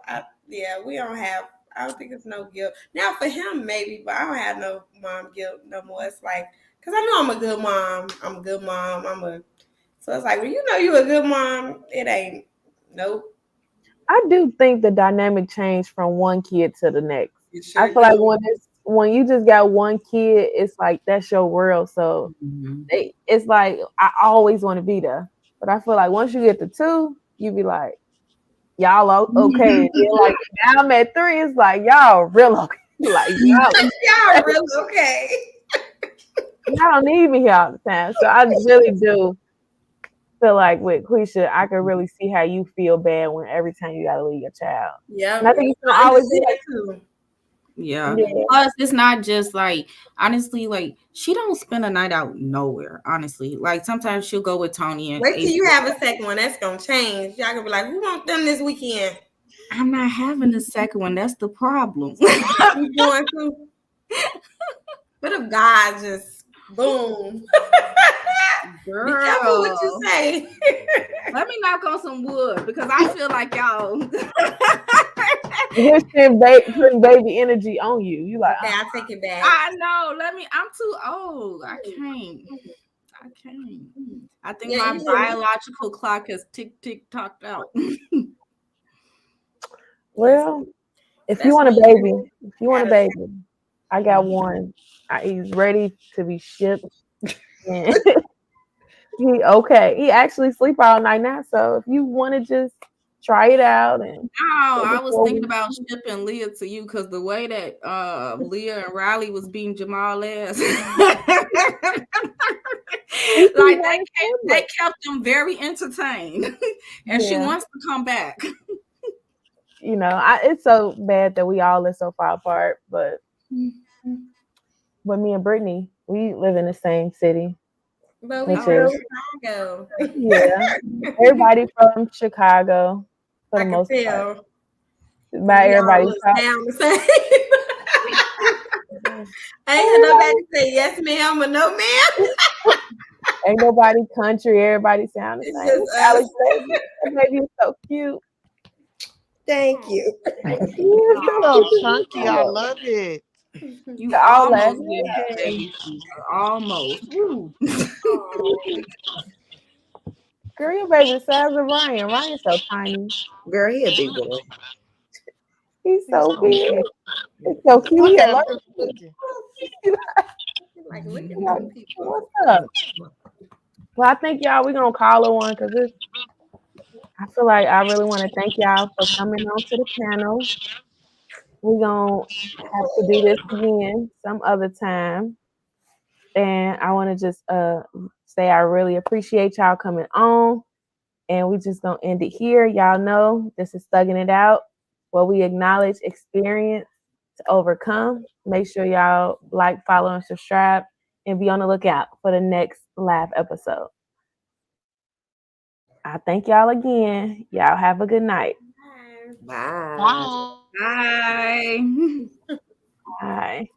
[SPEAKER 7] We don't have. I don't think it's no guilt now for him, maybe, but I don't have no mom guilt no more. It's like, cause I know I'm a good mom. I'm a good mom. So it's like, when you know you a good mom, it ain't. Nope.
[SPEAKER 1] I do think the dynamic changed from one kid to the next.
[SPEAKER 7] Sure
[SPEAKER 1] I feel like
[SPEAKER 7] do.
[SPEAKER 1] when you just got one kid, it's like that's your world. So it's like I always want to be there. But I feel like once you get to two, you be like, y'all okay. And then like now I'm at three, it's like y'all real okay. Like
[SPEAKER 7] Y'all real okay.
[SPEAKER 1] y'all don't need me here all the time. So I really do feel like with Quisha, I can really see how you feel bad when every time you gotta leave your child.
[SPEAKER 7] Yeah,
[SPEAKER 1] And I think it's gonna always be like
[SPEAKER 7] too.
[SPEAKER 4] Yeah.
[SPEAKER 1] Yeah.
[SPEAKER 4] Plus, it's not just like, honestly, like she don't spend a night out nowhere. Honestly, like sometimes she'll go with Tony and
[SPEAKER 7] Wait till you have a second one. That's gonna change. Y'all gonna be like, who want them this weekend?
[SPEAKER 4] I'm not having the second one. That's the problem.
[SPEAKER 7] You going to? What if God just boom?
[SPEAKER 4] Girl,
[SPEAKER 7] Be careful what you say.
[SPEAKER 4] let me knock on some wood because I feel like y'all.
[SPEAKER 1] You're putting baby energy on you. You like,
[SPEAKER 7] Okay, I'll take it back.
[SPEAKER 4] I know. I'm too old. I can't. I think my biological clock has tick tocked out.
[SPEAKER 1] well, if you want a baby, I got one. He's ready to be shipped. And he actually sleep all night now. So if you want to just try it out and
[SPEAKER 4] No, I was thinking about shipping Leah to you because the way that Leah and Riley was beating Jamal ass, like they kept them very entertained, and she wants to come back.
[SPEAKER 1] You know, it's so bad that we all live so far apart, but me and Brittany, we live in the same city.
[SPEAKER 7] But we from Chicago.
[SPEAKER 1] Yeah, everybody from Chicago for the most part. By everybody's
[SPEAKER 7] sound the same. I ain't heard nobody say yes, ma'am, or no, ma'am.
[SPEAKER 1] Ain't nobody country. Everybody sound the same. Alex baby is so cute.
[SPEAKER 3] Thank you.
[SPEAKER 6] Thank you. So chunky. I love it.
[SPEAKER 4] You almost get baby fever. Almost.
[SPEAKER 1] Girl, your baby the size of Ryan. Ryan's so tiny.
[SPEAKER 3] Girl, he a big boy.
[SPEAKER 1] He's so big. It's so cute.
[SPEAKER 6] Look at him looking.
[SPEAKER 7] Like, look at them people.
[SPEAKER 1] What's up? Well, I think y'all, we're going to call it one because I feel like I really want to thank y'all for coming on to the panel. We're going to have to do this again some other time. And I want to just say I really appreciate y'all coming on. And we just going to end it here. Y'all know this is Thuggin' It Out, where we acknowledge experience to overcome. Make sure y'all like, follow, and subscribe. And be on the lookout for the next live episode. I thank y'all again. Y'all have a good night.
[SPEAKER 3] Bye.
[SPEAKER 6] Bye.
[SPEAKER 4] Bye.
[SPEAKER 1] Bye.